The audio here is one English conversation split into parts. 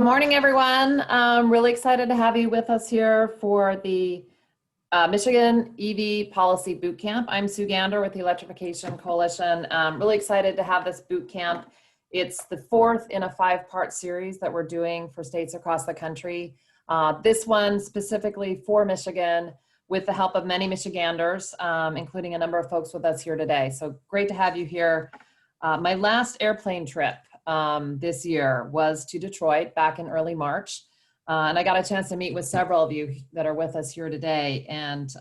Good morning, everyone. I'm really excited to have you with us here for the Michigan EV Policy Bootcamp. I'm Sue Gander with the Electrification Coalition. Really excited to have this bootcamp. It's the fourth in a 5-part series that we're doing for states across the country. This one specifically for Michigan with the help of many Michiganders, including a number of folks with us here today. So great to have you here. My last airplane trip this year was to Detroit back in early March. And I got a chance to meet with several of you that are with us here today. And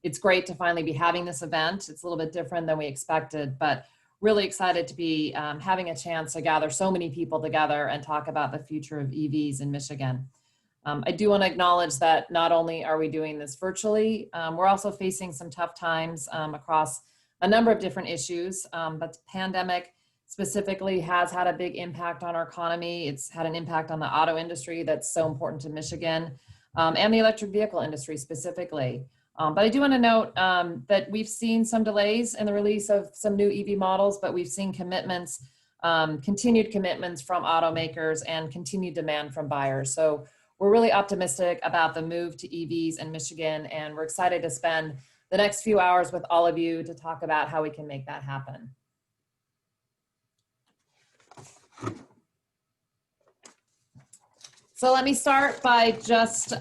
it's great to finally be having this event. It's a little bit different than we expected, but really excited to be having a chance to gather so many people together and talk about the future of EVs in Michigan. I do want to acknowledge that not only are we doing this virtually, we're also facing some tough times across a number of different issues, but the pandemic specifically has had a big impact on our economy. It's had an impact on the auto industry that's so important to Michigan, and the electric vehicle industry specifically. But I do want to note that we've seen some delays in the release of some new EV models, but we've seen commitments, continued commitments from automakers and continued demand from buyers. So we're really optimistic about the move to EVs in Michigan, and we're excited to spend the next few hours with all of you to talk about how we can make that happen. So let me start by just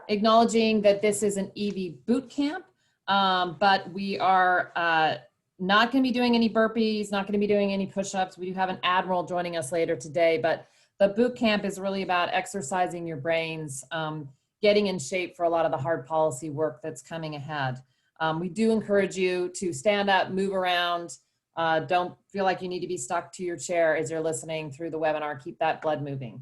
acknowledging that this is an EV boot camp, but we are not going to be doing any burpees, not going to be doing any push-ups. We do have an admiral joining us later today, but the boot camp is really about exercising your brains, getting in shape for a lot of the hard policy work that's coming ahead. We do encourage you to stand up, move around. Don't feel like you need to be stuck to your chair as you're listening through the webinar. Keep that blood moving.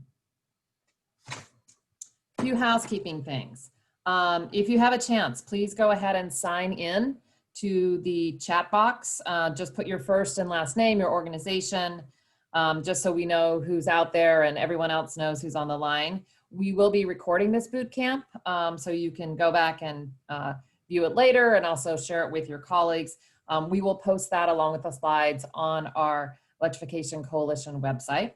A few housekeeping things. If you have a chance, please go ahead and sign in to the chat box. Just put your first and last name, your organization, just so we know who's out there and everyone else knows who's on the line. We will be recording this boot camp, so you can go back and view it later and also share it with your colleagues. We will post that along with the slides on our Electrification Coalition website.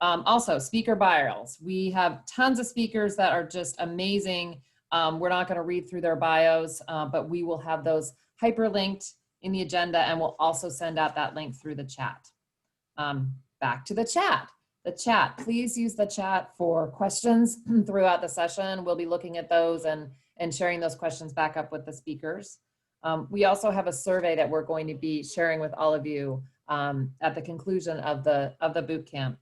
Also, speaker bios. We have tons of speakers that are just amazing. We're not going to read through their bios, but we will have those hyperlinked in the agenda, and we'll also send out that link through the chat. Back to the chat. The chat, please use the chat for questions throughout the session. We'll be looking at those and sharing those questions back up with the speakers. We also have a survey that we're going to be sharing with all of you at the conclusion of the boot camp.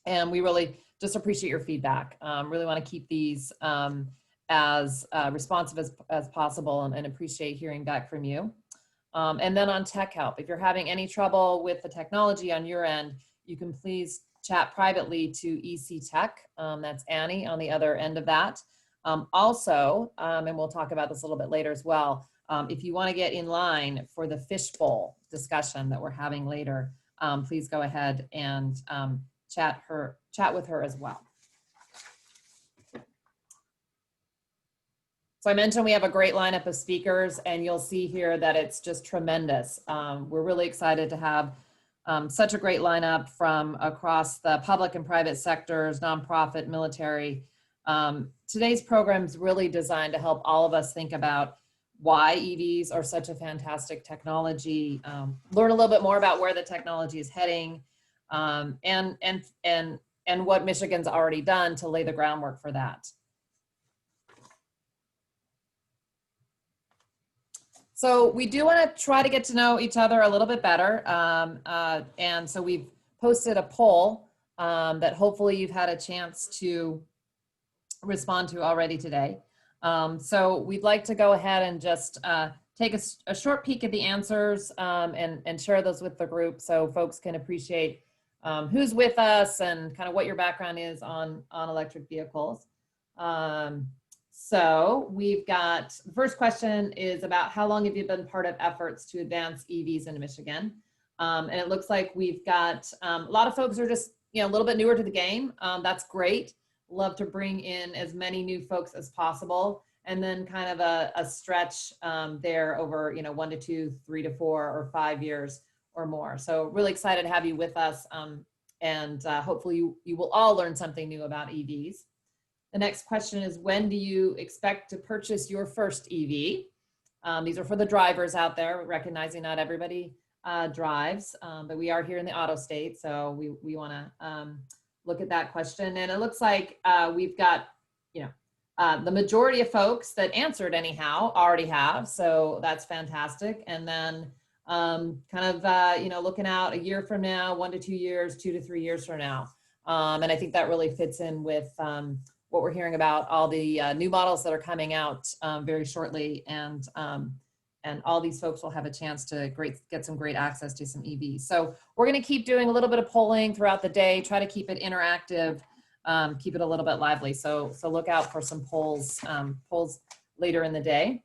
And we really just appreciate your feedback. Really want to keep these as responsive as possible and appreciate hearing back from you. And then on tech help, if you're having any trouble with the technology on your end, you can please chat privately to EC Tech. That's Annie on the other end of that. Also, and we'll talk about this a little bit later as well, if you want to get in line for the fishbowl discussion that we're having later, please go ahead and chat with her as well. So I mentioned we have a great lineup of speakers, and you'll see here that it's just tremendous. We're really excited to have such a great lineup from across the public and private sectors, nonprofit, military. Today's program is really designed to help all of us think about why EVs are such a fantastic technology, learn a little bit more about where the technology is heading, and what Michigan's already done to lay the groundwork for that. So we do want to try to get to know each other a little bit better. And so we've posted a poll that hopefully you've had a chance to respond to already today. So we'd like to go ahead and just take a short peek at the answers and share those with the group so folks can appreciate who's with us and kind of what your background is on electric vehicles. So we've got, the first question is about how long have you been part of efforts to advance EVs in Michigan? And it looks like we've got a lot of folks are just, a little bit newer to the game. That's great. Love to bring in as many new folks as possible. And then kind of a stretch there over, 1 to 2, 3 to 4, or 5 years or more. So really excited to have you with us hopefully you will all learn something new about EVs. The next question is, when do you expect to purchase your first EV? These are for the drivers out there, recognizing not everybody drives, but we are here in the auto state, so we want to look at that question. And it looks like we've got, the majority of folks that answered anyhow already have, so that's fantastic. And then looking out a year from now, 1 to 2 years, 2 to 3 years from now. And I think that really fits in with what we're hearing about all the new models that are coming out very shortly, and all these folks will have a chance to get some great access to some EVs. So we're going to keep doing a little bit of polling throughout the day, try to keep it interactive, keep it a little bit lively. So look out for some polls later in the day.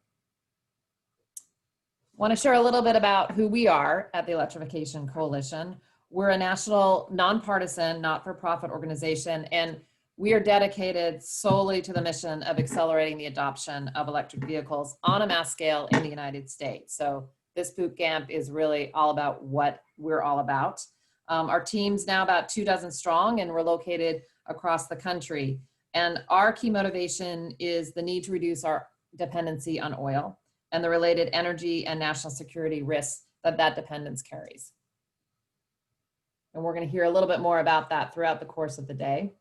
Want to share a little bit about who we are at the Electrification Coalition. We're a national, nonpartisan, not-for-profit organization, and we are dedicated solely to the mission of accelerating the adoption of electric vehicles on a mass scale in the United States. So this boot camp is really all about what we're all about. Our team's now about 24 strong, and we're located across the country. And our key motivation is the need to reduce our dependency on oil and the related energy and national security risks that dependence carries. And we're going to hear a little bit more about that throughout the course of the day.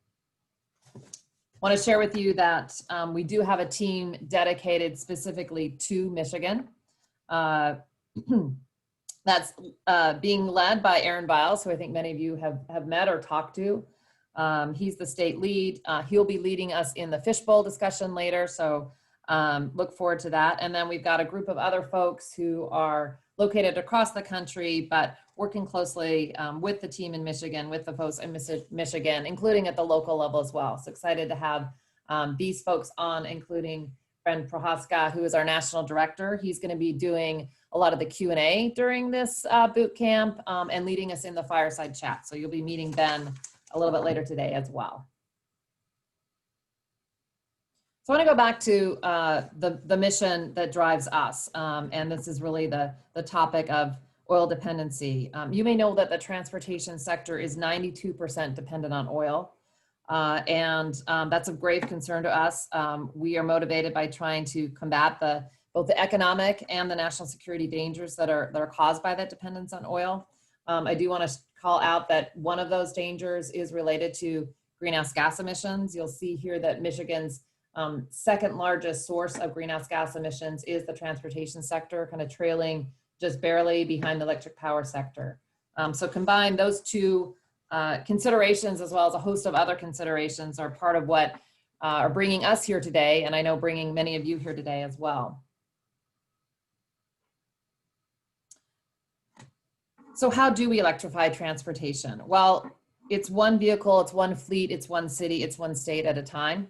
I want to share with you that we do have a team dedicated specifically to Michigan. That's being led by Aaron Biles, who I think many of you have met or talked to. He's the state lead. He'll be leading us in the fishbowl discussion later, so look forward to that. And then we've got a group of other folks who are located across the country, but working closely with the team in Michigan, with the folks in Michigan, including at the local level as well. So excited to have these folks on, including Bren Prohaska, who is our national director. He's going to be doing a lot of the Q&A during this boot camp and leading us in the fireside chat. So you'll be meeting Ben a little bit later today as well. So I want to go back to the mission that drives us, and this is really the topic of oil dependency. You may know that the transportation sector is 92% dependent on oil, and that's of grave concern to us. We are motivated by trying to combat both the economic and the national security dangers that are caused by that dependence on oil. I do want to call out that one of those dangers is related to greenhouse gas emissions. You'll see here that Michigan's second largest source of greenhouse gas emissions is the transportation sector, kind of trailing just barely behind the electric power sector. So combined, those two considerations, as well as a host of other considerations, are part of what are bringing us here today, and I know bringing many of you here today as well. So how do we electrify transportation? Well, it's one vehicle, it's one fleet, it's one city, it's one state at a time.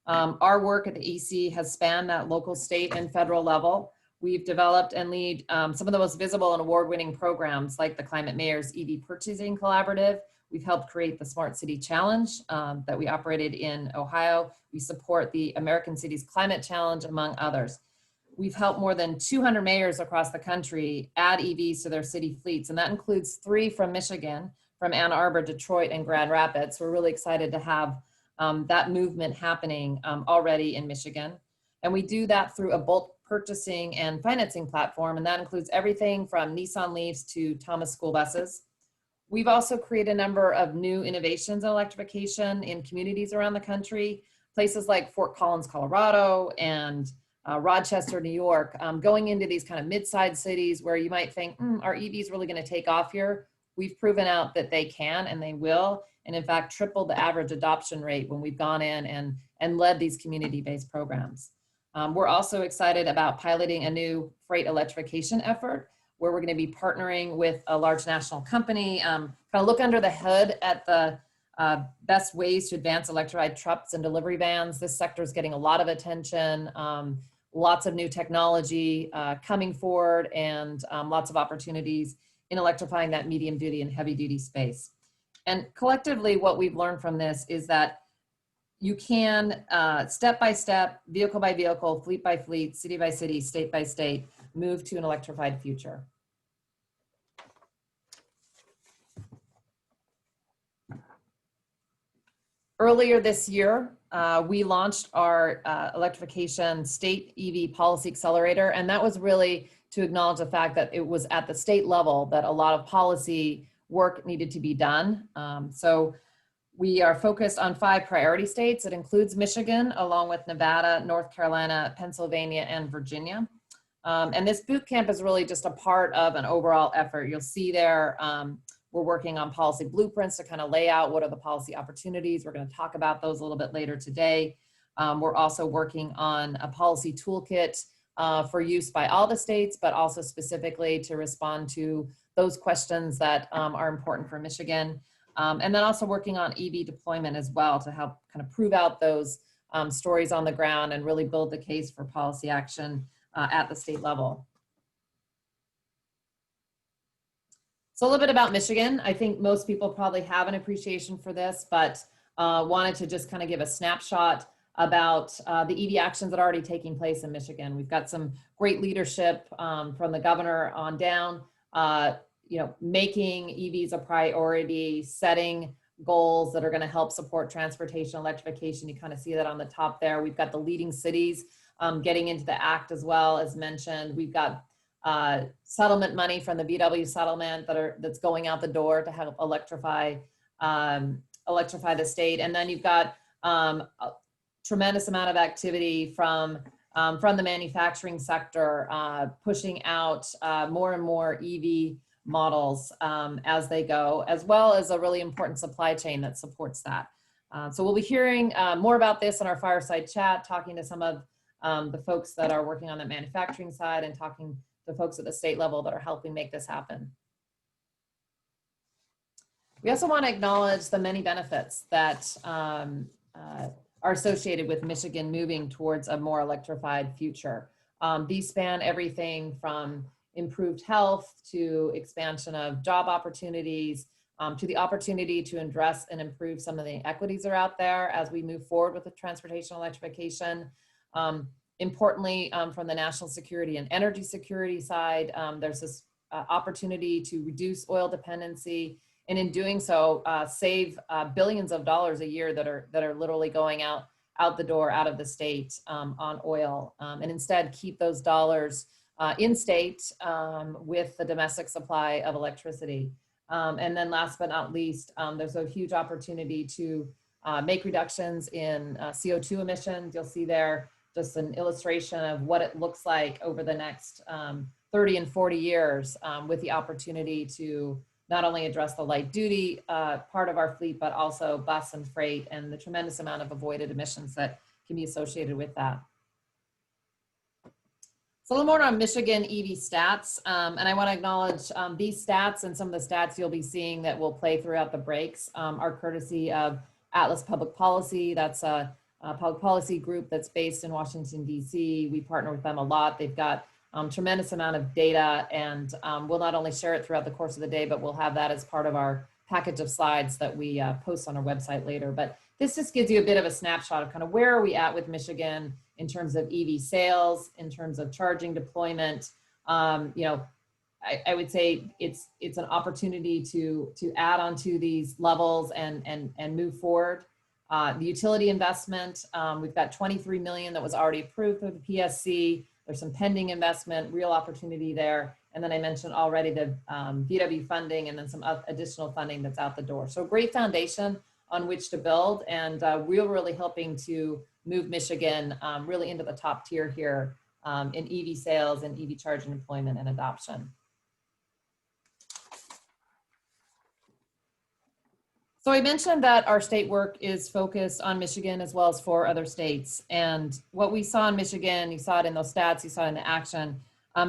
Our work at the EC has spanned that local, state, and federal level. We've developed and lead some of the most visible and award-winning programs like the Climate Mayor's EV Purchasing Collaborative. We've helped create the Smart City Challenge that we operated in Ohio. We support the American Cities Climate Challenge, among others. We've helped more than 200 mayors across the country add EVs to their city fleets, and that includes 3 from Michigan, from Ann Arbor, Detroit, and Grand Rapids. We're really excited to have that movement happening already in Michigan. And we do that through a bulk purchasing and financing platform, and that includes everything from Nissan Leafs to Thomas school buses. We've also created a number of new innovations in electrification in communities around the country, places like Fort Collins, Colorado, and Rochester, New York, going into these kind of mid-sized cities where you might think, are EVs really going to take off here? We've proven out that they can and they will, and in fact tripled the average adoption rate when we've gone in and led these community-based programs. We're also excited about piloting a new freight electrification effort where we're going to be partnering with a large national company, kind of look under the hood at the best ways to advance electrified trucks and delivery vans. This sector is getting a lot of attention, lots of new technology coming forward, and lots of opportunities in electrifying that medium duty and heavy duty space. And collectively, what we've learned from this is that you can, step by step, vehicle by vehicle, fleet by fleet, city by city, state by state, move to an electrified future. Earlier this year, we launched our electrification state EV policy accelerator, and that was really to acknowledge the fact that it was at the state level that a lot of policy work needed to be done. So we are focused on 5 priority states. It includes Michigan, along with Nevada, North Carolina, Pennsylvania, and Virginia. And this boot camp is really just a part of an overall effort. You'll see there, we're working on policy blueprints to kind of lay out what are the policy opportunities. We're going to talk about those a little bit later today. We're also working on a policy toolkit for use by all the states, but also specifically to respond to those questions that are important for Michigan. And then also working on EV deployment as well to help kind of prove out those stories on the ground and really build the case for policy action at the state level. So a little bit about Michigan. I think most people probably have an appreciation for this, but wanted to just kind of give a snapshot about the EV actions that are already taking place in Michigan. We've got some great leadership from the governor on down, you know, making EVs a priority, setting goals that are going to help support transportation electrification. You kind of see that on the top there. We've got the leading cities getting into the act as well, as mentioned. We've got settlement money from the VW settlement that's going out the door to help electrify the state. And then you've got a tremendous amount of activity from the manufacturing sector, pushing out more and more EV models as they go, as well as a really important supply chain that supports that. So we'll be hearing more about this in our fireside chat, talking to some of the folks that are working on the manufacturing side and talking to folks at the state level that are helping make this happen. We also want to acknowledge the many benefits that are associated with Michigan moving towards a more electrified future. These span everything from improved health to expansion of job opportunities, to the opportunity to address and improve some of the inequities that are out there as we move forward with the transportation electrification. Importantly, from the national security and energy security side, there's this opportunity to reduce oil dependency, and in doing so, save billions of dollars a year that are literally going out the door, out of the state on oil, and instead keep those dollars in state with the domestic supply of electricity. And then last but not least, there's a huge opportunity to make reductions in CO2 emissions. You'll see there just an illustration of what it looks like over the next 30 and 40 years with the opportunity to not only address the light duty part of our fleet, but also bus and freight and the tremendous amount of avoided emissions that can be associated with that. So a little more on Michigan EV stats, and I want to acknowledge these stats and some of the stats you'll be seeing that will play throughout the breaks are courtesy of Atlas Public Policy. That's a public policy group that's based in Washington, D.C. We partner with them a lot. They've got tremendous amount of data, and we'll not only share it throughout the course of the day, but we'll have that as part of our package of slides that we post on our website later. But this just gives you a bit of a snapshot of kind of where are we at with Michigan in terms of EV sales, in terms of charging deployment. You know, I would say it's an opportunity to add onto these levels and move forward. The utility investment, we've got $23 million that was already approved through the PSC. There's some pending investment, real opportunity there. And then I mentioned already the VW funding and then some additional funding that's out the door. So great foundation on which to build, and we're really helping to move Michigan really into the top tier here in EV sales and EV charging deployment and adoption. So I mentioned that our state work is focused on Michigan as well as 4 other states. And what we saw in Michigan, you saw it in those stats, you saw it in the action,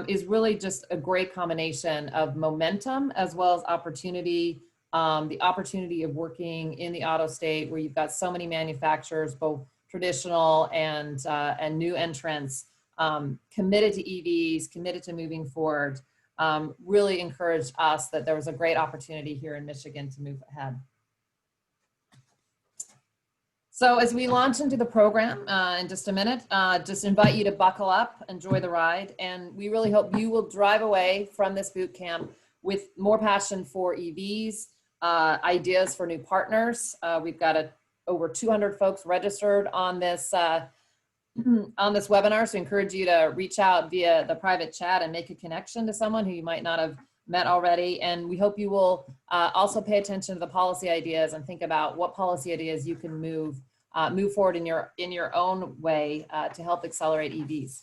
is really just a great combination of momentum as well as opportunity. The opportunity of working in the auto state where you've got so many manufacturers, both traditional and new entrants, committed to EVs, committed to moving forward, really encouraged us that there was a great opportunity here in Michigan to move ahead. So as we launch into the program in just a minute, just invite you to buckle up, enjoy the ride, and we really hope you will drive away from this boot camp with more passion for EVs, ideas for new partners. We've got a over 200 folks registered on this on this webinar, so I encourage you to reach out via the private chat and make a connection to someone who you might not have met already. And we hope you will also pay attention to the policy ideas and think about what policy ideas you can move forward in your own way to help accelerate EVs.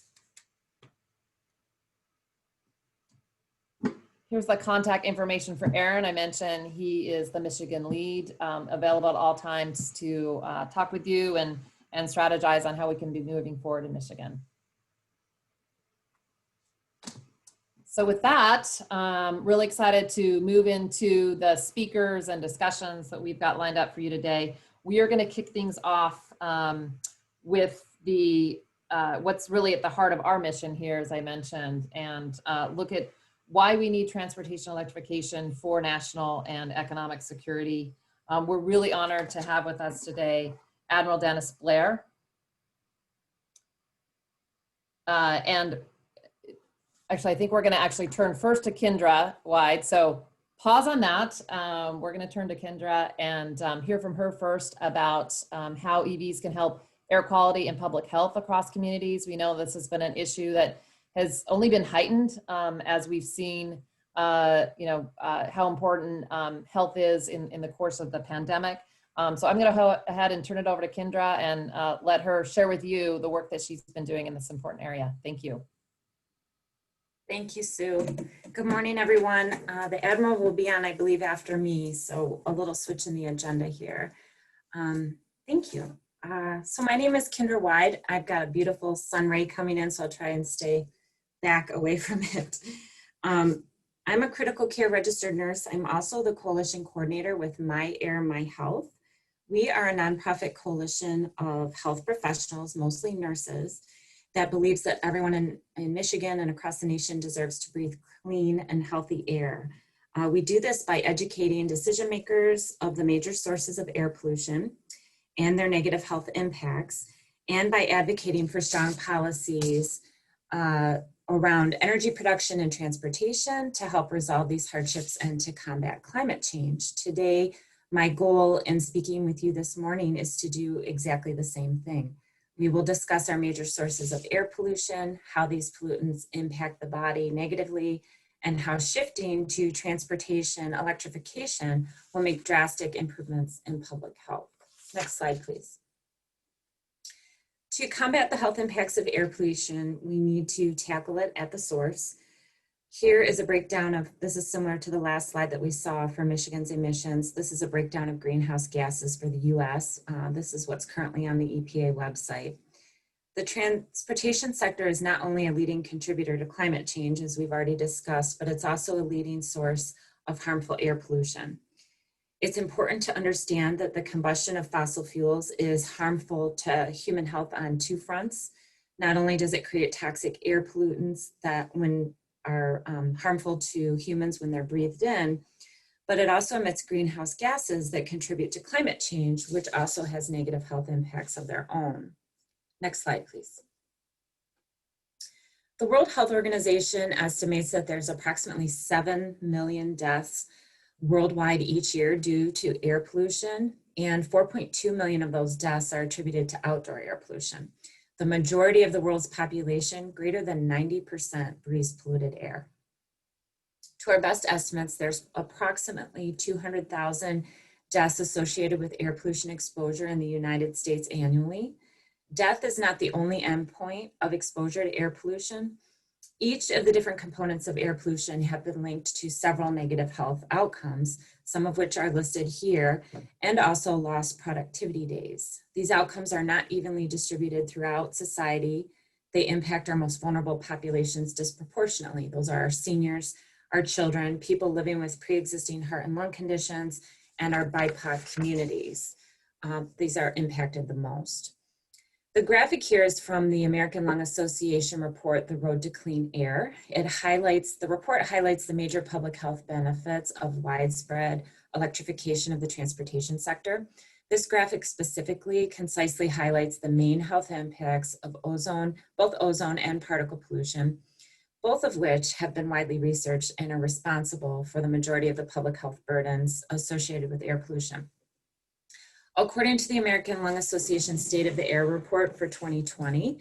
Here's the contact information for Aaron. I mentioned he is the Michigan lead, available at all times to talk with you and strategize on how we can be moving forward in Michigan. So with that, really excited to move into the speakers and discussions that we've got lined up for you today. We are going to kick things off with the what's really at the heart of our mission here, as I mentioned, and look at why we need transportation electrification for national and economic security. We're really honored to have with us today Admiral Dennis Blair. And actually, I think we're going to actually turn first to Kendra Wide. So pause on that. We're going to turn to Kendra and hear from her first about how EVs can help air quality and public health across communities. We know this has been an issue that has only been heightened as we've seen, how important health is in the course of the pandemic. So I'm going to go ahead and turn it over to Kendra and let her share with you the work that she's been doing in this important area. Thank you. Thank you, Sue. Good morning, everyone. The Admiral will be on, I believe, after me, so a little switch in the agenda here. Thank you. So my name is Kendra Wide. I've got a beautiful sun ray coming in, so I'll try and stay back away from it. I'm a critical care registered nurse. I'm also the coalition coordinator with My Air, My Health. We are a nonprofit coalition of health professionals, mostly nurses, that believes that everyone in Michigan and across the nation deserves to breathe clean and healthy air. We do this by educating decision makers of the major sources of air pollution and their negative health impacts, and by advocating for strong policies around energy production and transportation to help resolve these hardships and to combat climate change. Today, my goal in speaking with you this morning is to do exactly the same thing. We will discuss our major sources of air pollution, how these pollutants impact the body negatively, and how shifting to transportation electrification will make drastic improvements in public health. Next slide, please. To combat the health impacts of air pollution, we need to tackle it at the source. Here is a breakdown of, this is similar to the last slide that we saw for Michigan's emissions. This is a breakdown of greenhouse gases for the US. This is what's currently on the EPA website. The transportation sector is not only a leading contributor to climate change, as we've already discussed, but it's also a leading source of harmful air pollution. It's important to understand that the combustion of fossil fuels is harmful to human health on two fronts. Not only does it create toxic air pollutants that are harmful to humans when they're breathed in, but it also emits greenhouse gases that contribute to climate change, which also has negative health impacts of their own. Next slide, please. The World Health Organization estimates that there's approximately 7 million deaths worldwide each year due to air pollution, and 4.2 million of those deaths are attributed to outdoor air pollution. The majority of the world's population, greater than 90%, breathes polluted air. To our best estimates, there's approximately 200,000 deaths associated with air pollution exposure in the United States annually. Death is not the only endpoint of exposure to air pollution. Each of the different components of air pollution have been linked to several negative health outcomes, some of which are listed here, and also lost productivity days. These outcomes are not evenly distributed throughout society. They impact our most vulnerable populations disproportionately. Those are our seniors, our children, people living with pre-existing heart and lung conditions, and our BIPOC communities. These are impacted the most. The graphic here is from the American Lung Association report, The Road to Clean Air. The report highlights the major public health benefits of widespread electrification of the transportation sector. This graphic specifically concisely highlights the main health impacts of ozone, both ozone and particle pollution, both of which have been widely researched and are responsible for the majority of the public health burdens associated with air pollution. According to the American Lung Association State of the Air Report for 2020,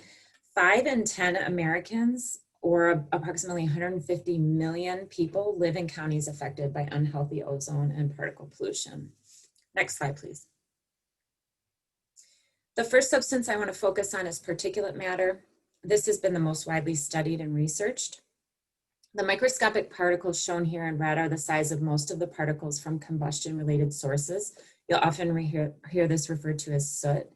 5 in 10 Americans, or approximately 150 million people, live in counties affected by unhealthy ozone and particle pollution. Next slide, please. The first substance I want to focus on is particulate matter. This has been the most widely studied and researched. The microscopic particles shown here in red are the size of most of the particles from combustion-related sources. You'll often hear this referred to as soot.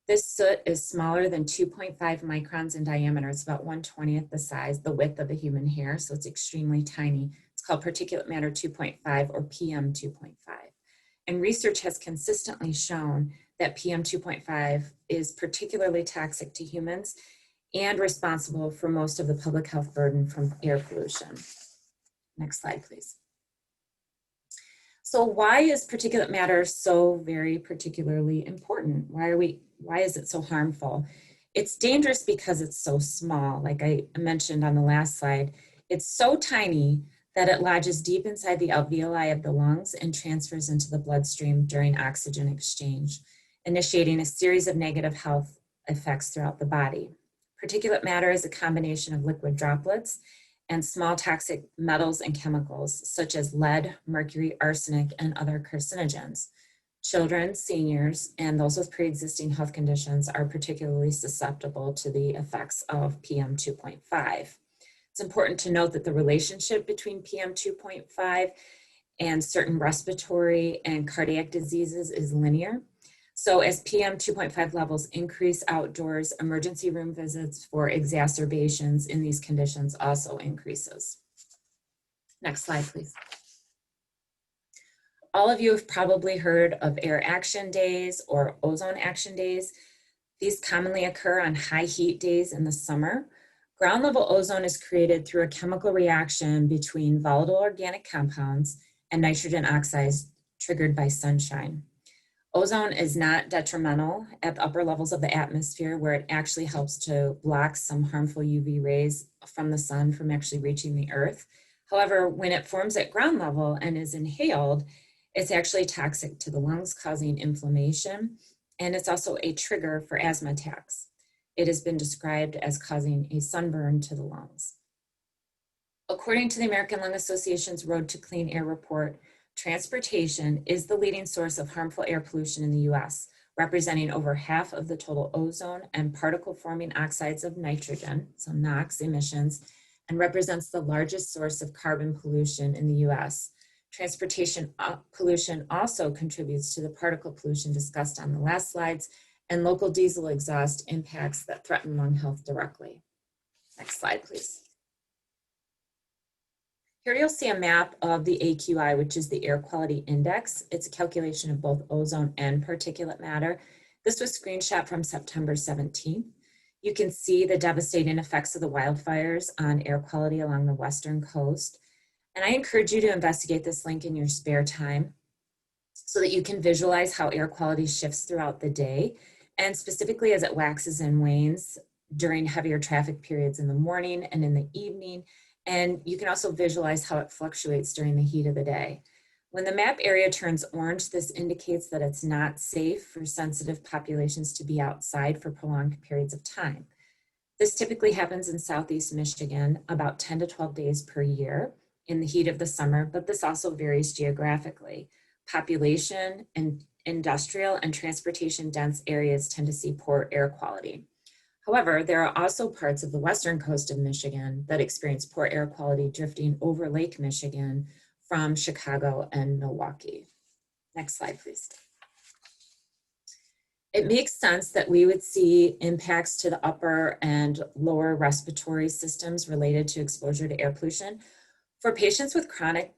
This soot is smaller than 2.5 microns in diameter. It's about 1/20th the size, the width of a human hair, so it's extremely tiny. It's called particulate matter 2.5 or PM 2.5. And research has consistently shown that PM 2.5 is particularly toxic to humans and responsible for most of the public health burden from air pollution. Next slide, please. So why is particulate matter so very particularly important? Why is it so harmful? It's dangerous because it's so small. Like I mentioned on the last slide, it's so tiny that it lodges deep inside the alveoli of the lungs and transfers into the bloodstream during oxygen exchange, initiating a series of negative health effects throughout the body. Particulate matter is a combination of liquid droplets and small toxic metals and chemicals such as lead, mercury, arsenic, and other carcinogens. Children, seniors, and those with pre-existing health conditions are particularly susceptible to the effects of PM 2.5. It's important to note that the relationship between PM 2.5 and certain respiratory and cardiac diseases is linear. So as PM 2.5 levels increase outdoors, emergency room visits for exacerbations in these conditions also increases. Next slide, please. All of you have probably heard of air action days or ozone action days. These commonly occur on high heat days in the summer. Ground level ozone is created through a chemical reaction between volatile organic compounds and nitrogen oxides triggered by sunshine. Ozone is not detrimental at the upper levels of the atmosphere, where it actually helps to block some harmful UV rays from the sun from actually reaching the earth. However, when it forms at ground level and is inhaled, it's actually toxic to the lungs, causing inflammation, and it's also a trigger for asthma attacks. It has been described as causing a sunburn to the lungs. According to the American Lung Association's Road to Clean Air report, transportation is the leading source of harmful air pollution in the US, representing over half of the total ozone and particle-forming oxides of nitrogen, so NOx emissions, and represents the largest source of carbon pollution in the US. Transportation pollution also contributes to the particle pollution discussed on the last slides, and local diesel exhaust impacts that threaten lung health directly. Next slide, please. Here you'll see a map of the AQI, which is the Air Quality Index. It's a calculation of both ozone and particulate matter. This was screenshot from September 17th. You can see the devastating effects of the wildfires on air quality along the western coast. And I encourage you to investigate this link in your spare time so that you can visualize how air quality shifts throughout the day, and specifically as it waxes and wanes during heavier traffic periods in the morning and in the evening. And you can also visualize how it fluctuates during the heat of the day. When the map area turns orange, this indicates that it's not safe for sensitive populations to be outside for prolonged periods of time. This typically happens in Southeast Michigan about 10 to 12 days per year in the heat of the summer, but this also varies geographically. Population and industrial and transportation dense areas tend to see poor air quality. However, there are also parts of the western coast of Michigan that experience poor air quality drifting over Lake Michigan from Chicago and Milwaukee. Next slide, please. It makes sense that we would see impacts to the upper and lower respiratory systems related to exposure to air pollution. For patients with chronic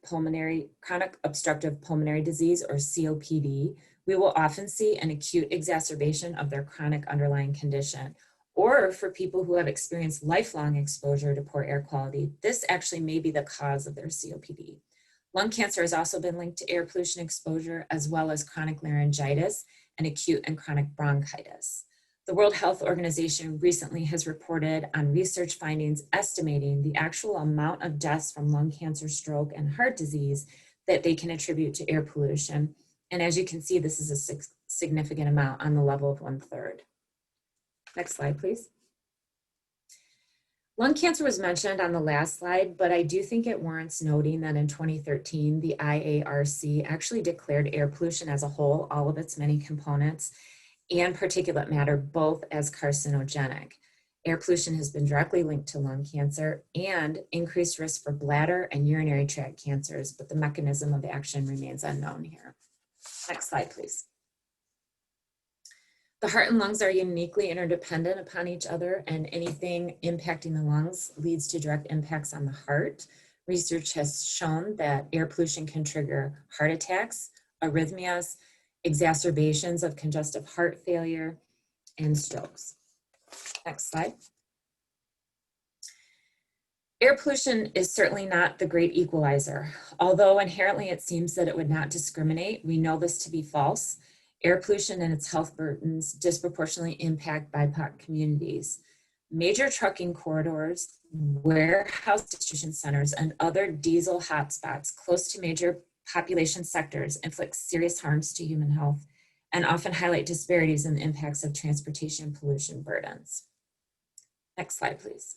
obstructive pulmonary disease, or COPD, we will often see an acute exacerbation of their chronic underlying condition. Or for people who have experienced lifelong exposure to poor air quality, this actually may be the cause of their COPD. Lung cancer has also been linked to air pollution exposure, as well as chronic laryngitis and acute and chronic bronchitis. The World Health Organization recently has reported on research findings estimating the actual amount of deaths from lung cancer, stroke, and heart disease that they can attribute to air pollution. And as you can see, this is a significant amount on the level of 1/3. Next slide, please. Lung cancer was mentioned on the last slide, but I do think it warrants noting that in 2013, the IARC actually declared air pollution as a whole, all of its many components, and particulate matter both as carcinogenic. Air pollution has been directly linked to lung cancer and increased risk for bladder and urinary tract cancers, but the mechanism of action remains unknown here. Next slide, please. The heart and lungs are uniquely interdependent upon each other, and anything impacting the lungs leads to direct impacts on the heart. Research has shown that air pollution can trigger heart attacks, arrhythmias, exacerbations of congestive heart failure, and strokes. Next slide. Air pollution is certainly not the great equalizer. Although inherently it seems that it would not discriminate, we know this to be false. Air pollution and its health burdens disproportionately impact BIPOC communities. Major trucking corridors, warehouse distribution centers, and other diesel hotspots close to major population sectors inflict serious harms to human health and often highlight disparities in the impacts of transportation pollution burdens. Next slide, please.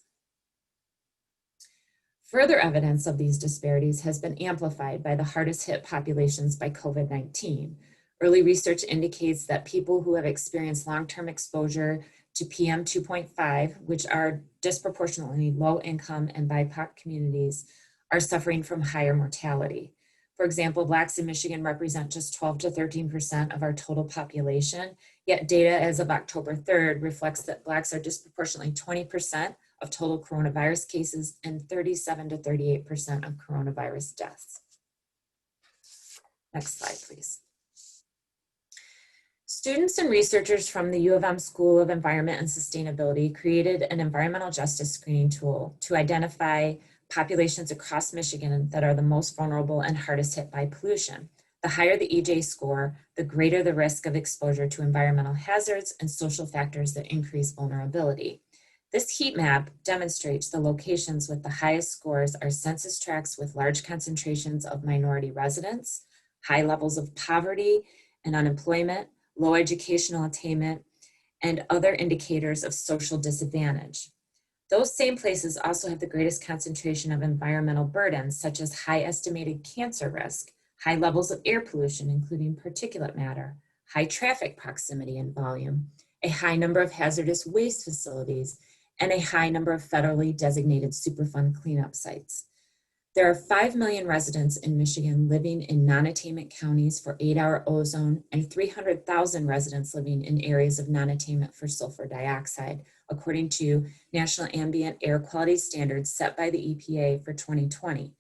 Further evidence of these disparities has been amplified by the hardest hit populations by COVID-19. Early research indicates that people who have experienced long-term exposure to PM 2.5, which are disproportionately low income and BIPOC communities, are suffering from higher mortality. For example, Blacks in Michigan represent just 12 to 13% of our total population, yet data as of October 3rd reflects that Blacks are disproportionately 20% of total coronavirus cases and 37 to 38% of coronavirus deaths. Next slide, please. Students and researchers from the U of M School of Environment and Sustainability created an environmental justice screening tool to identify populations across Michigan that are the most vulnerable and hardest hit by pollution. The higher the EJ score, the greater the risk of exposure to environmental hazards and social factors that increase vulnerability. This heat map demonstrates the locations with the highest scores are census tracts with large concentrations of minority residents, high levels of poverty and unemployment, low educational attainment, and other indicators of social disadvantage. Those same places also have the greatest concentration of environmental burdens, such as high estimated cancer risk, high levels of air pollution, including particulate matter, high traffic proximity and volume, a high number of hazardous waste facilities, and a high number of federally designated Superfund cleanup sites. There are 5 million residents in Michigan living in non-attainment counties for 8-hour ozone and 300,000 residents living in areas of non-attainment for sulfur dioxide, according to National Ambient Air Quality Standards set by the EPA for 2020.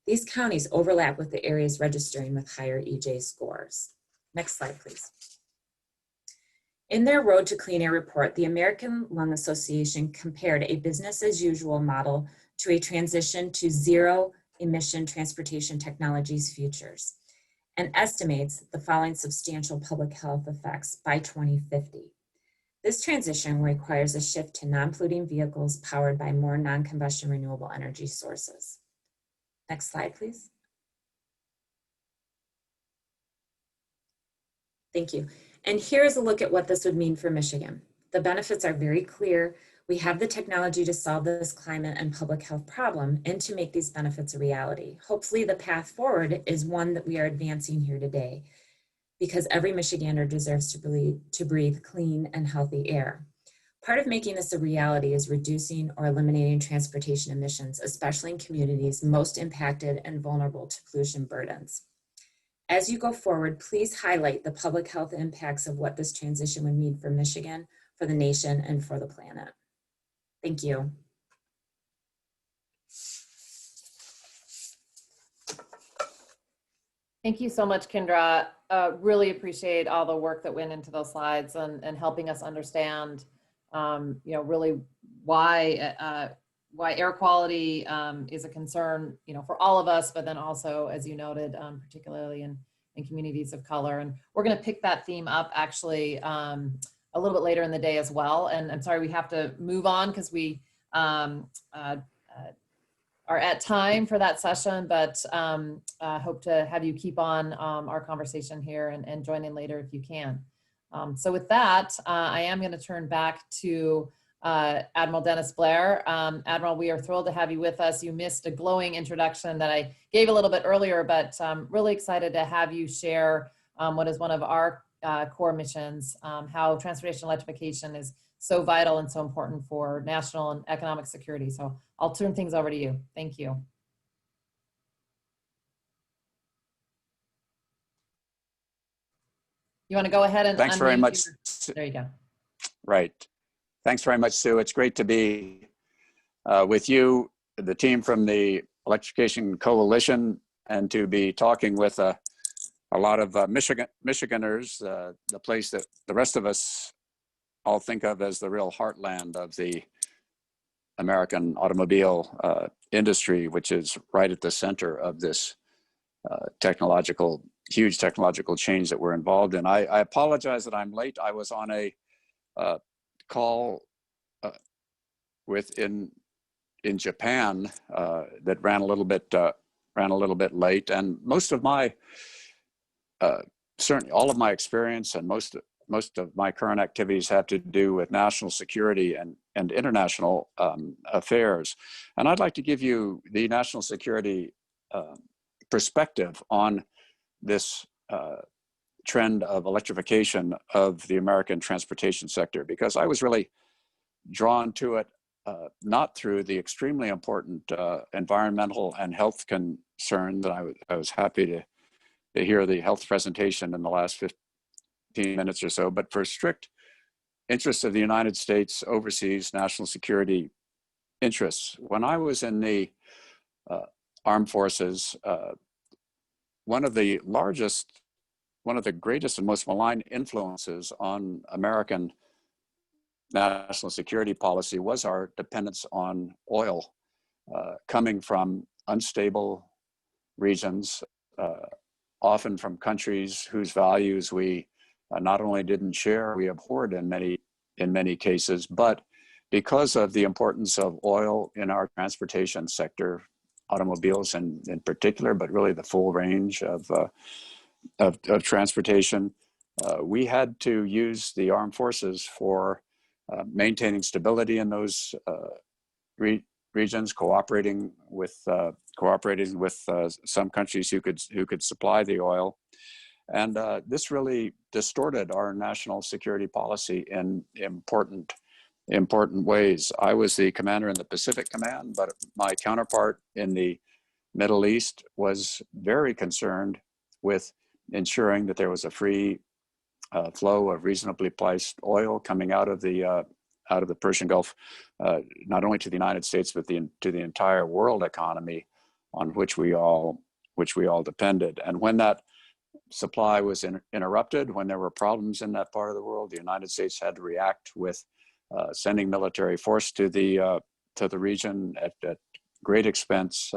These counties overlap with the areas registering with higher EJ scores. Next slide, please. In their Road to Clean Air report, the American Lung Association compared a business as usual model to a transition to zero emission transportation technologies futures and estimates the following substantial public health effects by 2050. This transition requires a shift to non-polluting vehicles powered by more non-combustion renewable energy sources. Next slide, please. Thank you. And here's a look at what this would mean for Michigan. The benefits are very clear. We have the technology to solve this climate and public health problem and to make these benefits a reality. Hopefully the path forward is one that we are advancing here today, because every Michigander deserves to breathe clean and healthy air. Part of making this a reality is reducing or eliminating transportation emissions, especially in communities most impacted and vulnerable to pollution burdens. As you go forward, please highlight the public health impacts of what this transition would mean for Michigan, for the nation, and for the planet. Thank you. Thank you so much, Kendra. Really appreciate all the work that went into those slides and helping us understand, really why air quality is a concern, for all of us, but then also, as you noted, particularly in communities of color. And we're going to pick that theme up actually a little bit later in the day as well. And I'm sorry, we have to move on because we are at time for that session, but hope to have you keep on our conversation here and join in later if you can. So with that, I am going to turn back to Admiral Dennis Blair. Admiral, we are thrilled to have you with us. You missed a glowing introduction that I gave a little bit earlier, but really excited to have you share what is one of our core missions, how transportation electrification is so vital and so important for national and economic security. So I'll turn things over to you. Thank you. You want to go ahead and Thanks very much. There you go. Right. Thanks very much, Sue. It's great to be with you, the team from the Electrification Coalition, and to be talking with a lot of Michiganders, the place that the rest of us all think of as the real heartland of the American automobile industry, which is right at the center of this huge technological change that we're involved in. I apologize that I'm late. I was on a call in Japan that ran a little bit late, and most of my certainly all of my experience and most of my current activities have to do with national security and international affairs. And I'd like to give you the national security perspective on this trend of electrification of the American transportation sector, because I was really drawn to it not through the extremely important environmental and health concern that I was happy to hear the health presentation in the last 15 minutes or so, but for strict interests of the United States overseas national security interests. When I was in the armed forces, one of the greatest and most malign influences on American national security policy was our dependence on oil, coming from unstable regions, often from countries whose values we not only didn't share, we abhorred in many cases, but because of the importance of oil in our transportation sector, automobiles in particular, but really the full range of transportation, we had to use the armed forces for maintaining stability in those regions, cooperating with some countries who could supply the oil, and this really distorted our national security policy in important ways. I was the commander in the Pacific Command, but my counterpart in the Middle East was very concerned with ensuring that there was a free flow of reasonably priced oil coming out of the Persian Gulf, not only to the United States, but to the entire world economy on which we all depended. And when that supply was interrupted, when there were problems in that part of the world, the United States had to react with sending military force to the region at great expense,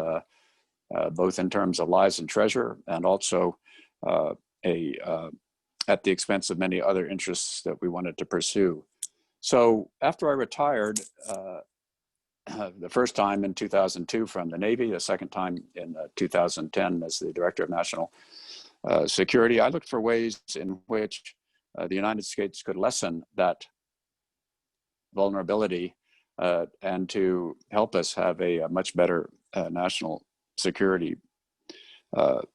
both in terms of lives and treasure, and also at the expense of many other interests that we wanted to pursue. So after I retired, the first time in 2002 from the Navy, the second time in 2010 as the Director of National Security, I looked for ways in which the United States could lessen that vulnerability and to help us have a much better national security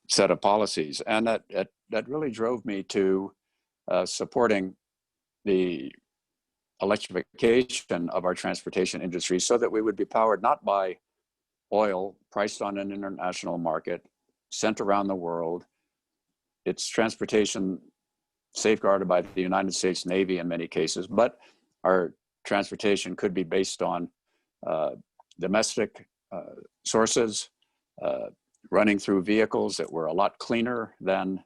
set of policies. And that really drove me to supporting the electrification of our transportation industry so that we would be powered not by oil priced on an international market, sent around the world, its transportation safeguarded by the United States Navy in many cases, but our transportation could be based on domestic sources, running through vehicles that were a lot cleaner than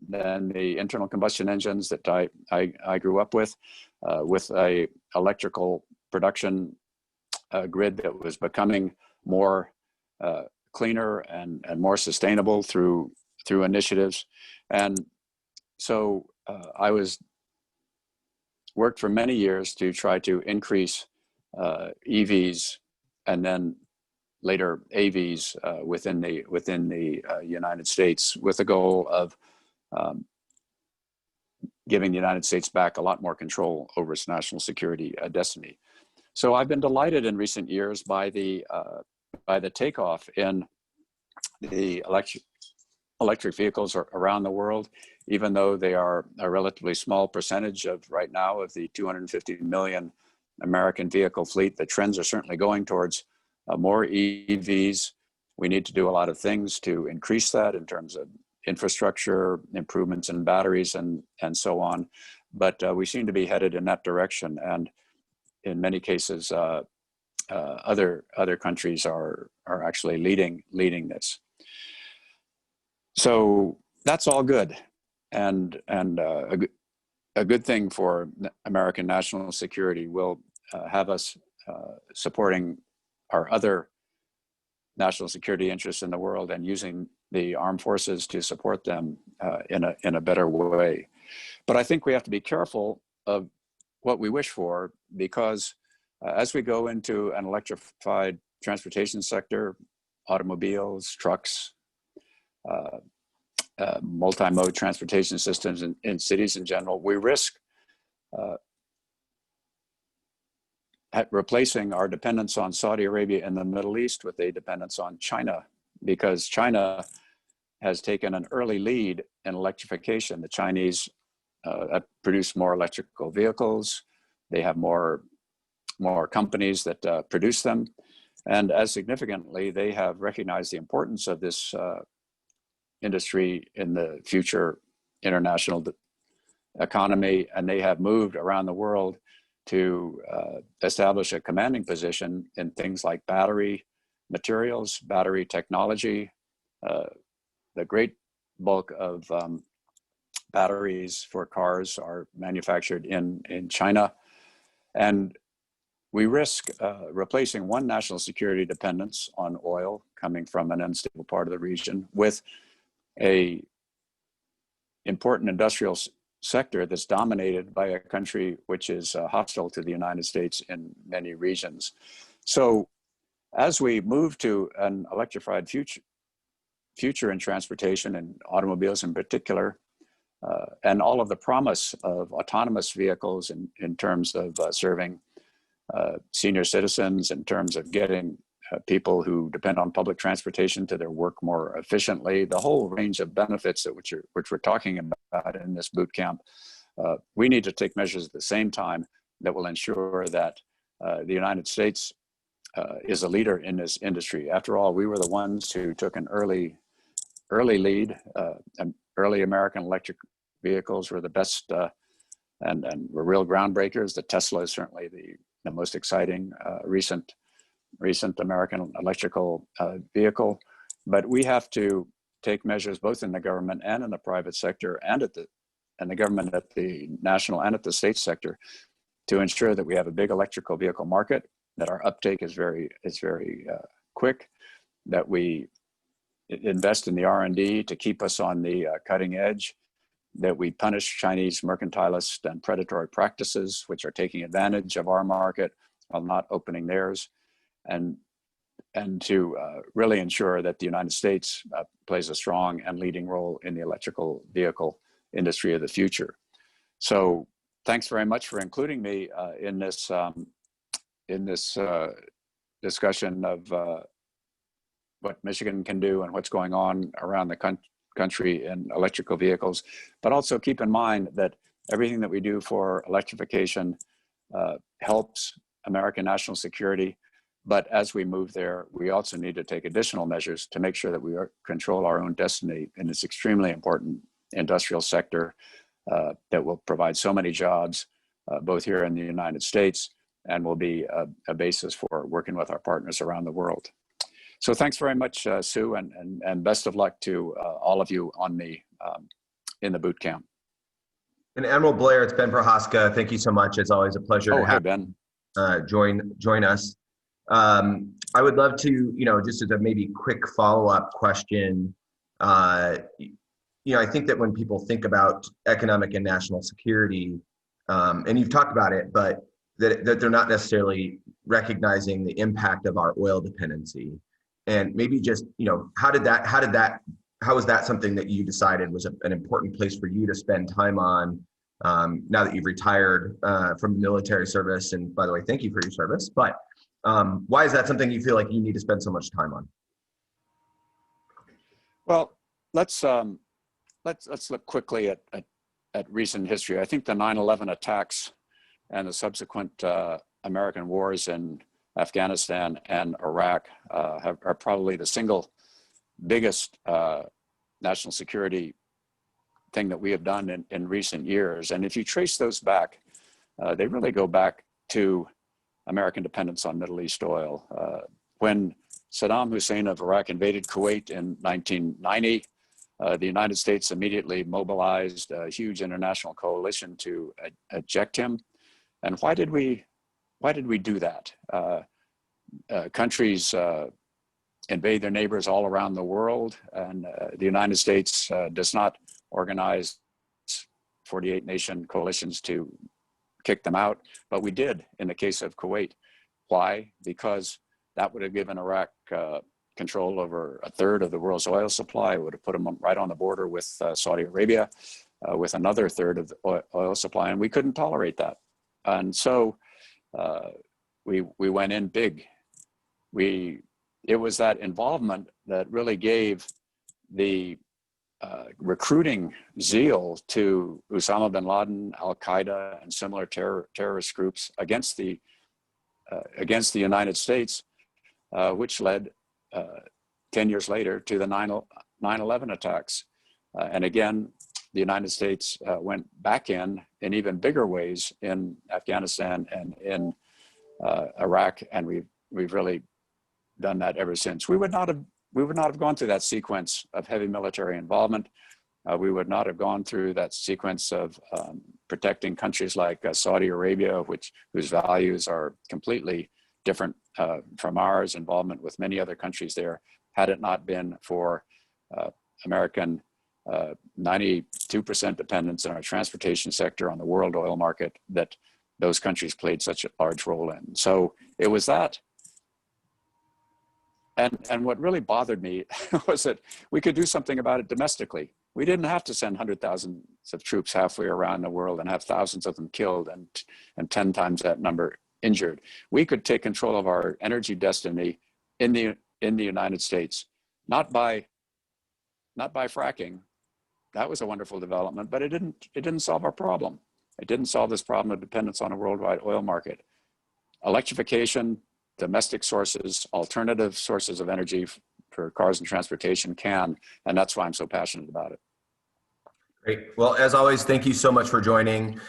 the internal combustion engines that I grew up with a electrical production grid that was becoming more cleaner and more sustainable through initiatives. And so I worked for many years to try to increase EVs and then later AVs within the United States, with the goal of giving the United States back a lot more control over its national security destiny. So I've been delighted in recent years by the takeoff in the electric vehicles around the world, even though they are a relatively small percentage of right now of the 250 million American vehicle fleet. The trends are certainly going towards more EVs. We need to do a lot of things to increase that in terms of infrastructure, improvements in batteries, and so on. But we seem to be headed in that direction. And in many cases, other countries are actually leading this. So that's all good, and a good thing for American national security. Will have us supporting our other national security interests in the world and using the armed forces to support them in a better way. But I think we have to be careful of what we wish for, because as we go into an electrified transportation sector, automobiles, trucks, multi-mode transportation systems in cities in general, we risk replacing our dependence on Saudi Arabia and the Middle East with a dependence on China, because China has taken an early lead in electrification. The Chinese produce more electrical vehicles. They have more companies that produce them. And as significantly, they have recognized the importance of this industry in the future international economy, and they have moved around the world to establish a commanding position in things like battery materials, battery technology. The great bulk of batteries for cars are manufactured in China. And we risk replacing one national security dependence on oil coming from an unstable part of the region with a important industrial sector that's dominated by a country which is hostile to the United States in many regions. So as we move to an electrified future in transportation and automobiles in particular, and all of the promise of autonomous vehicles in terms of serving senior citizens, in terms of getting people who depend on public transportation to their work more efficiently, the whole range of benefits that which we're talking about in this boot camp, we need to take measures at the same time that will ensure that the United States is a leader in this industry. After all, we were the ones who took an early lead. Early American electric vehicles were the best and were real groundbreakers. The Tesla is certainly the most exciting recent American electrical vehicle. But we have to take measures both in the government and in the private sector, and the government at the national and at the state sector, to ensure that we have a big electrical vehicle market, that our uptake is very quick, that we invest in the R&D to keep us on the cutting edge, that we punish Chinese mercantilist and predatory practices, which are taking advantage of our market while not opening theirs, and to really ensure that the United States plays a strong and leading role in the electrical vehicle industry of the future. So thanks very much for including me in this discussion of what Michigan can do and what's going on around the country in electrical vehicles. But also keep in mind that everything that we do for electrification helps American national security. But as we move there, we also need to take additional measures to make sure that we control our own destiny in this extremely important industrial sector that will provide so many jobs, both here in the United States, and will be a basis for working with our partners around the world. So thanks very much, Sue, and best of luck to all of you in the boot camp. And Admiral Blair, it's Ben Prohaska. Thank you so much. It's always a pleasure to have Ben. Join us. I would love to, just as a maybe quick follow-up question, I think that when people think about economic and national security, and you've talked about it, but that they're not necessarily recognizing the impact of our oil dependency. And maybe just, how was that something that you decided was an important place for you to spend time on now that you've retired from military service? And by the way, thank you for your service. But why is that something you feel like you need to spend so much time on? Well, let's look quickly at recent history. I think the 9/11 attacks and the subsequent American wars in Afghanistan and Iraq are probably the single biggest national security thing that we have done in recent years. And if you trace those back, they really go back to American dependence on Middle East oil. When Saddam Hussein of Iraq invaded Kuwait in 1990, the United States immediately mobilized a huge international coalition to eject him. And why did we do that? Countries invade their neighbors all around the world, and the United States does not organize 48 nation coalitions to kick them out, but we did in the case of Kuwait. Why? Because that would have given Iraq control over a third of the world's oil supply. It would have put them right on the border with Saudi Arabia, with another third of the oil supply, and we couldn't tolerate that. And so we went in big. It was that involvement that really gave the recruiting zeal to Osama bin Laden, Al Qaeda, and similar terrorist groups against the United States, which led 10 years later to the 9/11 attacks. And again, the United States went back in even bigger ways in Afghanistan and in Iraq, and we've really done that ever since. We would not have gone through that sequence of heavy military involvement. We would not have gone through that sequence of protecting countries like Saudi Arabia, whose values are completely different from ours, involvement with many other countries there, had it not been for American 92% dependence in our transportation sector on the world oil market that those countries played such a large role in. So it was that. And what really bothered me was that we could do something about it domestically. We didn't have to send 100,000 of troops halfway around the world and have thousands of them killed and 10 times that number injured. We could take control of our energy destiny in the United States, not by fracking. That was a wonderful development, but it didn't solve our problem. It didn't solve this problem of dependence on a worldwide oil market. Electrification, domestic sources, alternative sources of energy for cars and transportation can, and that's why I'm so passionate about it. Great. Well, as always, thank you so much for joining.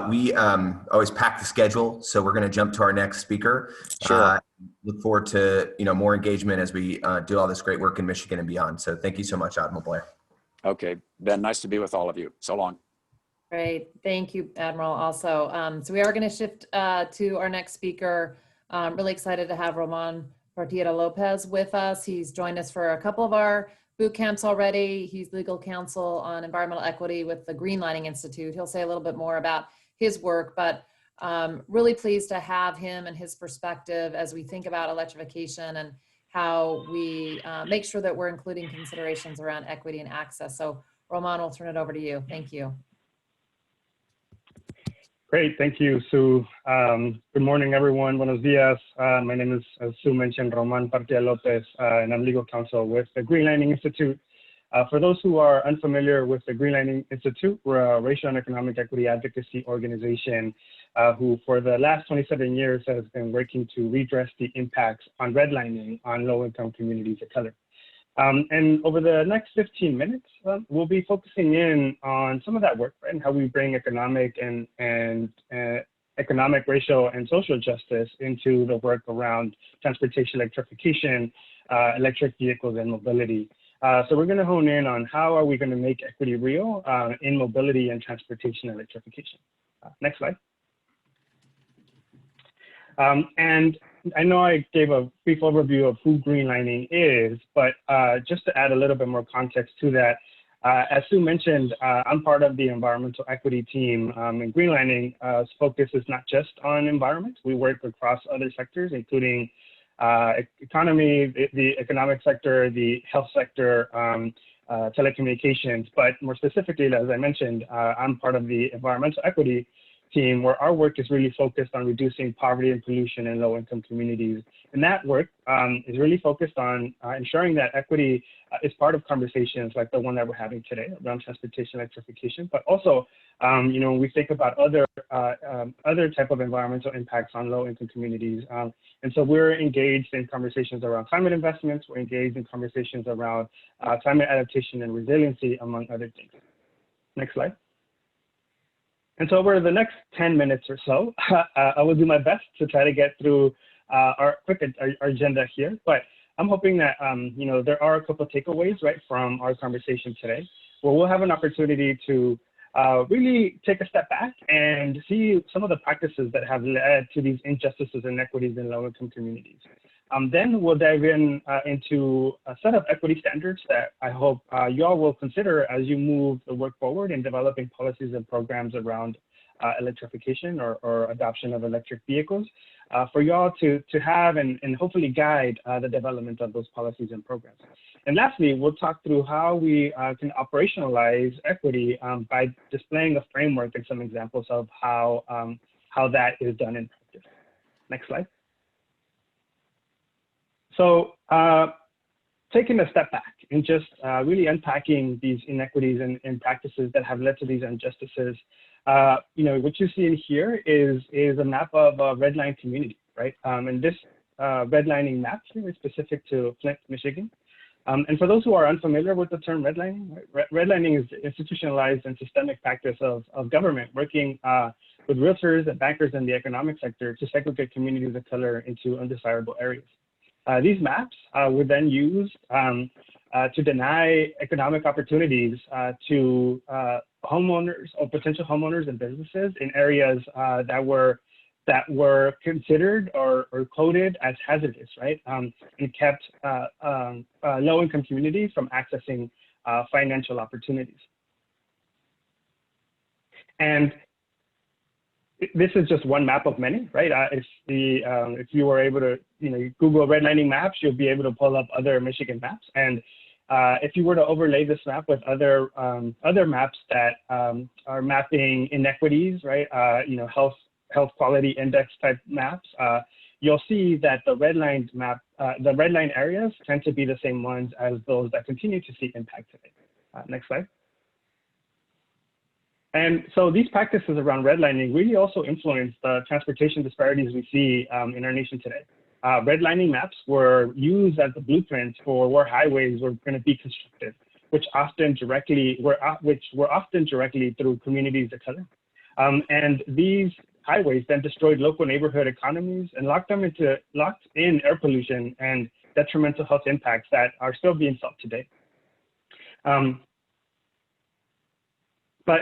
We always pack the schedule, so we're going to jump to our next speaker. Sure. Look forward to more engagement as we do all this great work in Michigan and beyond. So thank you so much, Admiral Blair. Okay, Ben, nice to be with all of you. So long. Great. Thank you, Admiral, also. So we are going to shift to our next speaker. Really excited to have Roman Partida Lopez with us. He's joined us for a couple of our boot camps already. He's legal counsel on environmental equity with the Greenlining Institute. He'll say a little bit more about his work, but really pleased to have him and his perspective as we think about electrification and how we make sure that we're including considerations around equity and access. So Roman, we'll turn it over to you. Thank you. Great, thank you, Sue. Good morning, everyone. Buenos dias. My name is, as Sue mentioned, Roman Partida Lopez, and I'm legal counsel with the Greenlining Institute. For those who are unfamiliar with the Greenlining Institute, we're a racial and economic equity advocacy organization who for the last 27 years has been working to redress the impacts on redlining on low-income communities of color. And over the next 15 minutes, we'll be focusing in on some of that work, right, and how we bring economic and economic, racial, and social justice into the work around transportation electrification, electric vehicles, and mobility. So we're going to hone in on how are we going to make equity real in mobility and transportation electrification. Next slide. And I know I gave a brief overview of who Greenlining is, but just to add a little bit more context to that, as Sue mentioned, I'm part of the environmental equity team, and Greenlining's focus is not just on environment. We work across other sectors, including economy, the economic sector, the health sector, telecommunications, but more specifically, as I mentioned, I'm part of the environmental equity team, where our work is really focused on reducing poverty and pollution in low-income communities. And that work is really focused on ensuring that equity is part of conversations like the one that we're having today around transportation electrification, but also, you know, we think about other type of environmental impacts on low-income communities. And so we're engaged in conversations around climate investments. We're engaged in conversations around climate adaptation and resiliency, among other things. Next slide. And so over the next 10 minutes or so, I will do my best to try to get through our agenda here. But I'm hoping that, you know, there are a couple of takeaways, right, from our conversation today, where we'll have an opportunity to really take a step back and see some of the practices that have led to these injustices and inequities in low-income communities. Then we'll dive into a set of equity standards that I hope you all will consider as you move the work forward in developing policies and programs around electrification or adoption of electric vehicles, for y'all to have and hopefully guide the development of those policies and programs. And lastly, we'll talk through how we can operationalize equity by displaying a framework and some examples of how that is done in practice. Next slide. So taking a step back and just really unpacking these inequities and practices that have led to these injustices, you know, what you see in here is a map of a red line community, right? And this redlining map here is specific to Flint, Michigan. And for those who are unfamiliar with the term redlining, right, redlining is institutionalized and systemic practice of government working with realtors and bankers in the economic sector to segregate communities of color into undesirable areas. These maps were then used to deny economic opportunities to homeowners or potential homeowners and businesses in areas that were considered or coded as hazardous, right? And kept low-income communities from accessing financial opportunities. And this is just one map of many, right? If you were able to, you know, Google redlining maps, you'll be able to pull up other Michigan maps. And if you were to overlay this map with other maps that are mapping inequities, right? You know, health quality index type maps, you'll see that the redlined map, the redline areas tend to be the same ones as those that continue to see impact today. Next slide. And so these practices around redlining really also influence the transportation disparities we see in our nation today. Redlining maps were used as the blueprints for where highways were going to be constructed, which were often directly through communities of color. And these highways then destroyed local neighborhood economies and locked in air pollution and detrimental health impacts that are still being felt today. But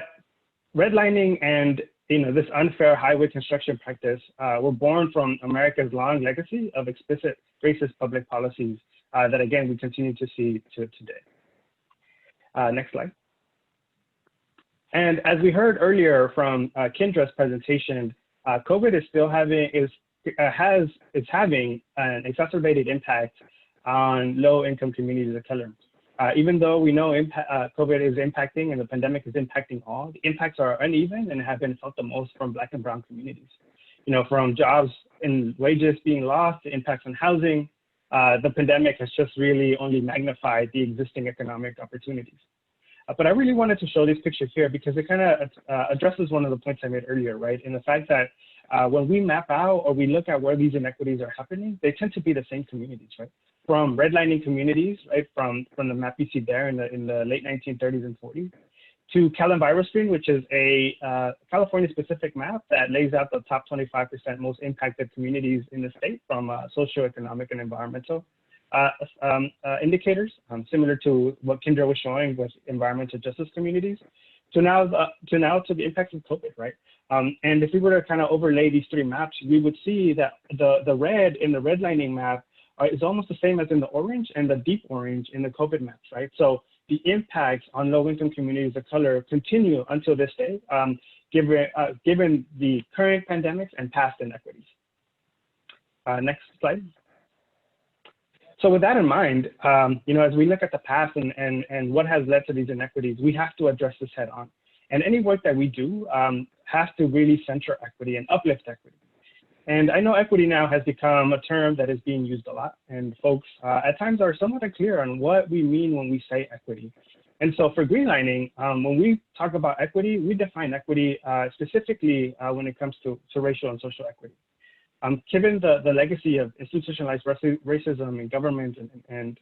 redlining and, you know, this unfair highway construction practice were born from America's long legacy of explicit racist public policies that, again, we continue to see today. Next slide. And as we heard earlier from Kendra's presentation, COVID is having an exacerbated impact on low-income communities of color. Even though we know COVID is impacting and the pandemic is impacting all, the impacts are uneven and have been felt the most from Black and Brown communities. You know, from jobs and wages being lost, the impacts on housing, the pandemic has just really only magnified the existing economic opportunities. But I really wanted to show this picture here because it kind of addresses one of the points I made earlier, right? In the fact that when we map out or we look at where these inequities are happening, they tend to be the same communities, right? From redlining communities, right, from the map you see there in the late 1930s and 40s, to CalEnviroScreen, which is a California-specific map that lays out the top 25% most impacted communities in the state from socioeconomic and environmental indicators, similar to what Kendra was showing with environmental justice communities, to the impacts of COVID, right? And if we were to kind of overlay these three maps, we would see that the red in the redlining map is almost the same as in the orange and the deep orange in the COVID maps, right? So the impacts on low-income communities of color continue until this day, given the current pandemics and past inequities. Next slide. So with that in mind, as we look at the past and what has led to these inequities, we have to address this head on. And any work that we do has to really center equity and uplift equity. And I know equity now has become a term that is being used a lot, and folks at times are somewhat unclear on what we mean when we say equity. And so for Greenlining, when we talk about equity, we define equity specifically when it comes to racial and social equity. Given the legacy of institutionalized racism in government and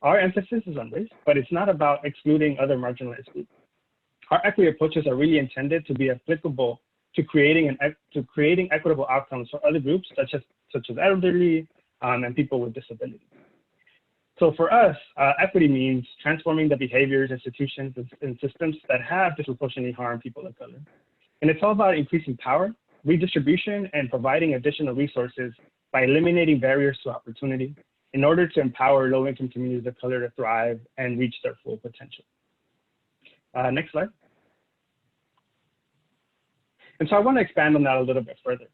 our emphasis is on race, but it's not about excluding other marginalized groups. Our equity approaches are really intended to be applicable to creating equitable outcomes for other groups such as elderly and people with disabilities. So for us, equity means transforming the behaviors, institutions, and systems that have disproportionately harmed people of color. And it's all about increasing power, redistribution, and providing additional resources by eliminating barriers to opportunity in order to empower low-income communities of color to thrive and reach their full potential. Next slide. And so I want to expand on that a little bit further,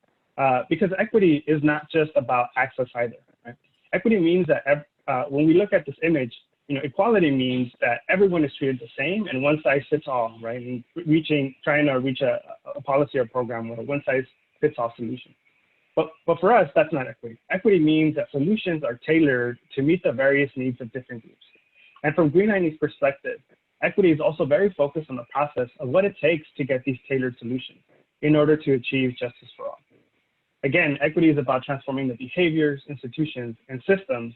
because equity is not just about access either. Right? Equity means that when we look at this image, equality means that everyone is treated the same and one size fits all, right? And trying to reach a policy or program with a one size fits all solution. But for us, that's not equity. Equity means that solutions are tailored to meet the various needs of different groups. And from Greenlining's perspective, equity is also very focused on the process of what it takes to get these tailored solutions in order to achieve justice for all. Again, equity is about transforming the behaviors, institutions, and systems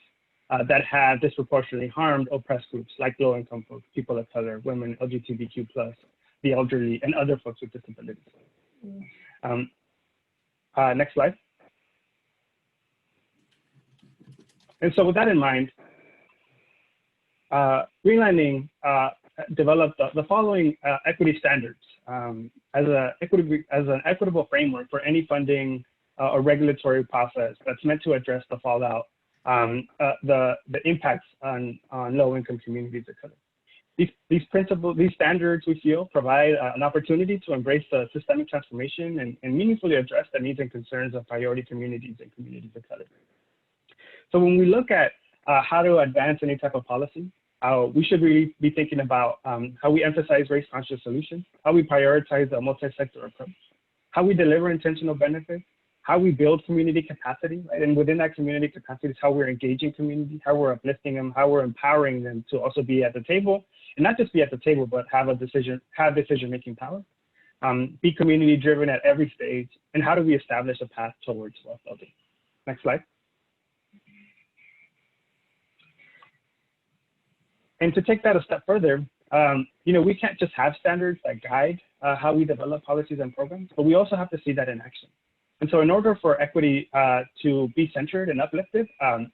that have disproportionately harmed oppressed groups like low-income folks, people of color, women, LGBTQ+, the elderly, and other folks with disabilities. Next slide. And so with that in mind, Greenlining developed the following equity standards as an equitable framework for any funding or regulatory process that's meant to address the fallout, the impacts on low-income communities of color. These standards, we feel, provide an opportunity to embrace the systemic transformation and meaningfully address the needs and concerns of priority communities and communities of color. So when we look at how to advance any type of policy, we should really be thinking about how we emphasize race-conscious solutions, how we prioritize a multi-sector approach, how we deliver intentional benefits, how we build community capacity, right? And within that community capacity is how we're engaging community, how we're uplifting them, how we're empowering them to also be at the table, and not just be at the table, but have decision-making power, be community-driven at every stage, and how do we establish a path towards wealth building? Next slide. And to take that a step further, we can't just have standards that guide how we develop policies and programs, but we also have to see that in action. And so in order for equity to be centered and uplifted,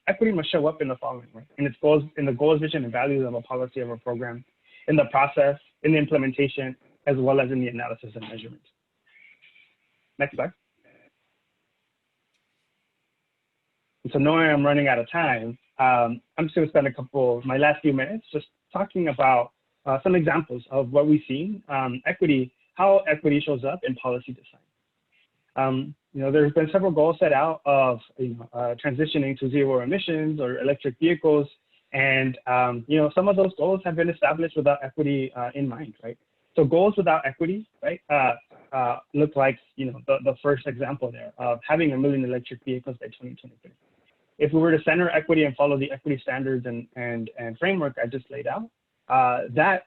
equity must show up in the following, right? In the goals, vision, and values of a policy of a program, in the process, in the implementation, as well as in the analysis and measurement. Next slide. And so knowing I'm running out of time, I'm just going to spend my last few minutes just talking about some examples of what we've seen, how equity shows up in policy design. There's been several goals set out of transitioning to zero emissions or electric vehicles, and some of those goals have been established without equity in mind, right? So goals without equity, right, look like the first example there of having 1 million electric vehicles by 2023. If we were to center equity and follow the equity standards and framework I just laid out, that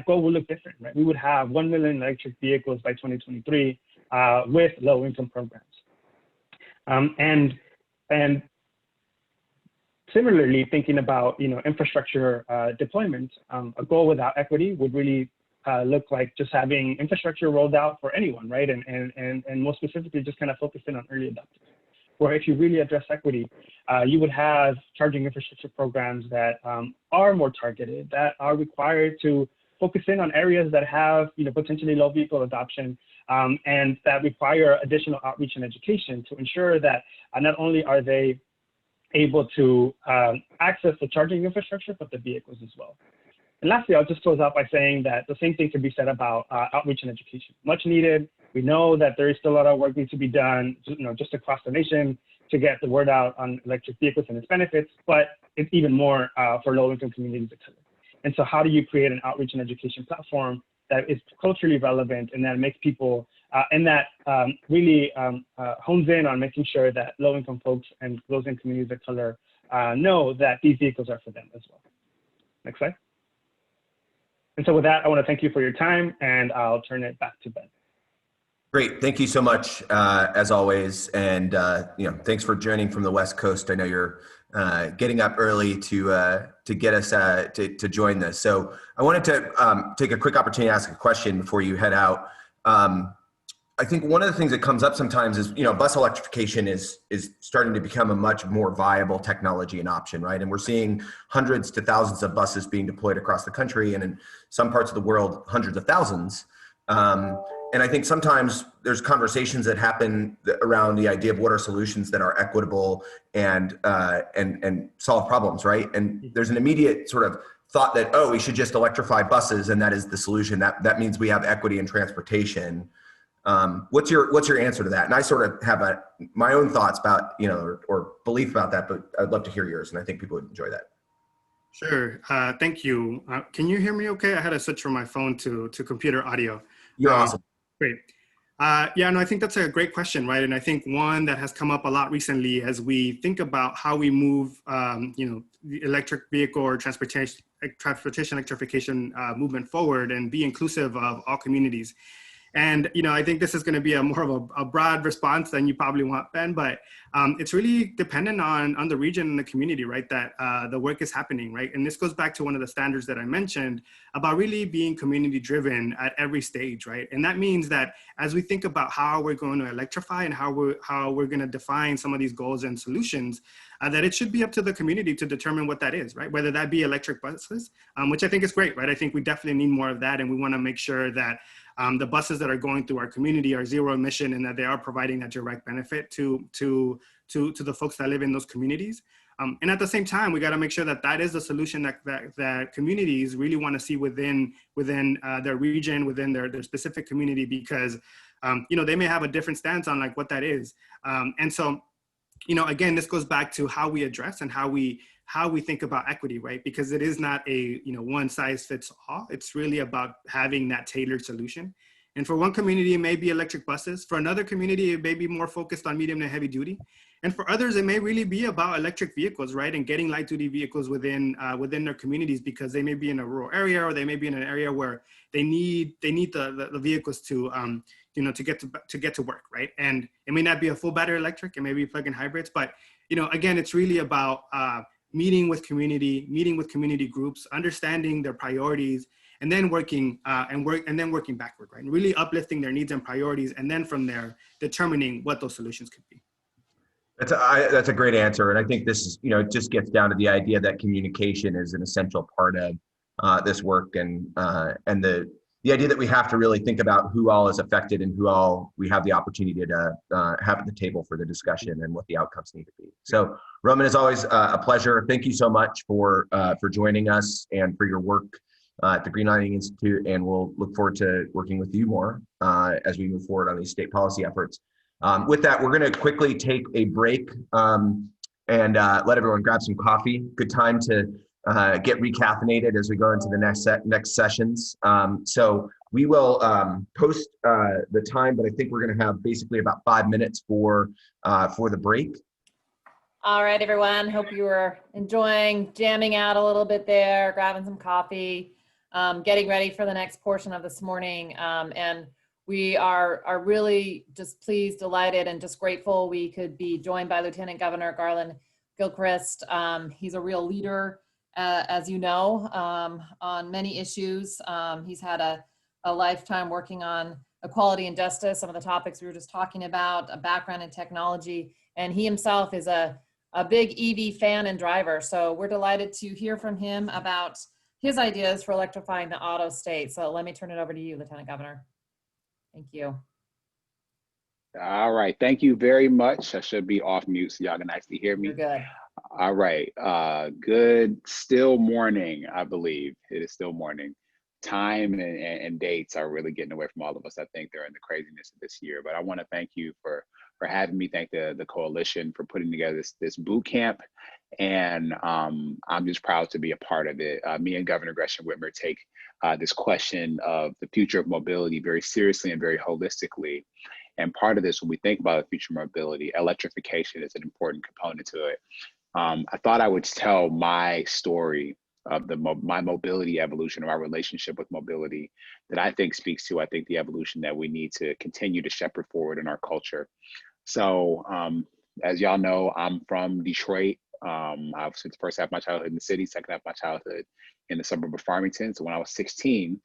goal would look different, right? We would have 1 million electric vehicles by 2023 with low-income programs. And similarly, thinking about infrastructure deployment, a goal without equity would really look like just having infrastructure rolled out for anyone, right? And more specifically, just kind of focusing on early adopters. Where if you really address equity, you would have charging infrastructure programs that are more targeted, that are required to focus in on areas that have potentially low vehicle adoption, and that require additional outreach and education to ensure that not only are they able to access the charging infrastructure, but the vehicles as well. And lastly, I'll just close out by saying that the same thing can be said about outreach and education. Much needed. We know that there is still a lot of work needs to be done, just across the nation, to get the word out on electric vehicles and its benefits, but it's even more for low-income communities of color. And so how do you create an outreach and education platform that is culturally relevant and that makes people, and that really hones in on making sure that low-income folks and those in communities of color know that these vehicles are for them as well. Next slide. And so with that, I want to thank you for your time, and I'll turn it back to Ben. Great, thank you so much, as always, and thanks for joining from the West Coast. I know you're getting up early to get us to join this. So I wanted to take a quick opportunity to ask a question before you head out. I think one of the things that comes up sometimes is, bus electrification is starting to become a much more viable technology and option, right? And we're seeing hundreds to thousands of buses being deployed across the country, and in some parts of the world, hundreds of thousands. And I think sometimes there's conversations that happen around the idea of what are solutions that are equitable and solve problems, right? And there's an immediate sort of thought that, oh, we should just electrify buses and that is the solution. That means we have equity in transportation. What's your answer to that? And I sort of have my own thoughts about, or belief about that, but I'd love to hear yours, and I think people would enjoy that. Sure. Thank you. Can you hear me okay? I had to switch from my phone to computer audio. You're awesome. Great. I think that's a great question, right? And I think one that has come up a lot recently as we think about how we move, the electric vehicle or transportation electrification movement forward and be inclusive of all communities. And, I think this is going to be more of a broad response than you probably want, Ben, but it's really dependent on the region and the community, right, that the work is happening, right? And this goes back to one of the standards that I mentioned about really being community driven at every stage, right? And that means that as we think about how we're going to electrify and how we're going to define some of these goals and solutions, that it should be up to the community to determine what that is, right? Whether that be electric buses, which I think is great, right? I think we definitely need more of that, and we want to make sure that the buses that are going through our community are zero emission and that they are providing that direct benefit to the folks that live in those communities. And at the same time, we got to make sure that that is the solution that communities really want to see within their region, within their specific community, because they may have a different stance on like what that is. And so, again, this goes back to how we address and how we think about equity, right? Because it is not a one size fits all. It's really about having that tailored solution. And for one community, it may be electric buses. For another community, it may be more focused on medium to heavy duty. And for others, it may really be about electric vehicles, right? And getting light duty vehicles within their communities, because they may be in a rural area, or they may be in an area where they need the vehicles to get to work, right? And it may not be a full battery electric, it may be plug-in hybrids, but again, it's really about meeting with community groups, understanding their priorities, and then working backward, right? And really uplifting their needs and priorities, and then from there determining what those solutions could be. That's a great answer, and I think this is it just gets down to the idea that communication is an essential part of this work, and the idea that we have to really think about who all is affected and who all we have the opportunity to have at the table for the discussion and what the outcomes need to be. So, Roman, as always, a pleasure. Thank you so much for joining us and for your work at the Green Lining Institute, and we'll look forward to working with you more as we move forward on these state policy efforts. With that, we're going to quickly take a break and let everyone grab some coffee. Good time to get recaffeinated as we go into the next sessions. So we will post the time, but I think we're going to have basically about 5 minutes for the break. All right, everyone. Hope you were enjoying jamming out a little bit there, grabbing some coffee, getting ready for the next portion of this morning. And we are really just pleased, delighted, and just grateful we could be joined by Lieutenant Governor Garland Gilchrist. He's a real leader, as you know, on many issues. He's had a lifetime working on equality and justice, some of the topics we were just talking about, a background in technology, and he himself is a big EV fan and driver. So we're delighted to hear from him about his ideas for electrifying the auto state. So let me turn it over to you, Lieutenant Governor. Thank you. All right. Thank you very much. I should be off mute so y'all can actually hear me. You're good. All right. Good. Still morning, I believe. It is still morning. Time and dates are really getting away from all of us, I think, during the craziness of this year. But I want to thank you for for having me, thank the coalition for putting together this boot camp. And I'm just proud to be a part of it. Me and Governor Gretchen Whitmer take this question of the future of mobility very seriously and very holistically. And part of this, when we think about the future of mobility, electrification is an important component to it. I thought I would tell my story of my mobility evolution, or our relationship with mobility, that I think speaks to, the evolution that we need to continue to shepherd forward in our culture. So as y'all know, I'm from Detroit. I've spent the first half of my childhood in the city, second half of my childhood in the suburb of Farmington. So when I was 16,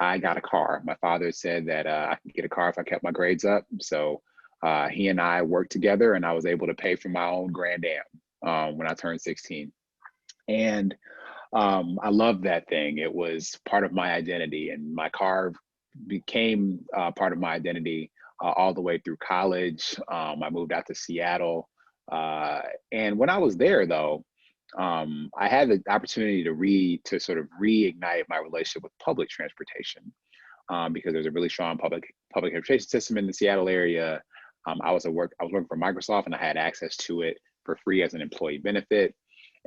I got a car. My father said that I could get a car if I kept my grades up. So he and I worked together, and I was able to pay for my own Grand Am when I turned 16. And I loved that thing. It was part of my identity, and my car became part of my identity all the way through college. I moved out to Seattle. And when I was there, though, I had the opportunity to sort of reignite my relationship with public transportation, because there's a really strong public transportation system in the Seattle area. I was working for Microsoft, and I had access to it for free as an employee benefit.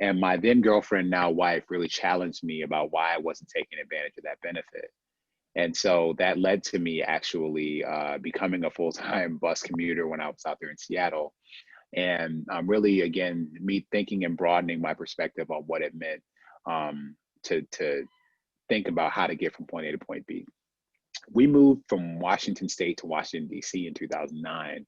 And my then girlfriend, now wife, really challenged me about why I wasn't taking advantage of that benefit. And so that led to me actually becoming a full-time bus commuter when I was out there in Seattle. And really, again, me thinking and broadening my perspective on what it meant to think about how to get from point A to point B. We moved from Washington State to Washington, D.C. in 2009.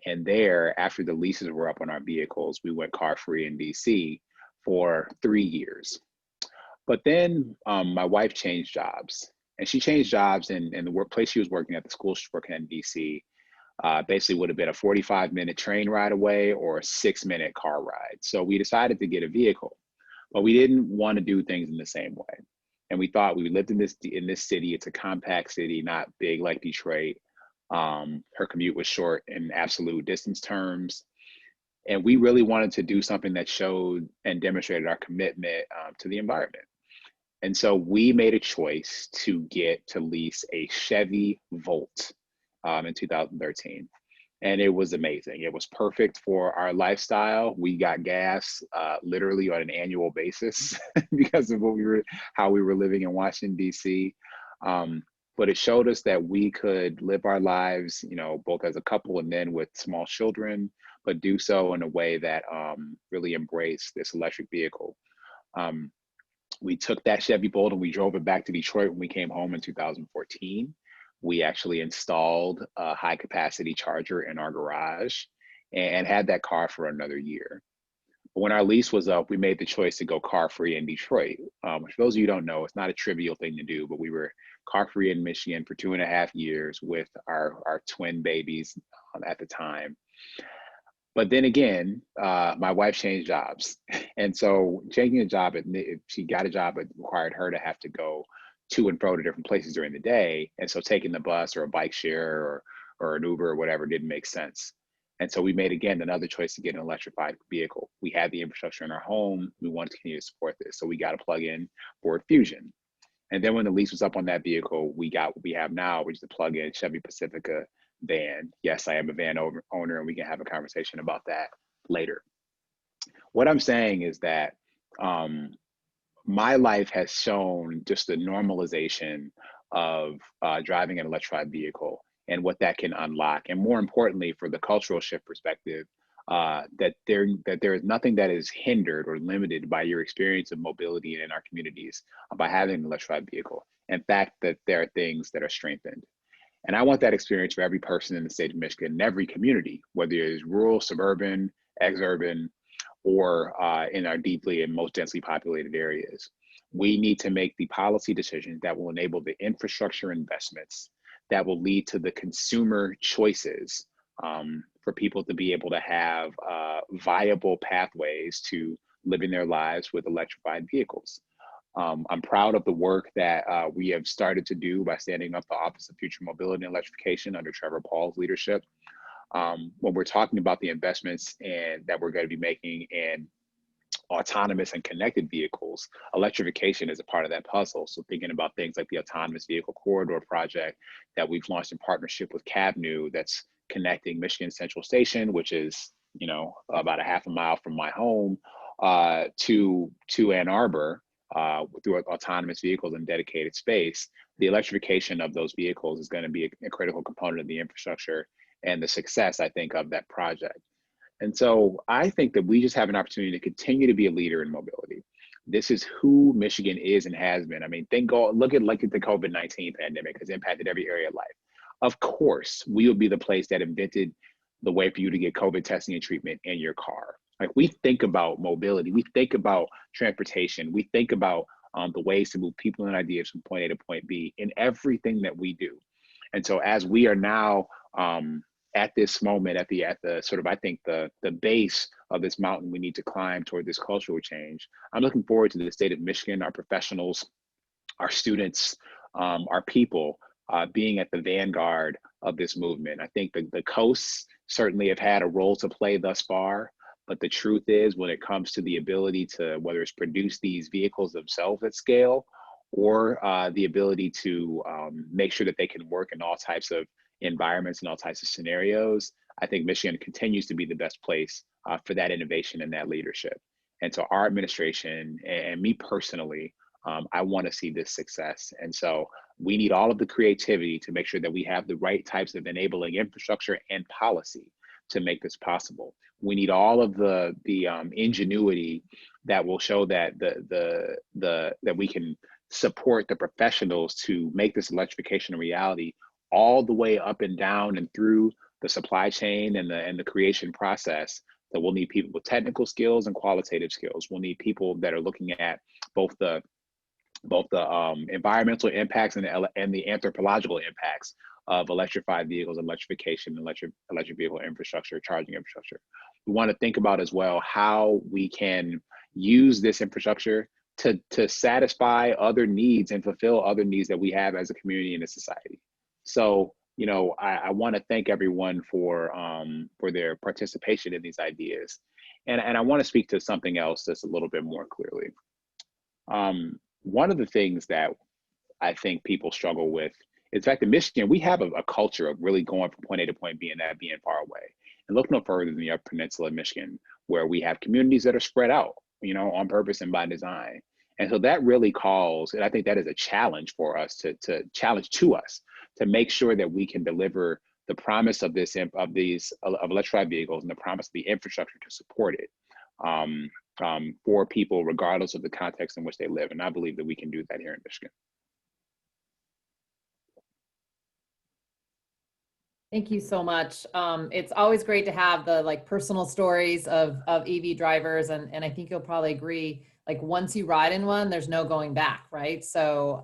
And there, after the leases were up on our vehicles, we went car-free in D.C. for 3 years. But then my wife changed jobs. And she changed jobs in the workplace she was working at, the school she was working at in DC, basically would have been a 45-minute train ride away or a 6-minute car ride. So we decided to get a vehicle, but we didn't want to do things in the same way. And we thought, we lived in this city. It's a compact city, not big like Detroit. Her commute was short in absolute distance terms. And we really wanted to do something that showed and demonstrated our commitment to the environment. And so we made a choice to lease a Chevy Volt in 2013. And it was amazing. It was perfect for our lifestyle. We got gas literally on an annual basis because of how we were living in Washington, D.C. But it showed us that we could live our lives, both as a couple and then with small children, but do so in a way that really embraced this electric vehicle. We took that Chevy Bolt and we drove it back to Detroit when we came home in 2014. We actually installed a high capacity charger in our garage and had that car for another year. But when our lease was up, we made the choice to go car free in Detroit, which for those of you who don't know, it's not a trivial thing to do, but we were car free in Michigan for 2.5 years with our twin babies at the time. But then again, my wife changed jobs. And so changing a job, she got a job that required her to have to go to and fro to different places during the day. And so taking the bus or a bike share or an Uber or whatever didn't make sense. And so we made, again, another choice to get an electrified vehicle. We had the infrastructure in our home. We wanted to continue to support this. So we got a plug-in Ford Fusion. And then when the lease was up on that vehicle, we got what we have now, which is the plug-in Chevy Pacifica van. Yes, I am a van owner, and we can have a conversation about that later. What I'm saying is that my life has shown just the normalization of driving an electrified vehicle and what that can unlock. And more importantly, for the cultural shift perspective, that there is nothing that is hindered or limited by your experience of mobility in our communities by having an electrified vehicle. In fact, that there are things that are strengthened. And I want that experience for every person in the state of Michigan, in every community, whether it is rural, suburban, exurban, or in our deeply and most densely populated areas. We need to make the policy decisions that will enable the infrastructure investments that will lead to the consumer choices for people to be able to have viable pathways to living their lives with electrified vehicles. I'm proud of the work that we have started to do by standing up the Office of Future Mobility and Electrification under Trevor Paul's leadership. When we're talking about the investments that we're going to be making in autonomous and connected vehicles, electrification is a part of that puzzle. So thinking about things like the Autonomous Vehicle Corridor project that we've launched in partnership with CABNU, that's connecting Michigan Central Station, which is, you know, about a half a mile from my home, to Ann Arbor, through autonomous vehicles and dedicated space. The electrification of those vehicles is going to be a critical component of the infrastructure and the success, I think, of that project. And so I think that we just have an opportunity to continue to be a leader in mobility. This is who Michigan is and has been. I mean, look at the COVID-19 pandemic has impacted every area of life. Of course, we will be the place that invented the way for you to get COVID testing and treatment in your car. Like, we think about mobility, we think about transportation, we think about the ways to move people and ideas from point A to point B in everything that we do. And so as we are now at this moment, at the sort of, I think, the base of this mountain we need to climb toward this cultural change, I'm looking forward to the state of Michigan, our professionals, our students, our people being at the vanguard of this movement. I think the coasts certainly have had a role to play thus far, but the truth is, when it comes to the ability to, whether it's produce these vehicles themselves at scale, or the ability to make sure that they can work in all types of environments and all types of scenarios, I think Michigan continues to be the best place for that innovation and that leadership. And so our administration and me personally, I want to see this success. And so we need all of the creativity to make sure that we have the right types of enabling infrastructure and policy to make this possible. We need all of the ingenuity that will show that that we can support the professionals to make this electrification a reality, all the way up and down and through the supply chain and the creation process. That we'll need people with technical skills and qualitative skills. We'll need people that are looking at both the environmental impacts and the anthropological impacts of electrified vehicles, electrification, electric vehicle infrastructure, charging infrastructure. We want to think about as well how we can use this infrastructure to satisfy other needs and fulfill other needs that we have as a community and a society. So, you know, I want to thank everyone for their participation in these ideas. And I want to speak to something else that's a little bit more clearly. One of the things that I think people struggle with is the fact that Michigan, we have a culture of really going from point A to point B and that being far away. And look no further than the Upper Peninsula of Michigan, where we have communities that are spread out, you know, on purpose and by design. And so that really calls, and I think that is a challenge for us to challenge to us to make sure that we can deliver the promise of electrified vehicles and the promise of the infrastructure to support it for people, regardless of the context in which they live. And I believe that we can do that here in Michigan. Thank you so much. It's always great to have the personal stories of EV drivers, and I think you'll probably agree, like, once you ride in one, there's no going back, right? So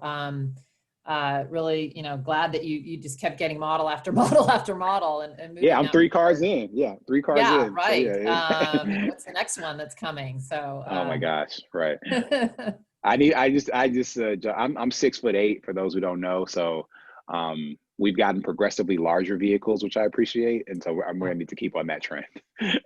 really, you know, glad that you just kept getting model after model after model and moving. Yeah, I'm 3 cars in. Yeah, 3 cars in. Yeah, right. So, yeah. And what's the next one that's coming? So oh my gosh, right. I'm 6'8" for those who don't know. So we've gotten progressively larger vehicles, which I appreciate. And so I'm going to need to keep on that trend.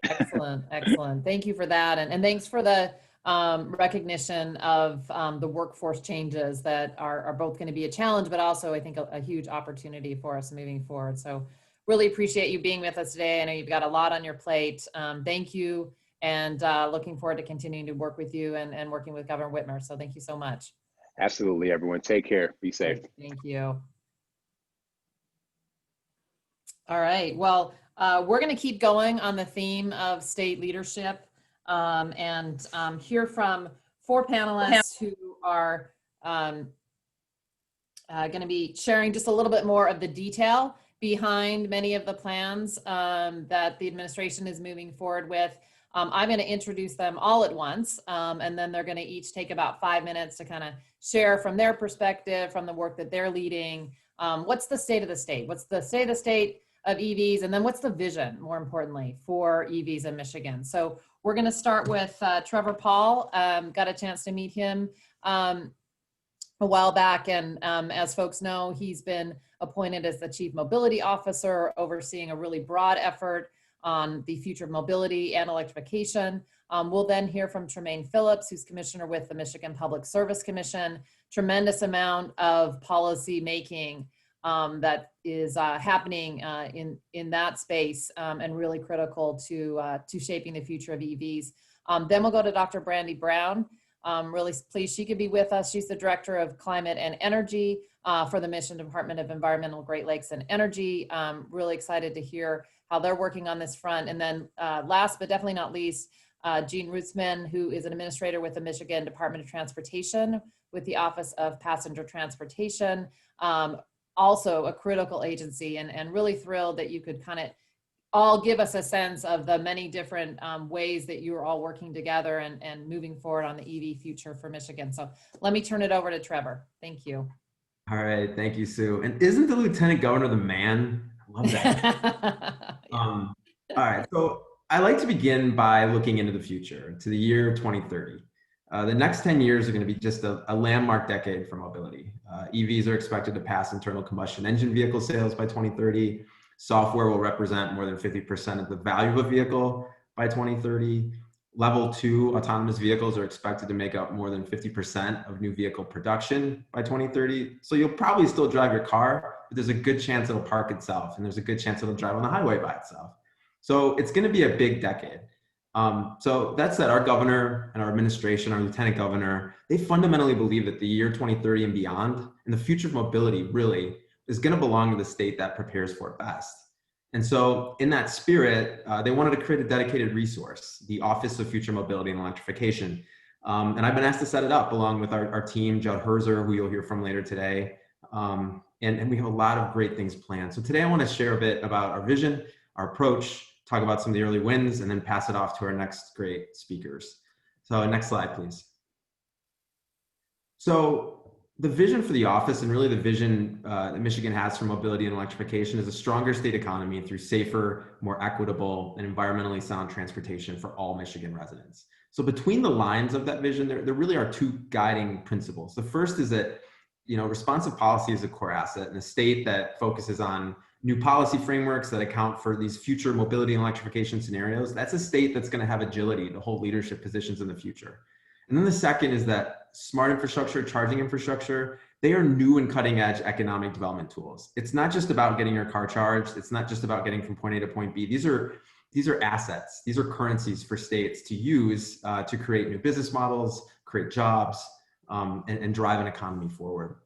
Excellent. Excellent. Thank you for that. And thanks for the recognition of the workforce changes that are both going to be a challenge, but also I think a huge opportunity for us moving forward. So really appreciate you being with us today. I know you've got a lot on your plate. Thank you. And looking forward to continuing to work with you and working with Governor Whitmer. So thank you so much. Absolutely, everyone. Take care. Be safe. Thank you. All right. Well, we're going to keep going on the theme of state leadership and hear from 4 panelists who are going to be sharing just a little bit more of the detail behind many of the plans that the administration is moving forward with. I'm going to introduce them all at once, and then they're going to each take about 5 minutes to kind of share from their perspective, from the work that they're leading. What's the state of the state? What's the state of the state of EVs? And then what's the vision, more importantly, for EVs in Michigan? So we're going to start with Trevor Paul. Got a chance to meet him a while back. And as folks know, he's been appointed as the Chief Mobility Officer, overseeing a really broad effort on the future of mobility and electrification. We'll then hear from Tremaine Phillips, who's commissioner with the Michigan Public Service Commission. Tremendous amount of policy making that is happening in that space and really critical to shaping the future of EVs. Then we'll go to Dr. Brandy Brown. Really pleased she could be with us. She's the Director of Climate and Energy for the Michigan Department of Environmental, Great Lakes and Energy. Really excited to hear how they're working on this front. And then last but definitely not least, Gene Rutzman, who is an administrator with the Michigan Department of Transportation with the Office of Passenger Transportation. Also a critical agency, and really thrilled that you could kind of all give us a sense of the many different ways that you are all working together and moving forward on the EV future for Michigan. So let me turn it over to Trevor. Thank you. All right, thank you, Sue. And isn't the Lieutenant Governor the man? I love that. All right, so I like to begin by looking into the future, to the year 2030. The next 10 years are going to be just a landmark decade for mobility. EVs are expected to pass internal combustion engine vehicle sales by 2030. Software will represent more than 50% of the value of a vehicle by 2030. Level 2 autonomous vehicles are expected to make up more than 50% of new vehicle production by 2030. So you'll probably still drive your car, but there's a good chance it'll park itself, and there's a good chance it'll drive on the highway by itself. So it's going to be a big decade. So that said, our governor and our administration, our lieutenant governor, they fundamentally believe that the year 2030 and beyond, and the future of mobility really, is going to belong to the state that prepares for it best. And so in that spirit, they wanted to create a dedicated resource, the Office of Future Mobility and Electrification. And I've been asked to set it up along with our team, Judd Herzer, who you'll hear from later today. And we have a lot of great things planned. So today I want to share a bit about our vision, our approach, talk about some of the early wins, and then pass it off to our next great speakers. So next slide, please. So the vision for the office, and really the vision that Michigan has for mobility and electrification, is a stronger state economy through safer, more equitable, and environmentally sound transportation for all Michigan residents. So between the lines of that vision, there really are two guiding principles. The first is that, responsive policy is a core asset, and a state that focuses on new policy frameworks that account for these future mobility and electrification scenarios, that's a state that's going to have agility to hold leadership positions in the future. And then the second is that smart infrastructure, charging infrastructure, they are new and cutting edge economic development tools. It's not just about getting your car charged. It's not just about getting from point A to point B. These are assets. These are currencies for states to use to create new business models, create jobs, and drive an economy forward.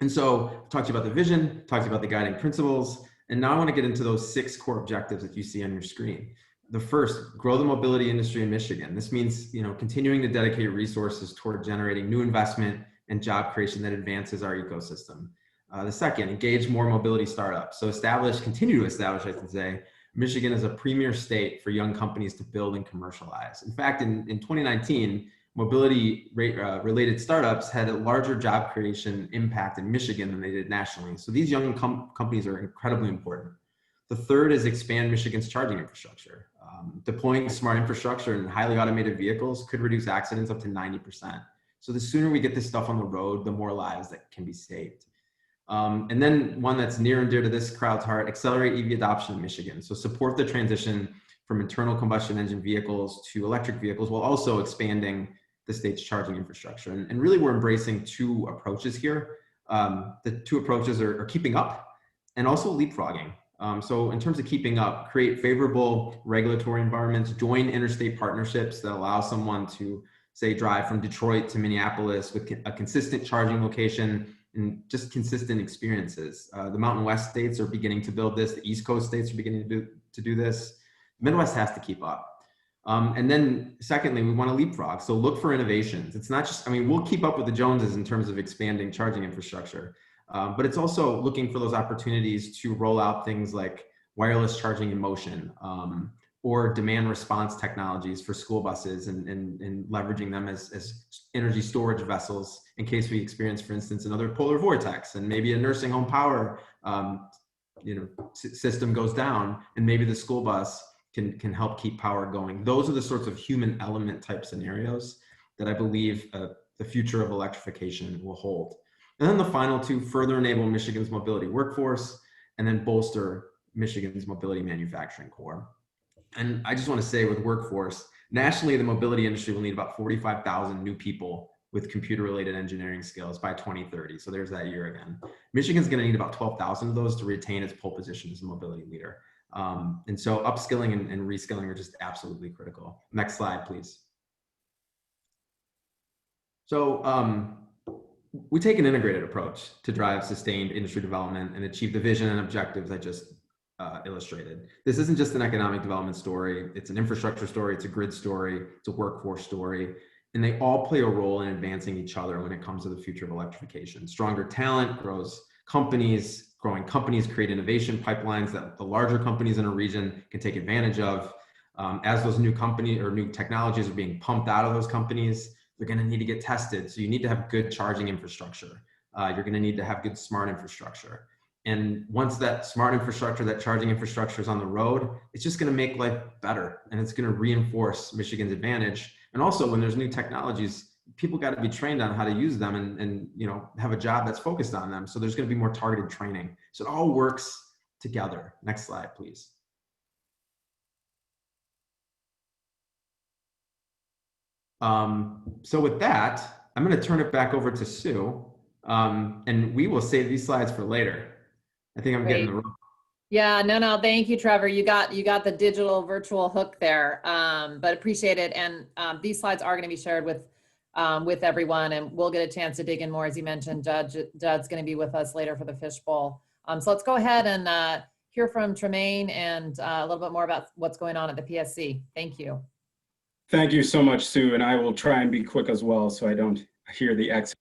And so I talked to you about the vision, talked to you about the guiding principles, and now I want to get into those 6 core objectives that you see on your screen. The first, grow the mobility industry in Michigan. This means, continuing to dedicate resources toward generating new investment and job creation that advances our ecosystem. The second, engage more mobility startups. So continue to establish, I should say, Michigan as a premier state for young companies to build and commercialize. In fact, in 2019, mobility related startups had a larger job creation impact in Michigan than they did nationally. So these young companies are incredibly important. The third is expand Michigan's charging infrastructure. Deploying smart infrastructure in highly automated vehicles could reduce accidents up to 90%. So the sooner we get this stuff on the road, the more lives that can be saved. And then one that's near and dear to this crowd's heart, accelerate EV adoption in Michigan. So support the transition from internal combustion engine vehicles to electric vehicles while also expanding the state's charging infrastructure. And really we're embracing 2 approaches here. The 2 approaches are keeping up and also leapfrogging. So in terms of keeping up, create favorable regulatory environments, join interstate partnerships that allow someone to, say, drive from Detroit to Minneapolis with a consistent charging location and just consistent experiences. The Mountain West states are beginning to build this. The East Coast states are beginning to do this. Midwest has to keep up. And then secondly, we want to leapfrog. So look for innovations. It's not just, we'll keep up with the Joneses in terms of expanding charging infrastructure. But it's also looking for those opportunities to roll out things like wireless charging in motion or demand response technologies for school buses and leveraging them as energy storage vessels in case we experience, for instance, another polar vortex and maybe a nursing home power system goes down and maybe the school bus can help keep power going. Those are the sorts of human element type scenarios that I believe the future of electrification will hold. And then the final 2, further enable Michigan's mobility workforce and then bolster Michigan's mobility manufacturing core. And I just want to say with workforce, nationally, the mobility industry will need about 45,000 new people with computer-related engineering skills by 2030. So there's that year again. Michigan's going to need about 12,000 of those to retain its pole position as a mobility leader. And so upskilling and reskilling are just absolutely critical. Next slide, please. So we take an integrated approach to drive sustained industry development and achieve the vision and objectives I just illustrated. This isn't just an economic development story. It's an infrastructure story. It's a grid story. It's a workforce story. And they all play a role in advancing each other when it comes to the future of electrification. Stronger talent grows companies, growing companies create innovation pipelines that the larger companies in a region can take advantage of. As those new companies or new technologies are being pumped out of those companies, they're going to need to get tested. So you need to have good charging infrastructure. You're going to need to have good smart infrastructure. And once that smart infrastructure, that charging infrastructure is on the road, it's just going to make life better. And it's going to reinforce Michigan's advantage. And also when there's new technologies, people got to be trained on how to use them and you know, have a job that's focused on them. So there's going to be more targeted training. So it all works together. Next slide, please. So with that, I'm going to turn it back over to Sue, and we will save these slides for later. I think I'm getting the wrong. Yeah, no, thank you, Trevor. You got the digital virtual hook there, but appreciate it. And these slides are going to be shared with everyone, and we'll get a chance to dig in more. As you mentioned, Judd's going to be with us later for the fishbowl. So let's go ahead and hear from Tremaine and a little bit more about what's going on at the PSC. Thank you. Thank you so much, Sue, and I will try and be quick as well so I don't hear the accent.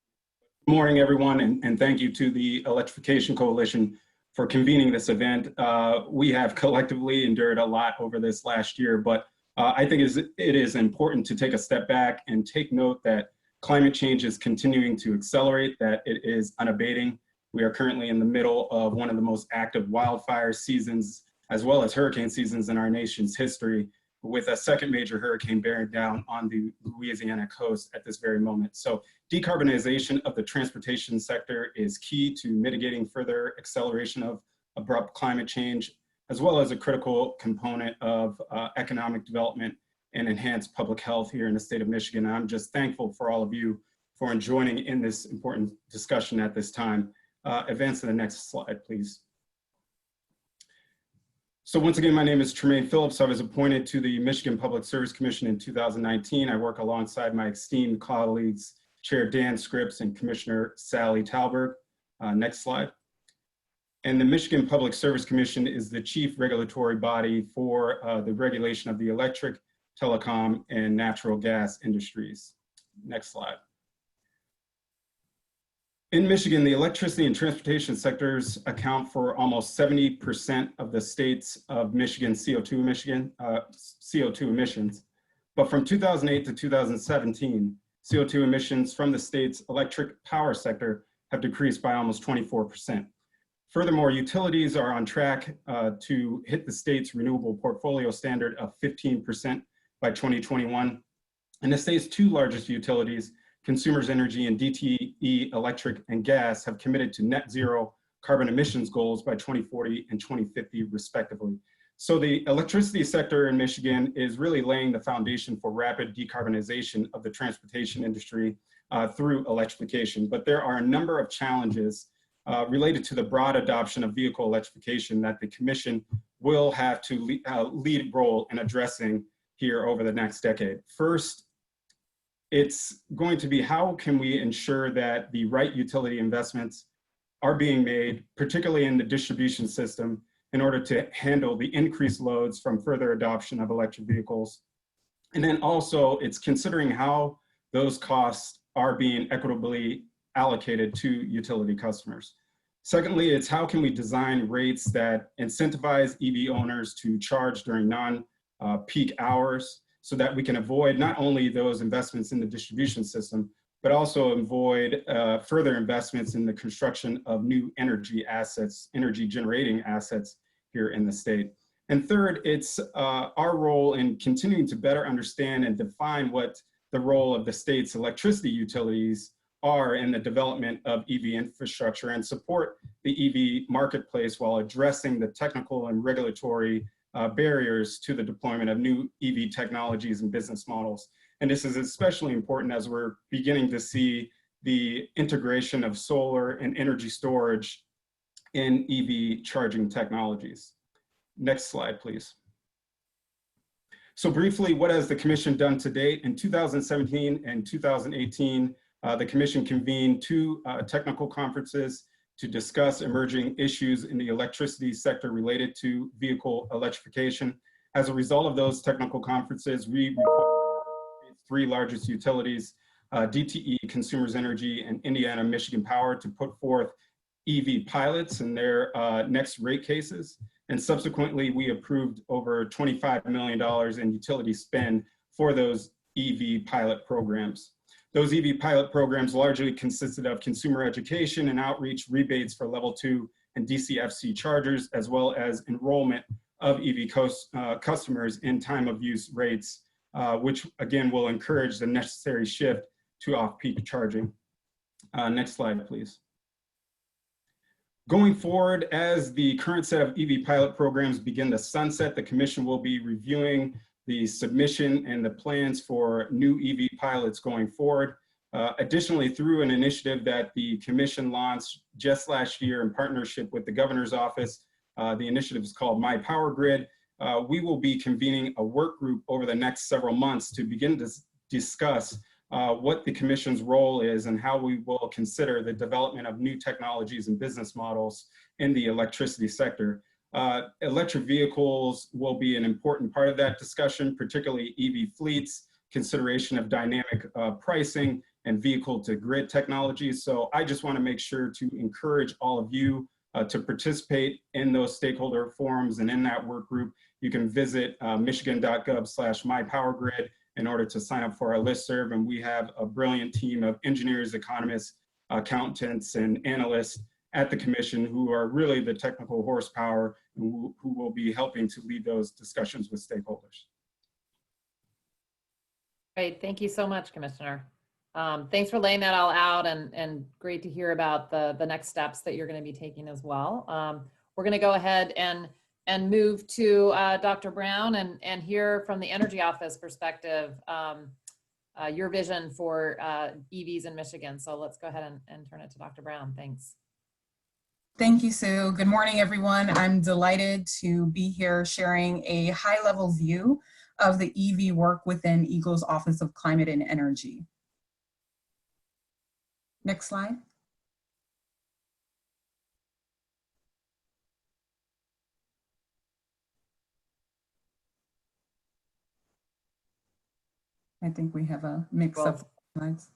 Good morning, everyone, and thank you to the Electrification Coalition for convening this event. We have collectively endured a lot over this last year, but I think it is important to take a step back and take note that climate change is continuing to accelerate, that it is unabating. We are currently in the middle of one of the most active wildfire seasons, as well as hurricane seasons in our nation's history, with a second major hurricane bearing down on the Louisiana coast at this very moment. So decarbonization of the transportation sector is key to mitigating further acceleration of abrupt climate change, as well as a critical component of economic development and enhanced public health here in the state of Michigan. I'm just thankful for all of you for joining in this important discussion at this time. Advance to the next slide, please. So once again, my name is Tremaine Phillips. I was appointed to the Michigan Public Service Commission in 2019. I work alongside my esteemed colleagues, Chair Dan Scripps and Commissioner Sally Talberg. Next slide. And the Michigan Public Service Commission is the chief regulatory body for the regulation of the electric, telecom, and natural gas industries. Next slide. In Michigan, the electricity and transportation sectors account for almost 70% of the states of Michigan CO2 emissions. But from 2008 to 2017, CO2 emissions from the state's electric power sector have decreased by almost 24%. Furthermore, utilities are on track to hit the state's renewable portfolio standard of 15% by 2021. And the state's two largest utilities, Consumers Energy and DTE Electric and Gas, have committed to net zero carbon emissions goals by 2040 and 2050, respectively. So the electricity sector in Michigan is really laying the foundation for rapid decarbonization of the transportation industry through electrification. But there are a number of challenges related to the broad adoption of vehicle electrification that the Commission will have to lead role in addressing here over the next decade. First, it's going to be how can we ensure that the right utility investments are being made, particularly in the distribution system, in order to handle the increased loads from further adoption of electric vehicles. And then also it's considering how those costs are being equitably allocated to utility customers. Secondly, it's how can we design rates that incentivize EV owners to charge during non-peak hours, so that we can avoid not only those investments in the distribution system, but also avoid further investments in the construction of new energy assets, energy generating assets here in the state. And third, it's our role in continuing to better understand and define what the role of the state's electricity utilities are in the development of EV infrastructure and support the EV marketplace while addressing the technical and regulatory barriers to the deployment of new EV technologies and business models. And this is especially important as we're beginning to see the integration of solar and energy storage in EV charging technologies. Next slide, please. So briefly, what has the Commission done to date? In 2017 and 2018, the Commission convened two technical conferences to discuss emerging issues in the electricity sector related to vehicle electrification. As a result of those technical conferences, we required three largest utilities, DTE, Consumers Energy, and Indiana Michigan Power, to put forth EV pilots in their next rate cases. And subsequently, we approved over $25 million in utility spend for those EV pilot programs. Those EV pilot programs largely consisted of consumer education and outreach, rebates for level 2 and DCFC chargers, as well as enrollment of EV customers in time of use rates, which again will encourage the necessary shift to off-peak charging. Next slide, please. Going forward, as the current set of EV pilot programs begin to sunset, the Commission will be reviewing the submission and the plans for new EV pilots going forward. Additionally, through an initiative that the Commission launched just last year in partnership with the Governor's Office, the initiative is called My Power Grid. We will be convening a work group over the next several months to begin to discuss what the Commission's role is and how we will consider the development of new technologies and business models in the electricity sector. Electric vehicles will be an important part of that discussion, particularly EV fleets, consideration of dynamic pricing, and vehicle to grid technologies. So I just want to make sure to encourage all of you to participate in those stakeholder forums and in that work group. You can visit michigan.gov/mypowergrid in order to sign up for our listserv. And we have a brilliant team of engineers, economists, accountants, and analysts at the Commission who are really the technical horsepower and who will be helping to lead those discussions with stakeholders. Great, thank you so much, Commissioner. Thanks for laying that all out, and great to hear about the next steps that you're going to be taking as well. We're going to go ahead and move to Dr. Brown and hear from the Energy Office perspective, your vision for EVs in Michigan. So let's go ahead and turn it to Dr. Brown. Thanks. Thank you, Sue. Good morning, everyone. I'm delighted to be here sharing a high-level view of the EV work within EGLE's Office of Climate and Energy. Next slide. I think we have a mix of slides.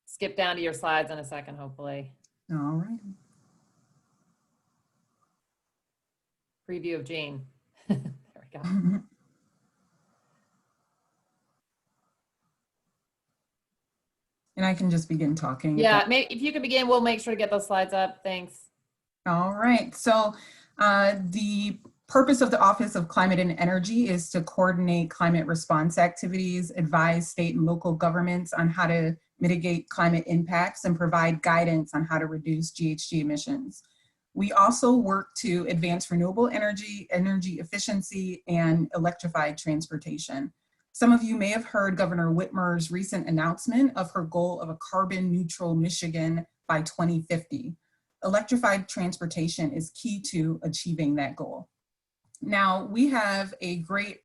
Skip down to your slides in a second, hopefully. All right. Preview of Jean. There we go. And I can just begin talking. Yeah, maybe if you could begin, we'll make sure to get those slides up. Thanks. All right. So the purpose of the Office of Climate and Energy is to coordinate climate response activities, advise state and local governments on how to mitigate climate impacts, and provide guidance on how to reduce GHG emissions. We also work to advance renewable energy, energy efficiency, and electrified transportation. Some of you may have heard Governor Whitmer's recent announcement of her goal of a carbon neutral Michigan by 2050. Electrified transportation is key to achieving that goal. Now, we have a great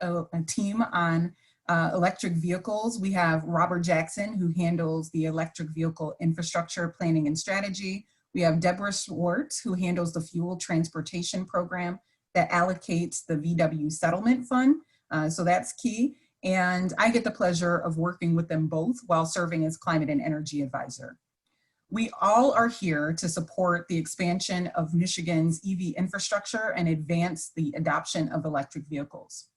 team on electric vehicles. We have Robert Jackson, who handles the electric vehicle infrastructure planning and strategy. We have Deborah Schwartz, who handles the fuel transportation program that allocates the VW settlement fund. So that's key. And I get the pleasure of working with them both while serving as climate and energy advisor. We all are here to support the expansion of Michigan's EV infrastructure and advance the adoption of electric vehicles.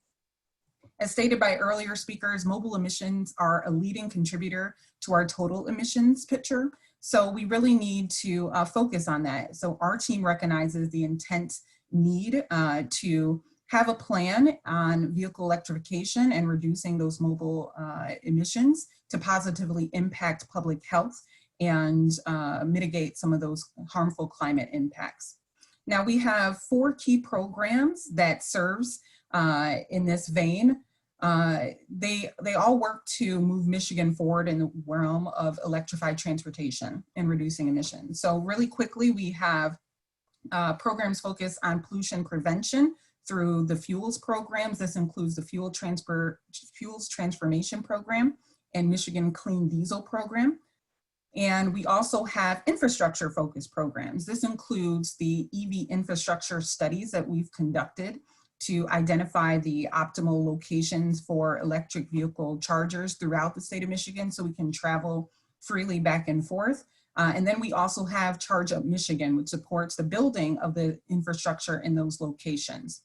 As stated by earlier speakers, mobile emissions are a leading contributor to our total emissions picture. So we really need to focus on that. So our team recognizes the intense need to have a plan on vehicle electrification and reducing those mobile emissions to positively impact public health and mitigate some of those harmful climate impacts. Now we have 4 key programs that serves in this vein. They all work to move Michigan forward in the realm of electrified transportation and reducing emissions. So really quickly, we have programs focused on pollution prevention through the fuels programs. This includes the fuels transformation program and Michigan Clean Diesel program. And we also have infrastructure focused programs. This includes the EV infrastructure studies that we've conducted to identify the optimal locations for electric vehicle chargers throughout the state of Michigan so we can travel freely back and forth. And then we also have Charge Up Michigan, which supports the building of the infrastructure in those locations.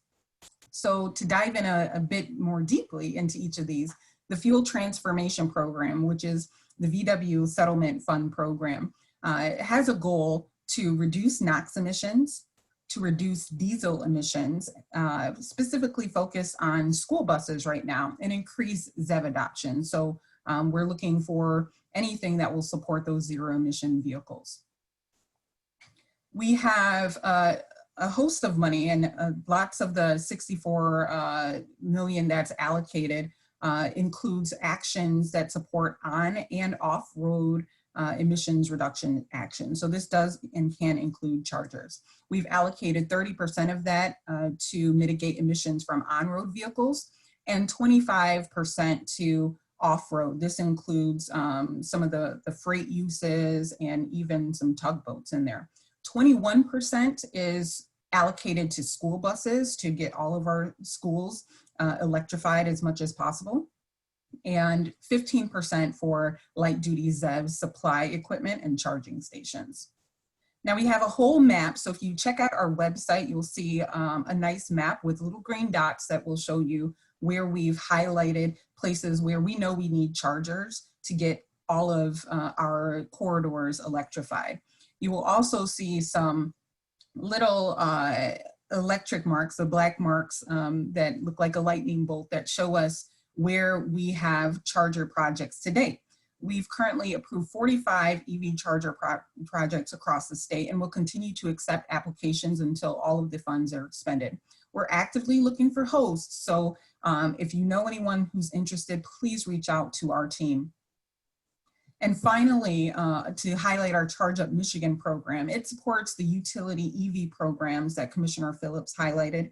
So to dive in a bit more deeply into each of these, the Fuel Transformation Program, which is the VW Settlement Fund Program, has a goal to reduce NOx emissions, to reduce diesel emissions, specifically focused on school buses right now, and increase ZEV adoption. So we're looking for anything that will support those zero emission vehicles. We have a host of money, and lots of the 64 million that's allocated includes actions that support on and off-road emissions reduction action. So this does and can include chargers. We've allocated 30% of that to mitigate emissions from on-road vehicles and 25% to off-road. This includes some of the freight uses and even some tugboats in there. 21% is allocated to school buses to get all of our schools electrified as much as possible, and 15% for light duty ZEV supply equipment and charging stations. Now we have a whole map, so if you check out our website, you'll see a nice map with little green dots that will show you where we've highlighted places where we know we need chargers to get all of our corridors electrified. You will also see some little electric marks, the black marks that look like a lightning bolt that show us where we have charger projects to date. We've currently approved 45 EV charger projects across the state, and will continue to accept applications until all of the funds are expended. We're actively looking for hosts, so if you know anyone who's interested, please reach out to our team. And finally, to highlight our Charge Up Michigan program, it supports the utility EV programs that Commissioner Phillips highlighted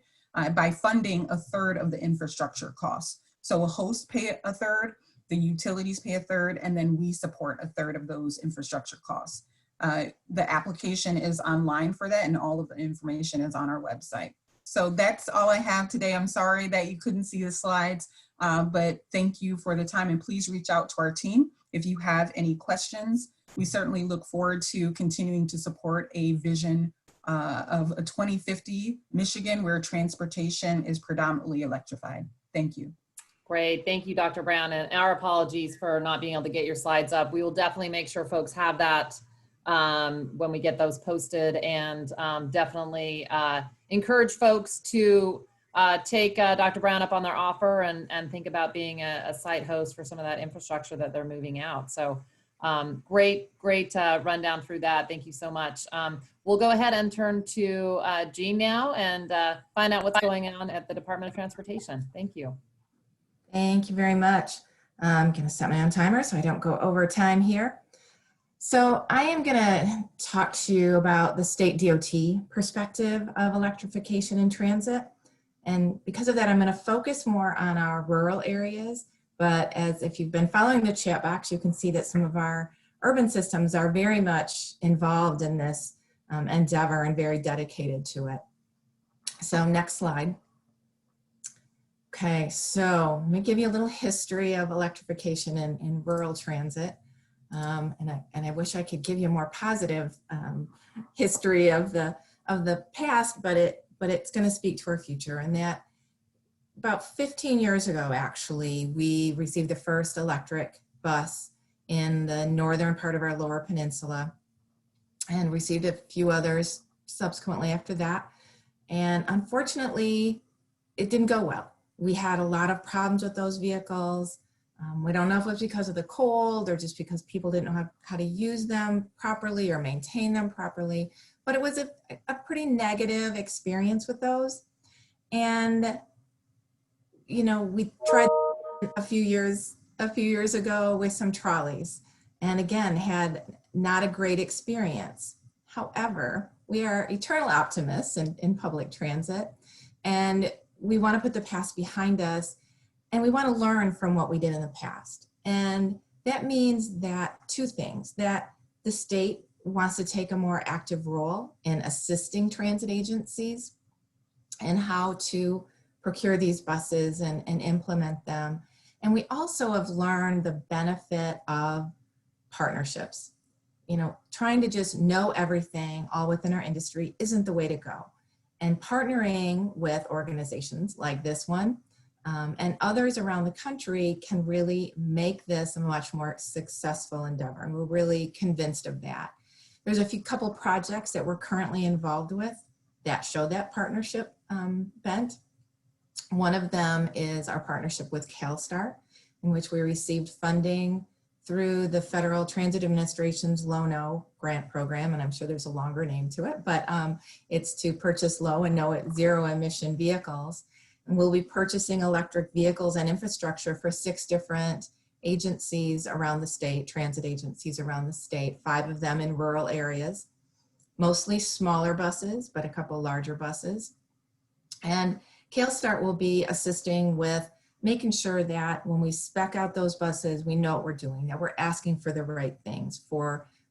by funding 1/3 of the infrastructure costs. So a host pay 1/3, the utilities pay 1/3, and then we support 1/3 of those infrastructure costs. The application is online for that, and all of the information is on our website. So that's all I have today. I'm sorry that you couldn't see the slides, but thank you for the time, and please reach out to our team if you have any questions. We certainly look forward to continuing to support a vision of a 2050 Michigan where transportation is predominantly electrified. Thank you. Great, thank you, Dr. Brown, and our apologies for not being able to get your slides up. We will definitely make sure folks have that when we get those posted, and definitely encourage folks to take Dr. Brown up on their offer and think about being a site host for some of that infrastructure that they're moving out. So great rundown through that. Thank you so much. We'll go ahead and turn to Jean now and find out what's going on at the Department of Transportation. Thank you. Thank you very much. I'm going to set my own timer so I don't go over time here. So I am going to talk to you about the state DOT perspective of electrification in transit. And because of that, I'm going to focus more on our rural areas. But as if you've been following the chat box, you can see that some of our urban systems are very much involved in this endeavor and very dedicated to it. So next slide. Okay, so let me give you a little history of electrification in rural transit. And I wish I could give you a more positive history of the past, but it's going to speak to our future. And that about 15 years ago, actually, we received the first electric bus in the northern part of our Lower Peninsula, and received a few others subsequently after that. And unfortunately, it didn't go well. We had a lot of problems with those vehicles. We don't know if it was because of the cold or just because people didn't know how to use them properly or maintain them properly, but it was a pretty negative experience with those. And you know, we tried a few years ago with some trolleys, and again, had not a great experience. However, we are eternal optimists in public transit, and we want to put the past behind us, and we want to learn from what we did in the past. And that means that two things: that the state wants to take a more active role in assisting transit agencies and how to procure these buses and implement them. And we also have learned the benefit of partnerships. You know, trying to just know everything all within our industry isn't the way to go. And partnering with organizations like this one and others around the country can really make this a much more successful endeavor. And we're really convinced of that. There's a couple projects that we're currently involved with that show that partnership bent. One of them is our partnership with CalSTART, in which we received funding through the Federal Transit Administration's Low-No grant program, and I'm sure there's a longer name to it, but it's to purchase low and no zero emission vehicles. And we'll be purchasing electric vehicles and infrastructure for 6 different agencies around the state, transit agencies around the state, 5 of them in rural areas, mostly smaller buses, but a couple larger buses. And CalSTART will be assisting with making sure that when we spec out those buses, we know what we're doing, that we're asking for the right things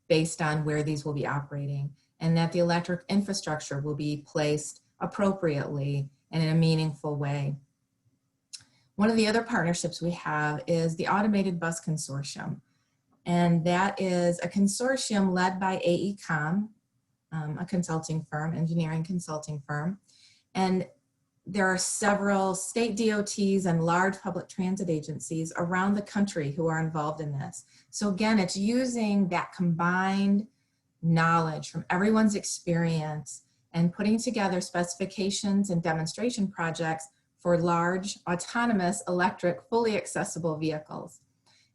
based on where these will be operating, and that the electric infrastructure will be placed appropriately and in a meaningful way. One of the other partnerships we have is the Automated Bus Consortium. And that is a consortium led by AECOM, a consulting firm, engineering consulting firm. And there are several state DOTs and large public transit agencies around the country who are involved in this. So again, it's using that combined knowledge from everyone's experience and putting together specifications and demonstration projects for large, autonomous, electric, fully accessible vehicles.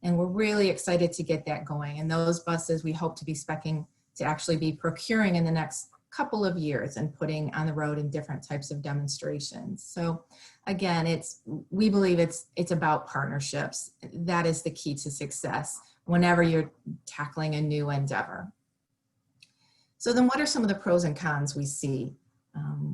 And we're really excited to get that going. And those buses we hope to be speccing to actually be procuring in the next couple of years and putting on the road in different types of demonstrations. So again, we believe it's about partnerships. That is the key to success whenever you're tackling a new endeavor. So then what are some of the pros and cons we see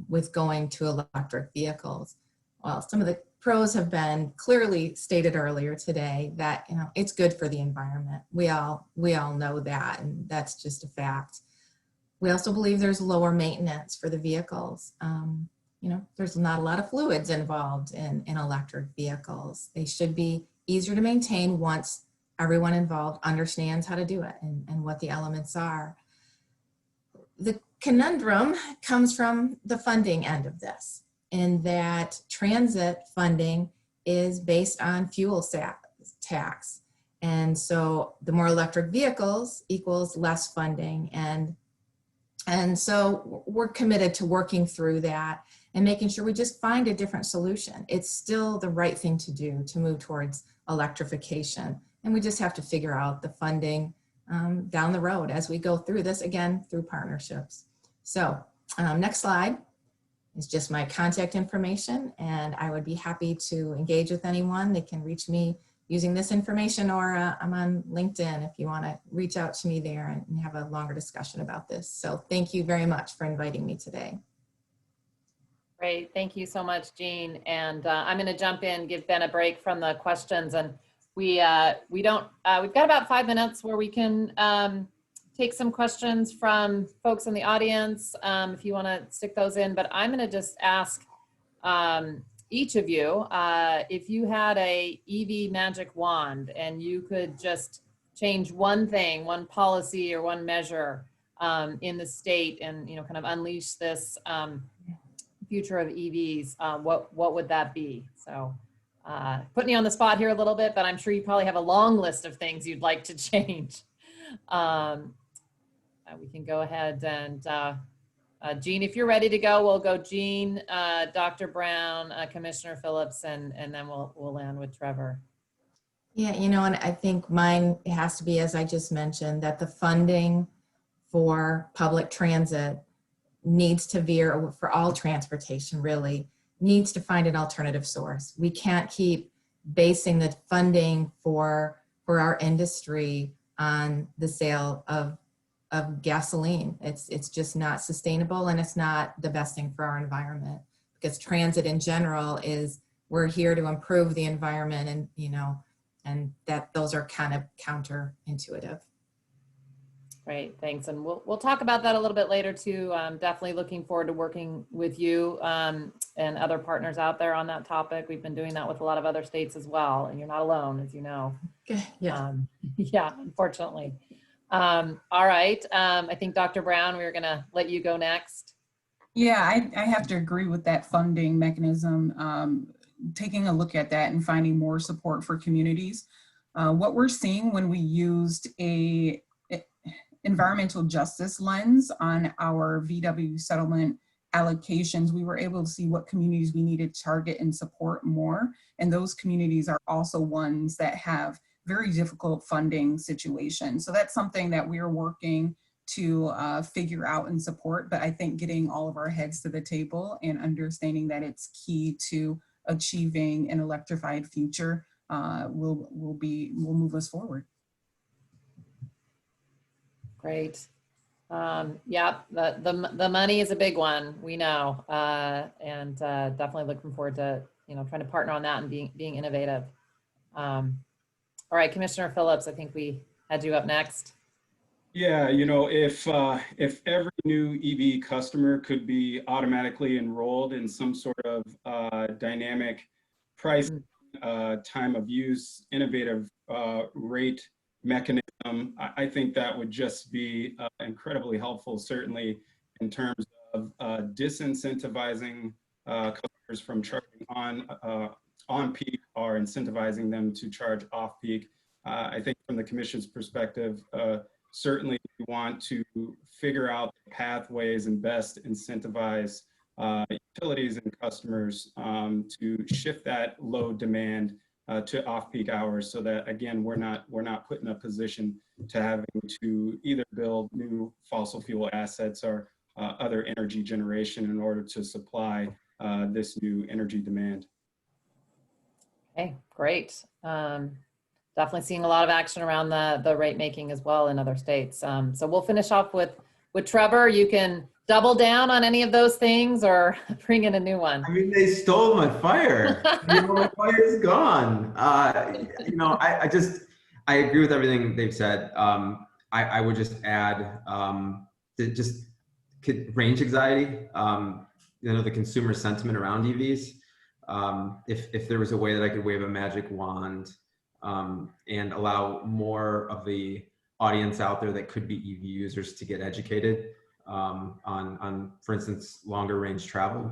with going to electric vehicles? Well, some of the pros have been clearly stated earlier today, that it's good for the environment. We all know that, and that's just a fact. We also believe there's lower maintenance for the vehicles. There's not a lot of fluids involved in electric vehicles. They should be easier to maintain once everyone involved understands how to do it and what the elements are. The conundrum comes from the funding end of this, in that transit funding is based on fuel tax. And so the more electric vehicles equals less funding. And so we're committed to working through that and making sure we just find a different solution. It's still the right thing to do to move towards electrification. And we just have to figure out the funding down the road as we go through this, again, through partnerships. So next slide is just my contact information, and I would be happy to engage with anyone. They can reach me using this information, or I'm on LinkedIn if you want to reach out to me there and have a longer discussion about this. So thank you very much for inviting me today. Great, thank you so much, Jean. And I'm going to jump in, give Ben a break from the questions, and we've got about 5 minutes where we can take some questions from folks in the audience if you want to stick those in. But I'm going to just ask each of you, if you had a EV magic wand and you could just change one thing, one policy or one measure in the state, and kind of unleash this future of EVs, what would that be? So putting you on the spot here a little bit, but I'm sure you probably have a long list of things you'd like to change. We can go ahead and Jean, if you're ready to go, we'll go Jean, Dr. Brown, Commissioner Phillips, and then we'll land with Trevor. Yeah, and I think mine has to be, as I just mentioned, that the funding for public transit needs to veer, for all transportation really, needs to find an alternative source. We can't keep basing the funding for our industry on the sale of gasoline. It's just not sustainable, and it's not the best thing for our environment, because transit in general is, we're here to improve the environment, and and that those are kind of counterintuitive. Great, thanks. And we'll talk about that a little bit later too. Definitely looking forward to working with you and other partners out there on that topic. We've been doing that with a lot of other states as well, and you're not alone, as you know. Yeah. Yeah, unfortunately. All right, I think Dr. Brown, we're gonna let you go next. Yeah, I have to agree with that funding mechanism. Taking a look at that and finding more support for communities. What we're seeing when we used a environmental justice lens on our VW settlement allocations, we were able to see what communities we needed to target and support more. And those communities are also ones that have very difficult funding situations. So that's something that we're working to figure out and support. But I think getting all of our heads to the table and understanding that it's key to achieving an electrified future will move us forward. Great. Yeah, the money is a big one, we know, and definitely looking forward to trying to partner on that and being innovative. All right, Commissioner Phillips, I think we had you up next. Yeah, if every new EV customer could be automatically enrolled in some sort of dynamic price, time of use, innovative rate mechanism, I think that would just be incredibly helpful, certainly in terms of disincentivizing customers from charging on peak, or incentivizing them to charge off peak. I think from the Commission's perspective, certainly we want to figure out pathways and best incentivize utilities and customers to shift that load demand to off-peak hours, so that again we're not put in a position to having to either build new fossil fuel assets or other energy generation in order to supply this new energy demand. Okay, great. Definitely seeing a lot of action around the rate making as well in other states. So we'll finish off with Trevor. You can double down on any of those things or bring in a new one. I mean, they stole my fire. My fire is gone. I agree with everything they've said. I would just add just range anxiety. The consumer sentiment around EVs. If there was a way that I could wave a magic wand and allow more of the audience out there that could be EV users to get educated on, for instance, longer range travel.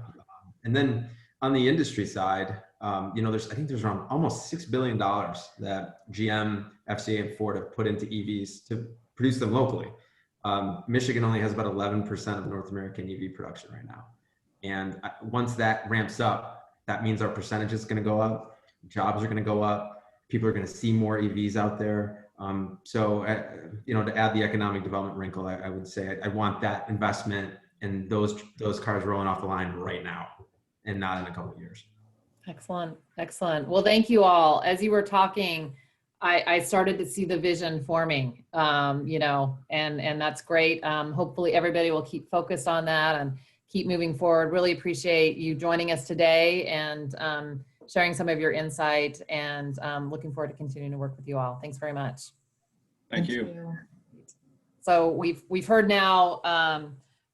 And then on the industry side, I think there's around almost $6 billion that GM, FCA, and Ford have put into EVs to produce them locally. Michigan only has about 11% of North American EV production right now. And once that ramps up, that means our percentage is going to go up, jobs are going to go up, people are going to see more EVs out there. To add the economic development wrinkle, I would say I want that investment and those cars rolling off the line right now and not in a couple of years. Excellent, excellent. Well, thank you all. As you were talking, I started to see the vision forming, and that's great. Hopefully everybody will keep focused on that and keep moving forward. Really appreciate you joining us today and sharing some of your insight, and looking forward to continuing to work with you all. Thanks very much. Thank you. So we've heard now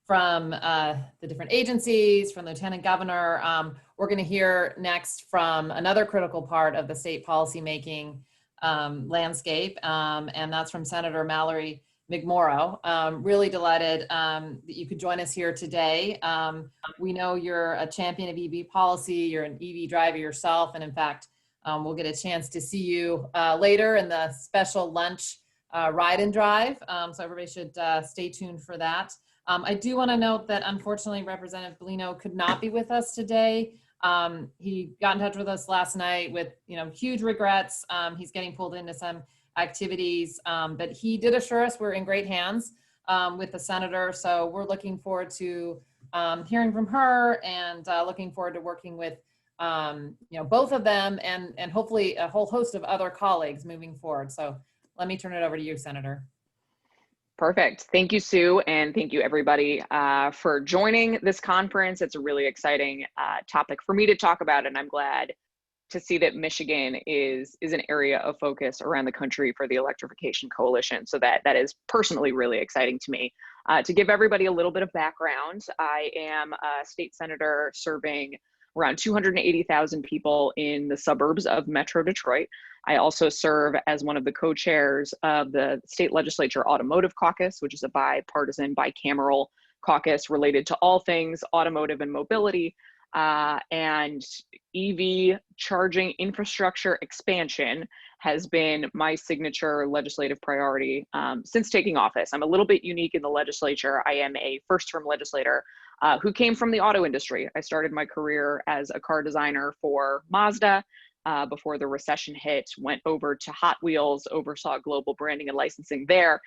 from the different agencies, from the Lieutenant Governor. We're going to hear next from another critical part of the state policymaking landscape, and that's from Senator Mallory McMorrow. Really delighted that you could join us here today. We know you're a champion of EV policy, you're an EV driver yourself, and in fact, we'll get a chance to see you later in the special lunch ride and drive, so everybody should stay tuned for that. I do want to note that unfortunately Representative Bellino could not be with us today. He got in touch with us last night with huge regrets. He's getting pulled into some activities, but he did assure us we're in great hands with the senator. So we're looking forward to hearing from her and looking forward to working with both of them and hopefully a whole host of other colleagues moving forward. So let me turn it over to you, Senator. Perfect. Thank you, Sue, and thank you everybody for joining this conference. It's a really exciting topic for me to talk about, and I'm glad to see that Michigan is an area of focus around the country for the Electrification Coalition. So that is personally really exciting to me. To give everybody a little bit of background, I am a state senator serving around 280,000 people in the suburbs of Metro Detroit. I also serve as one of the co-chairs of the state legislature Automotive Caucus, which is a bipartisan, bicameral caucus related to all things automotive and mobility. And EV charging infrastructure expansion has been my signature legislative priority since taking office. I'm a little bit unique in the legislature. I am a first-term legislator who came from the auto industry. I started my career as a car designer for Mazda before the recession hit, went over to Hot Wheels, oversaw global branding and licensing there.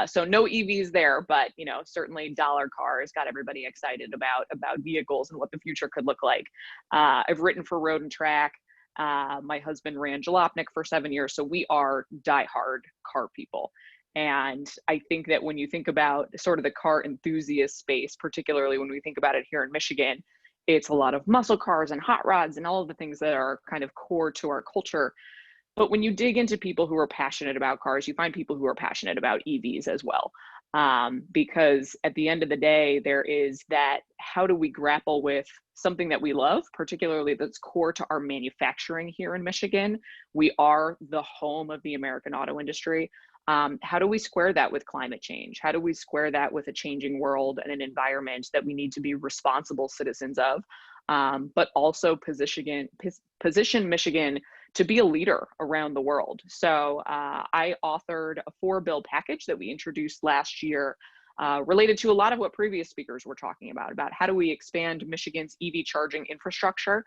So no EVs there, but certainly dollar cars got everybody excited about vehicles and what the future could look like. I've written for Road and Track. My husband ran Jalopnik for 7 years, so we are diehard car people. And I think that when you think about sort of the car enthusiast space, particularly when we think about it here in Michigan, it's a lot of muscle cars and hot rods and all of the things that are kind of core to our culture. But when you dig into people who are passionate about cars, you find people who are passionate about EVs as well. Because at the end of the day, there is that, how do we grapple with something that we love, particularly that's core to our manufacturing here in Michigan? We are the home of the American auto industry. How do we square that with climate change? How do we square that with a changing world and an environment that we need to be responsible citizens of, but also position Michigan to be a leader around the world? So I authored a 4-bill package that we introduced last year related to a lot of what previous speakers were talking about how do we expand Michigan's EV charging infrastructure.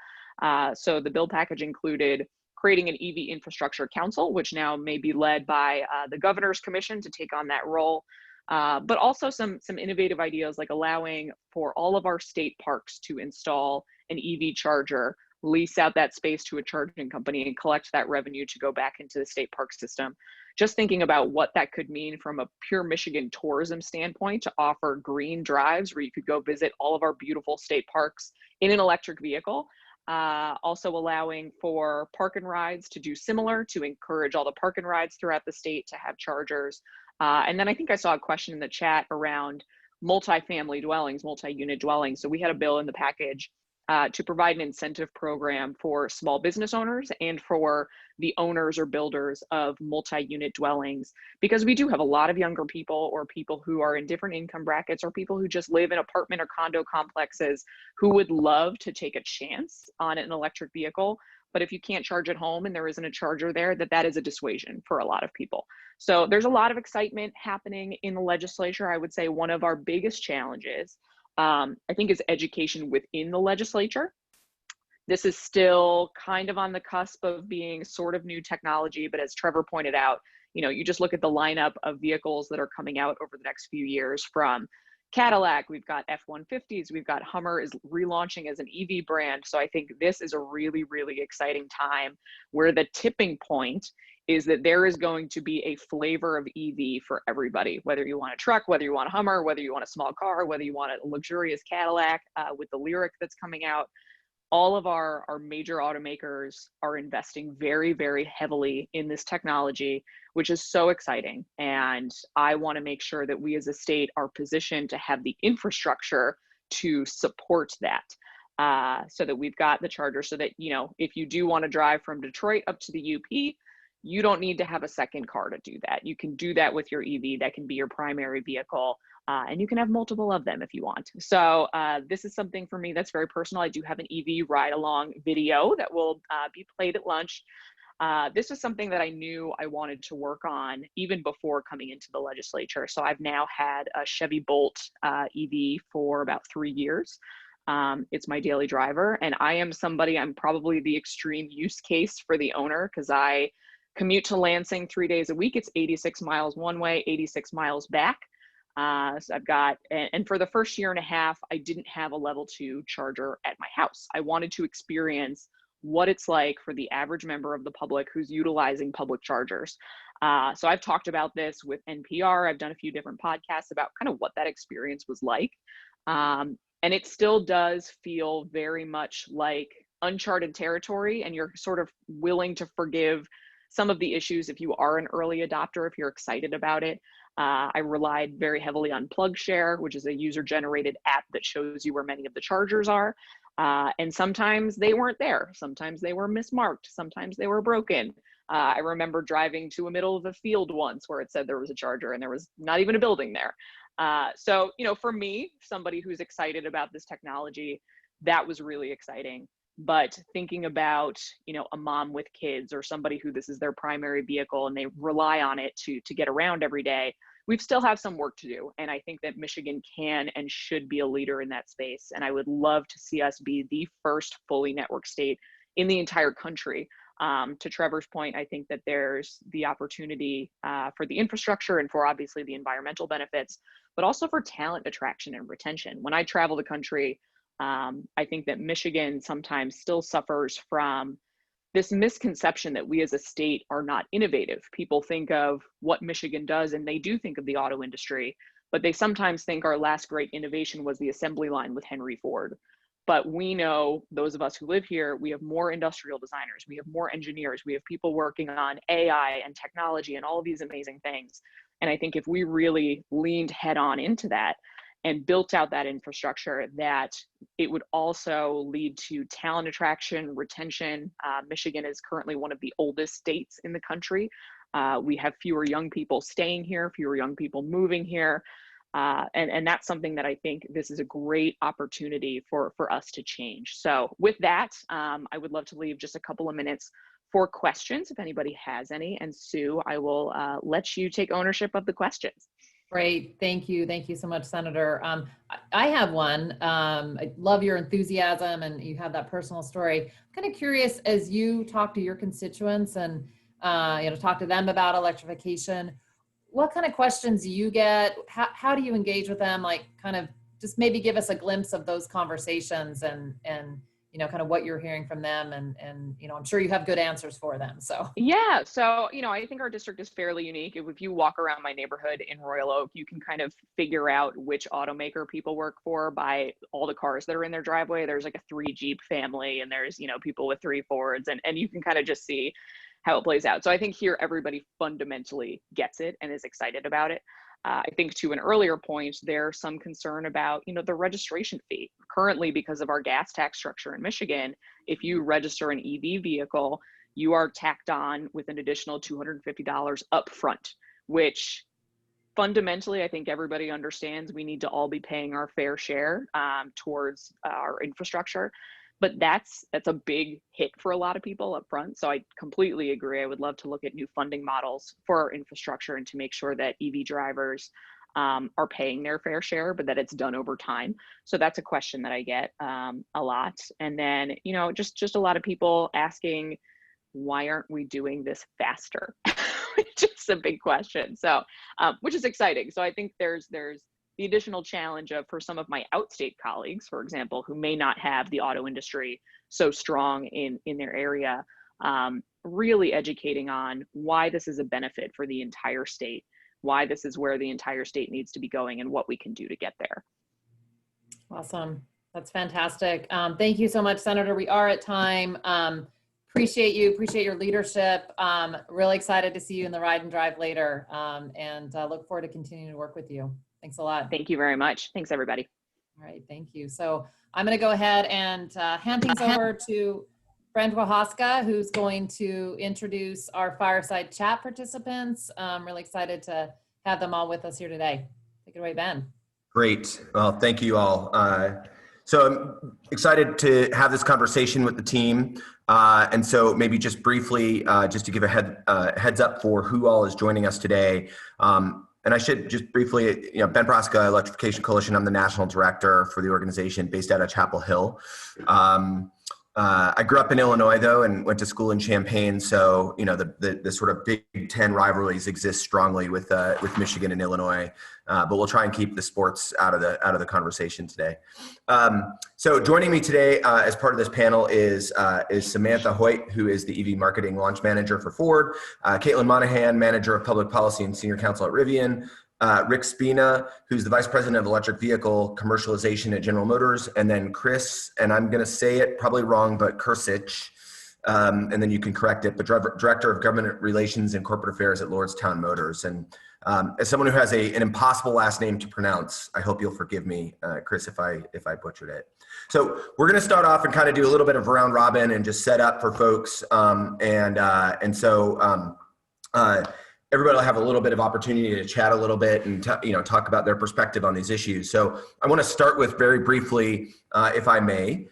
So the bill package included creating an EV Infrastructure Council, which now may be led by the Governor's Commission to take on that role, but also some innovative ideas like allowing for all of our state parks to install an EV charger, lease out that space to a charging company and collect that revenue to go back into the state park system. Just thinking about what that could mean from a pure Michigan tourism standpoint to offer green drives where you could go visit all of our beautiful state parks in an electric vehicle. Also allowing for park and rides to do similar, to encourage all the park and rides throughout the state to have chargers. And then I think I saw a question in the chat around multi-family dwellings, multi-unit dwellings. So we had a bill in the package to provide an incentive program for small business owners and for the owners or builders of multi-unit dwellings, because we do have a lot of younger people or people who are in different income brackets or people who just live in apartment or condo complexes who would love to take a chance on an electric vehicle. But if you can't charge at home and there isn't a charger there, that is a dissuasion for a lot of people. So there's a lot of excitement happening in the legislature. I would say one of our biggest challenges, I think, is education within the legislature. This is still kind of on the cusp of being sort of new technology, but as Trevor pointed out, you just look at the lineup of vehicles that are coming out over the next few years from Cadillac, we've got F-150s, we've got Hummer is relaunching as an EV brand. So I think this is a really, really exciting time where the tipping point is that there is going to be a flavor of EV for everybody, whether you want a truck, whether you want a Hummer, whether you want a small car, whether you want a luxurious Cadillac with the Lyriq that's coming out. All of our major automakers are investing very, very heavily in this technology, which is so exciting. And I want to make sure that we as a state are positioned to have the infrastructure to support that, so that we've got the charger so that, if you do want to drive from Detroit up to the UP, you don't need to have a second car to do that. You can do that with your EV. That can be your primary vehicle. And you can have multiple of them if you want. So this is something for me that's very personal. I do have an EV ride along video that will be played at lunch. This is something that I knew I wanted to work on even before coming into the legislature. So I've now had a Chevy Bolt EV for about 3 years. It's my daily driver. And I'm probably the extreme use case for the owner, because I commute to Lansing 3 days a week. It's 86 miles one way, 86 miles back. So I've got, and for the first year and a half, I didn't have a level 2 charger at my house. I wanted to experience what it's like for the average member of the public who's utilizing public chargers. So I've talked about this with NPR. I've done a few different podcasts about kind of what that experience was like. And it still does feel very much like uncharted territory, and you're sort of willing to forgive some of the issues if you are an early adopter, if you're excited about it. I relied very heavily on PlugShare, which is a user-generated app that shows you where many of the chargers are. And sometimes they weren't there. Sometimes they were mismarked. Sometimes they were broken. I remember driving to a middle of a field once where it said there was a charger and there was not even a building there. So, you know, for me, somebody who's excited about this technology, that was really exciting. But thinking about, you know, a mom with kids or somebody who this is their primary vehicle and they rely on it to get around every day, we still have some work to do. And I think that Michigan can and should be a leader in that space. And I would love to see us be the first fully networked state in the entire country. To Trevor's point, I think that there's the opportunity for the infrastructure and for obviously the environmental benefits, but also for talent attraction and retention. When I travel the country, I think that Michigan sometimes still suffers from this misconception that we as a state are not innovative. People think of what Michigan does, and they do think of the auto industry, but they sometimes think our last great innovation was the assembly line with Henry Ford. But we know, those of us who live here, we have more industrial designers, we have more engineers, we have people working on AI and technology and all of these amazing things. And I think if we really leaned head on into that and built out that infrastructure, that it would also lead to talent attraction, retention. Michigan is currently one of the oldest states in the country. We have fewer young people staying here, fewer young people moving here. And that's something that I think this is a great opportunity for us to change. So with that, I would love to leave just a couple of minutes for questions if anybody has any. And Sue, I will let you take ownership of the questions. Great. Thank you. Thank you so much, Senator. I have one. I love your enthusiasm and you have that personal story. I'm kind of curious, as you talk to your constituents and you know, talk to them about electrification, what kind of questions do you get? How do you engage with them? Like, kind of just maybe give us a glimpse of those conversations and you know, kind of what you're hearing from them, and you know, I'm sure you have good answers for them. So yeah, so you know, I think our district is fairly unique. If you walk around my neighborhood in Royal Oak, you can kind of figure out which automaker people work for by all the cars that are in their driveway. There's like a 3 Jeep family, and there's, you know, people with 3 Fords, and you can kind of just see how it plays out. So I think here everybody fundamentally gets it and is excited about it. I think to an earlier point, there's some concern about, you know, the registration fee. Currently, because of our gas tax structure in Michigan, if you register an EV vehicle, you are tacked on with an additional $250 upfront, which fundamentally, I think everybody understands we need to all be paying our fair share towards our infrastructure. But that's a big hit for a lot of people up front. So I completely agree. I would love to look at new funding models for our infrastructure and to make sure that EV drivers are paying their fair share, but that it's done over time. So that's a question that I get a lot. And then, you know, just a lot of people asking, why aren't we doing this faster? Which is a big question. So, which is exciting. So I think there's the additional challenge of, for some of my outstate colleagues, for example, who may not have the auto industry so strong in their area, really educating on why this is a benefit for the entire state, why this is where the entire state needs to be going, and what we can do to get there. awesome. That's fantastic. Thank you so much, Senator. We are at time. Appreciate you, appreciate your leadership. Really excited to see you in the ride and drive later, and look forward to continuing to work with you. Thanks a lot. Thank you very much. Thanks, everybody. All right, thank you. So I'm going to go ahead and hand things over to Brent Wahaska, who's going to introduce our fireside chat participants. I'm really excited to have them all with us here today. Take it away, Ben. Great. Well, thank you all. So I'm excited to have this conversation with the team. And so maybe just briefly, just to give a heads up for who all is joining us today. And I should just briefly, you know, Ben Proska, Electrification Coalition. I'm the national director for the organization based out of Chapel Hill. I grew up in Illinois though, and went to school in Champaign. So, you know, the sort of Big Ten rivalries exist strongly with Michigan and Illinois. But we'll try and keep the sports out of the conversation today. So joining me today as part of this panel is Samantha Hoyt, who is the EV Marketing Launch Manager for Ford, Caitlin Monahan, Manager of Public Policy and Senior Counsel at Rivian, Rick Spina, who's the Vice President of Electric Vehicle Commercialization at General Motors, and then Chris, and I'm going to say it probably wrong, but Kursich, and then you can correct it, but Director of Government Relations and Corporate Affairs at Lordstown Motors. And as someone who has an impossible last name to pronounce, I hope you'll forgive me, Chris, if I butchered it. So we're going to start off and kind of do a little bit of round robin and just set up for folks, everybody will have a little bit of opportunity to chat a little bit and talk about their perspective on these issues. So I want to start with very briefly, if I may,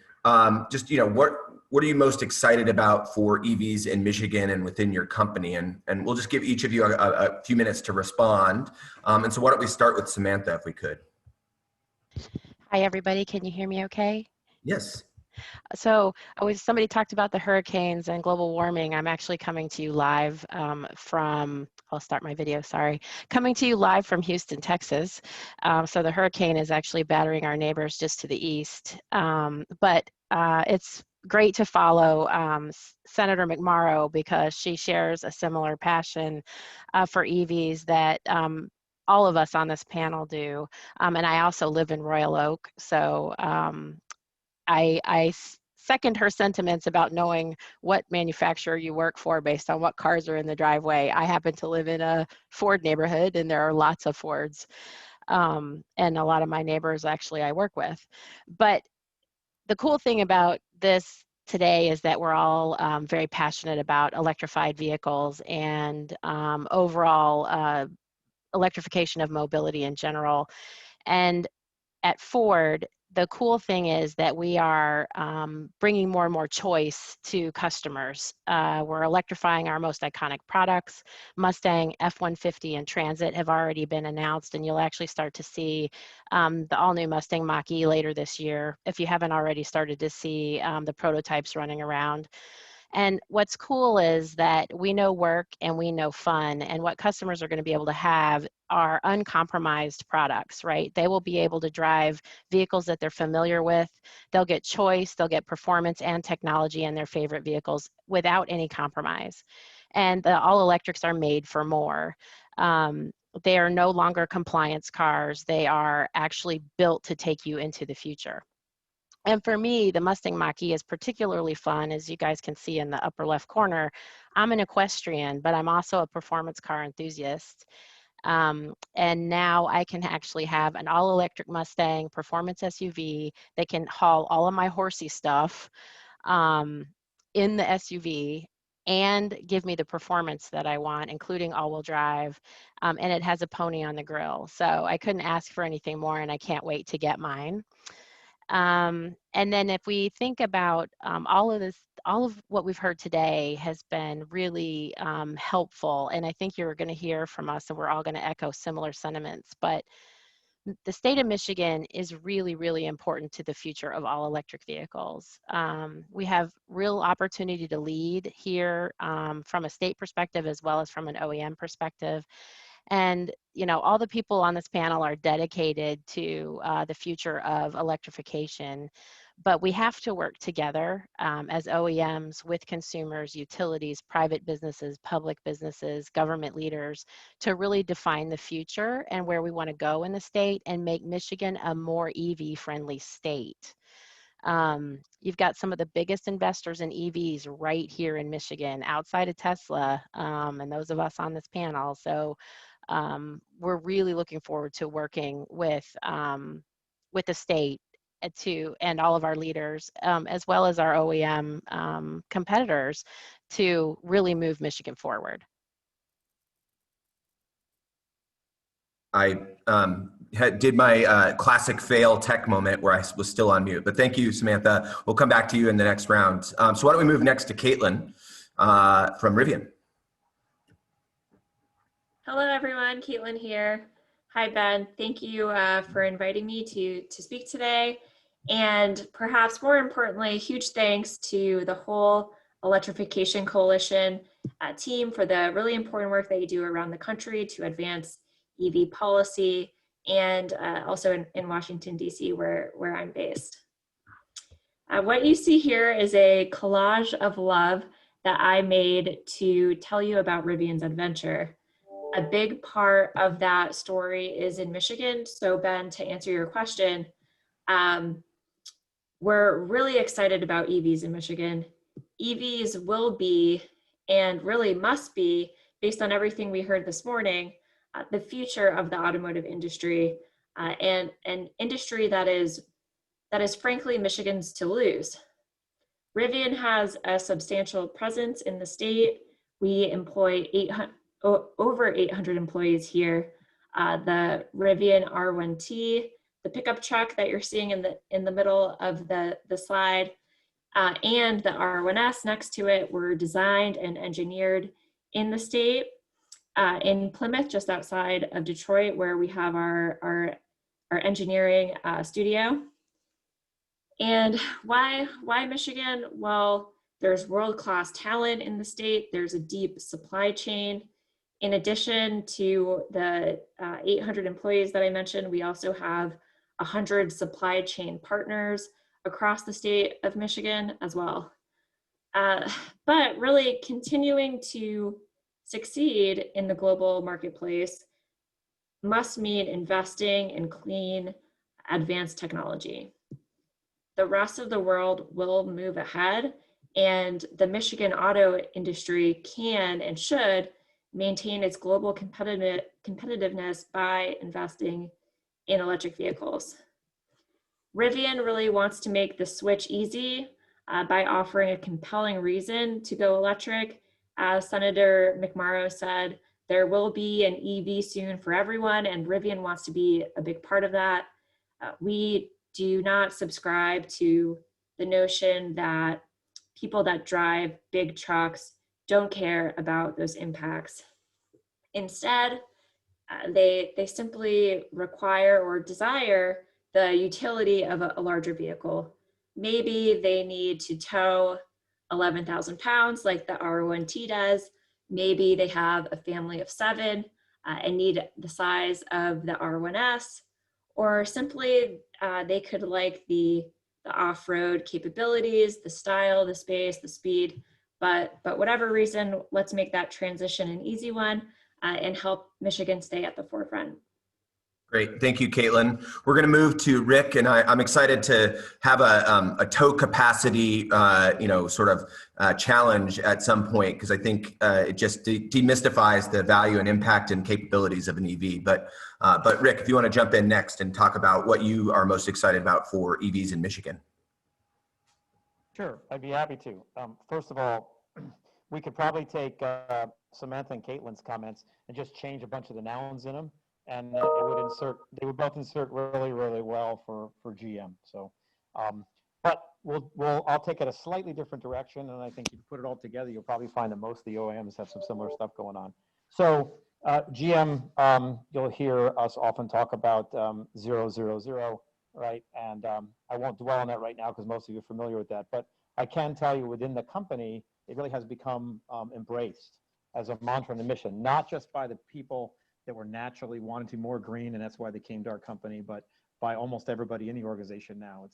what are you most excited about for EVs in Michigan and within your company? And we'll just give each of you a few minutes to respond. And so why don't we start with Samantha, if we could? Hi, everybody. Can you hear me okay? Yes. So somebody talked about the hurricanes and global warming. I'm actually coming to you live I'll start my video, sorry. Coming to you live from Houston, Texas. So the hurricane is actually battering our neighbors just to the east. But it's great to follow Senator McMorrow because she shares a similar passion for EVs that all of us on this panel do. And I also live in Royal Oak. So I second her sentiments about knowing what manufacturer you work for based on what cars are in the driveway. I happen to live in a Ford neighborhood and there are lots of Fords. And a lot of my neighbors actually I work with. But the cool thing about this today is that we're all very passionate about electrified vehicles and overall electrification of mobility in general. And at Ford, the cool thing is that we are bringing more and more choice to customers. We're electrifying our most iconic products. Mustang, F-150, and Transit have already been announced, and you'll actually start to see the all-new Mustang Mach-E later this year, if you haven't already started to see the prototypes running around. And what's cool is that we know work and we know fun, and what customers are going to be able to have are uncompromised products, right? They will be able to drive vehicles that they're familiar with. They'll get choice, they'll get performance and technology in their favorite vehicles without any compromise. And the all electrics are made for more. They are no longer compliance cars. They are actually built to take you into the future. And for me, the Mustang Mach-E is particularly fun. As you guys can see in the upper left corner, I'm an equestrian, but I'm also a performance car enthusiast. And now I can actually have an all-electric Mustang performance SUV that can haul all of my horsey stuff in the SUV and give me the performance that I want, including all-wheel drive, and it has a pony on the grill. So I couldn't ask for anything more, and I can't wait to get mine. And then if we think about all of what we've heard today has been really helpful, and I think you're going to hear from us, and we're all going to echo similar sentiments, but the state of Michigan is really, really important to the future of all electric vehicles. We have real opportunity to lead here from a state perspective as well as from an OEM perspective. And, all the people on this panel are dedicated to the future of electrification, but we have to work together as OEMs with consumers, utilities, private businesses, public businesses, government leaders to really define the future and where we want to go in the state and make Michigan a more EV-friendly state. You've got some of the biggest investors in EVs right here in Michigan, outside of Tesla, and those of us on this panel. So we're really looking forward to working with the state and all of our leaders, as well as our OEM competitors, to really move Michigan forward. I did my classic fail tech moment where I was still on mute, but thank you, Samantha. We'll come back to you in the next round. So why don't we move next to Caitlin from Rivian. Hello, everyone. Caitlin here. Hi, Ben. Thank you for inviting me to speak today. And perhaps more importantly, huge thanks to the whole Electrification Coalition team for the really important work that you do around the country to advance EV policy, and also in Washington, D.C., where I'm based. What you see here is a collage of love that I made to tell you about Rivian's adventure. A big part of that story is in Michigan. So Ben, to answer your question, we're really excited about EVs in Michigan. EVs will be, and really must be, based on everything we heard this morning, the future of the automotive industry, and an industry that is frankly Michigan's to lose. Rivian has a substantial presence in the state. We employ over 800 employees here. The Rivian R1T, the pickup truck that you're seeing in the middle of the slide, and the R1S next to it were designed and engineered in the state, in Plymouth, just outside of Detroit, where we have our engineering studio. And why Michigan? Well, there's world-class talent in the state. There's a deep supply chain. In addition to the 800 employees that I mentioned, we also have 100 supply chain partners across the state of Michigan as well. But really continuing to succeed in the global marketplace must mean investing in clean, advanced technology. The rest of the world will move ahead, and the Michigan auto industry can and should maintain its global competitiveness by investing in electric vehicles. Rivian really wants to make the switch easy by offering a compelling reason to go electric. As Senator McMorrow said, there will be an EV soon for everyone, and Rivian wants to be a big part of that. We do not subscribe to the notion that people that drive big trucks don't care about those impacts. Instead, they simply require or desire the utility of a larger vehicle. Maybe they need to tow 11,000 pounds like the R1T does. Maybe they have a family of 7 and need the size of the R1S, or simply they could like the off-road capabilities, the style, the space, the speed, but whatever reason, let's make that transition an easy one and help Michigan stay at the forefront. Great, thank you, Caitlin. We're going to move to Rick, and I'm excited to have a tow capacity, sort of challenge at some point, because I think it just demystifies the value and impact and capabilities of an EV. But Rick, if you want to jump in next and talk about what you are most excited about for EVs in Michigan. Sure, I'd be happy to. First of all, we could probably take Samantha and Caitlin's comments and just change a bunch of the nouns in them, and they would both insert really, really well for GM. So, but I'll take it a slightly different direction, and I think if you put it all together, you'll probably find that most of the OEMs have some similar stuff going on. So GM, you'll hear us often talk about 000, right? And I won't dwell on that right now because most of you are familiar with that, but I can tell you within the company, it really has become embraced as a mantra and a mission, not just by the people that were naturally wanting to be more green, and that's why they came to our company, but by almost everybody in the organization now.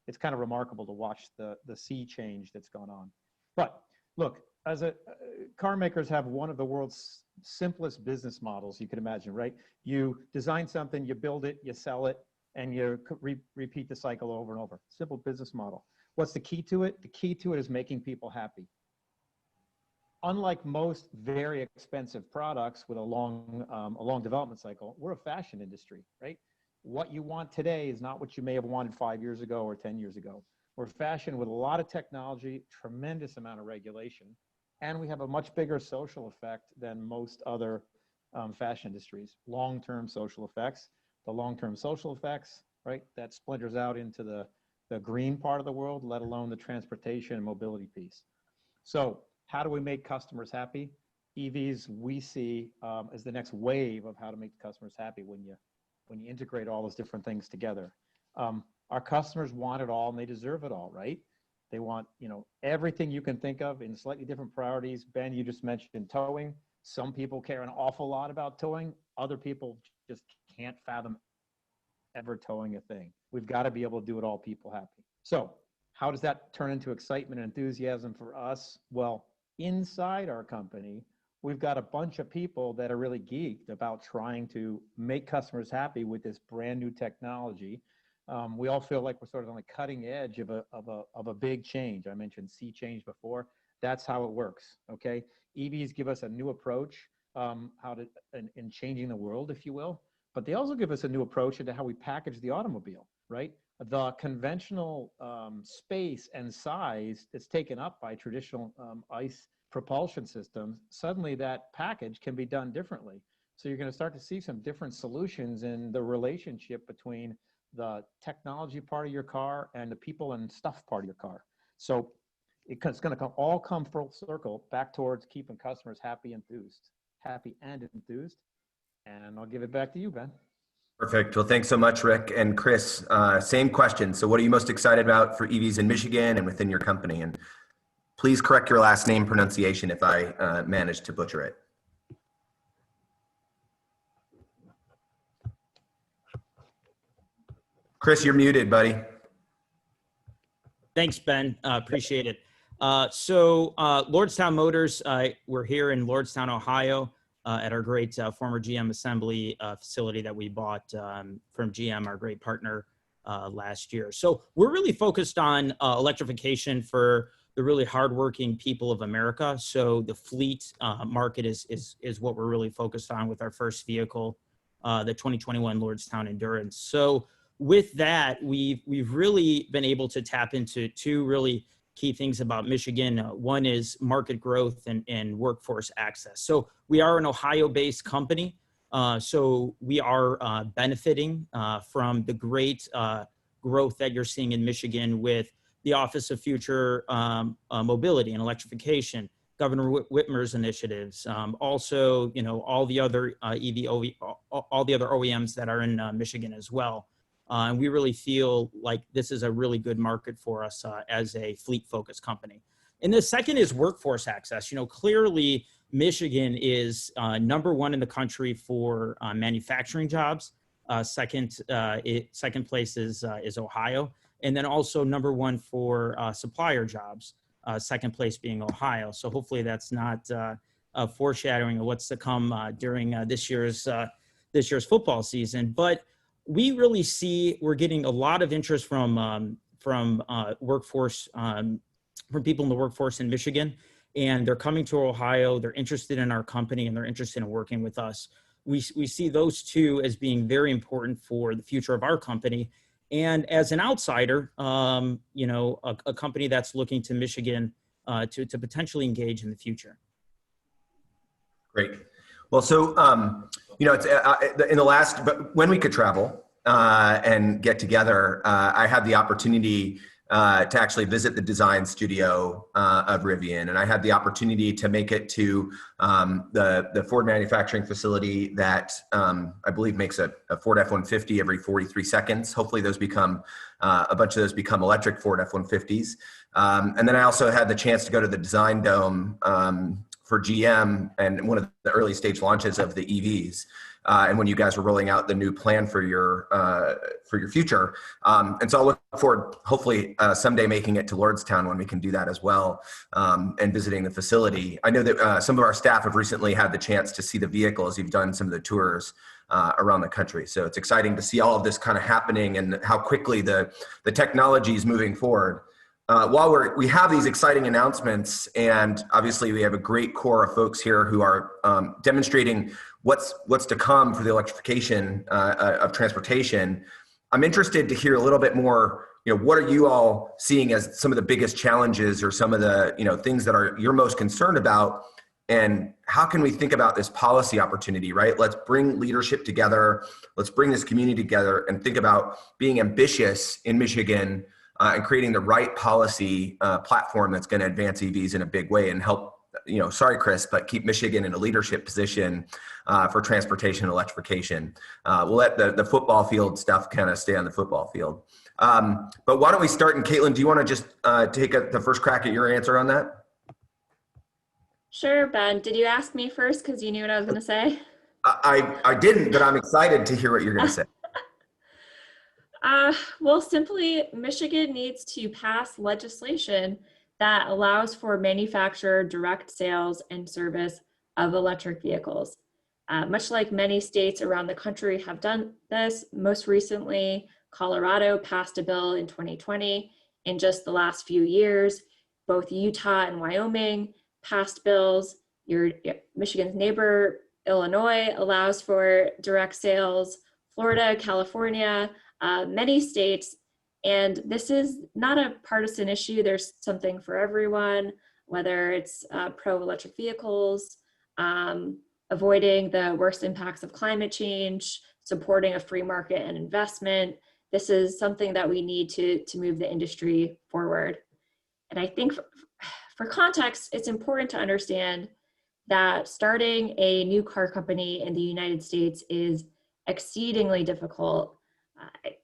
It's kind of remarkable to watch the sea change that's gone on. But look, as car makers have one of the world's simplest business models you can imagine, right? You design something, you build it, you sell it, and you repeat the cycle over and over. Simple business model. What's the key to it? The key to it is making people happy. Unlike most very expensive products with a long development cycle, we're a fashion industry, right? What you want today is not what you may have wanted 5 years ago or 10 years ago. We're fashion with a lot of technology, tremendous amount of regulation, and we have a much bigger social effect than most other fashion industries. Long-term social effects. The long-term social effects, right? That splinters out into the green part of the world, let alone the transportation and mobility piece. So how do we make customers happy? EVs we see as the next wave of how to make customers happy when you integrate all those different things together. Our customers want it all and they deserve it all, right? They want, everything you can think of in slightly different priorities. Ben, you just mentioned towing. Some people care an awful lot about towing. Other people just can't fathom ever towing a thing. We've got to be able to do it all people happy. So how does that turn into excitement and enthusiasm for us? Well, inside our company, we've got a bunch of people that are really geeked about trying to make customers happy with this brand new technology. We all feel like we're sort of on the cutting edge of a big change. I mentioned sea change before. That's how it works. Okay, EVs give us a new approach in changing the world, if you will. But they also give us a new approach into how we package the automobile. Right, the conventional space and size that's taken up by traditional ICE propulsion systems. Suddenly, that package can be done differently. So you're going to start to see some different solutions in the relationship between the technology part of your car and the people and stuff part of your car. So it's going to all come full circle back towards keeping customers happy and enthused. And I'll give it back to you, Ben. Perfect. Well, thanks so much, Rick. And Chris, same question. So what are you most excited about for EVs in Michigan and within your company? And please correct your last name pronunciation if I managed to butcher it. Chris, you're muted, buddy. Thanks, Ben. Appreciate it. So Lordstown Motors, we're here in Lordstown, Ohio, at our great former GM assembly facility that we bought from GM, our great partner, last year. So we're really focused on electrification for the really hardworking people of America. So the fleet market is what we're really focused on with our first vehicle, the 2021 Lordstown Endurance. So with that, we've really been able to tap into two really key things about Michigan. One is market growth and workforce access. So we are an Ohio-based company. So we are benefiting from the great growth that you're seeing in Michigan with the Office of Future Mobility and Electrification, Governor Whitmer's initiatives, also, all the other all the other OEMs that are in Michigan as well. And we really feel like this is a really good market for us as a fleet-focused company. And the second is workforce access. Clearly Michigan is #1 in the country for manufacturing jobs. Second place is Ohio, and then also #1 for supplier jobs. Second place being Ohio. So hopefully that's not a foreshadowing of what's to come during this year's football season. But we really see we're getting a lot of interest from workforce, from people in the workforce in Michigan, and they're coming to Ohio. They're interested in our company and they're interested in working with us. We see those two as being very important for the future of our company. And as an outsider, a company that's looking to Michigan to potentially engage in the future. Great. Well, so, it's in the last, but when we could travel and get together, I had the opportunity to actually visit the design studio of Rivian. And I had the opportunity to make it to the Ford manufacturing facility that I believe makes a Ford F-150 every 43 seconds. Hopefully those become, a bunch of those become electric Ford F-150s. And then I also had the chance to go to the design dome for GM and one of the early stage launches of the EVs. And when you guys were rolling out the new plan for your future. And so I'll look forward, hopefully someday making it to Lordstown when we can do that as well, and visiting the facility. I know that some of our staff have recently had the chance to see the vehicle as you've done some of the tours around the country. So it's exciting to see all of this kind of happening and how quickly the technology is moving forward. While we have these exciting announcements, and obviously we have a great core of folks here who are demonstrating what's to come for the electrification of transportation, I'm interested to hear a little bit more. What are you all seeing as some of the biggest challenges or some of the things that you're most concerned about, and how can we think about this policy opportunity? Right, let's bring leadership together. Let's bring this community together and think about being ambitious in Michigan. And creating the right policy platform that's going to advance EVs in a big way and help, sorry, Chris, but keep Michigan in a leadership position for transportation and electrification. We'll let the football field stuff kind of stay on the football field. But why don't we start, and Caitlin, do you want to just take the first crack at your answer on that? Sure, Ben. Did you ask me first because you knew what I was going to say? I didn't, but I'm excited to hear what you're going to say. Well, simply, Michigan needs to pass legislation that allows for manufacturer direct sales and service of electric vehicles. Much like many states around the country have done this, most recently, Colorado passed a bill in 2020. In just the last few years, both Utah and Wyoming passed bills. Michigan's neighbor, Illinois, allows for direct sales. Florida, California, many states. And this is not a partisan issue. There's something for everyone, whether it's pro-electric vehicles, avoiding the worst impacts of climate change, supporting a free market and investment. This is something that we need to move the industry forward. And I think for context, it's important to understand that starting a new car company in the United States is exceedingly difficult.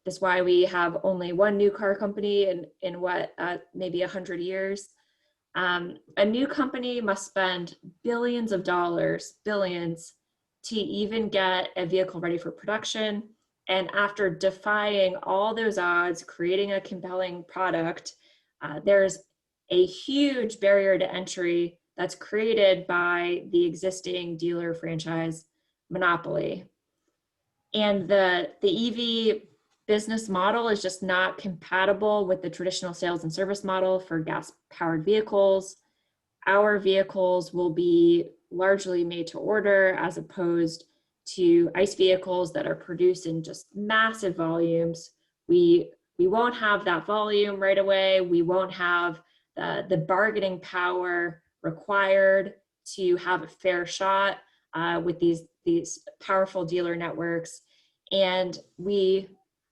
That's why we have only one new car company in what, maybe 100 years. A new company must spend billions of dollars, billions, to even get a vehicle ready for production. And after defying all those odds, creating a compelling product, there's a huge barrier to entry that's created by the existing dealer franchise monopoly. And the EV business model is just not compatible with the traditional sales and service model for gas-powered vehicles. Our vehicles will be largely made to order as opposed to ICE vehicles that are produced in just massive volumes. We won't have that volume right away. We won't have the bargaining power required to have a fair shot with these powerful dealer networks. And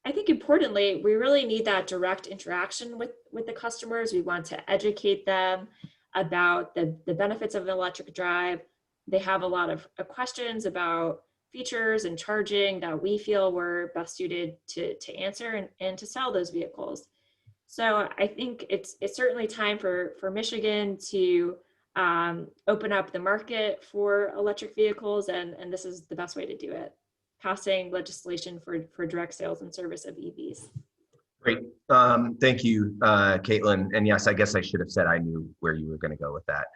I think importantly, we really need that direct interaction with the customers. We want to educate them about the benefits of an electric drive. They have a lot of questions about features and charging that we feel we're best suited to answer and to sell those vehicles. So I think it's certainly time for Michigan to open up the market for electric vehicles, and this is the best way to do it, passing legislation for direct sales and service of EVs. Great. Thank you, Caitlin. And yes, I guess I should have said I knew where you were going to go with that.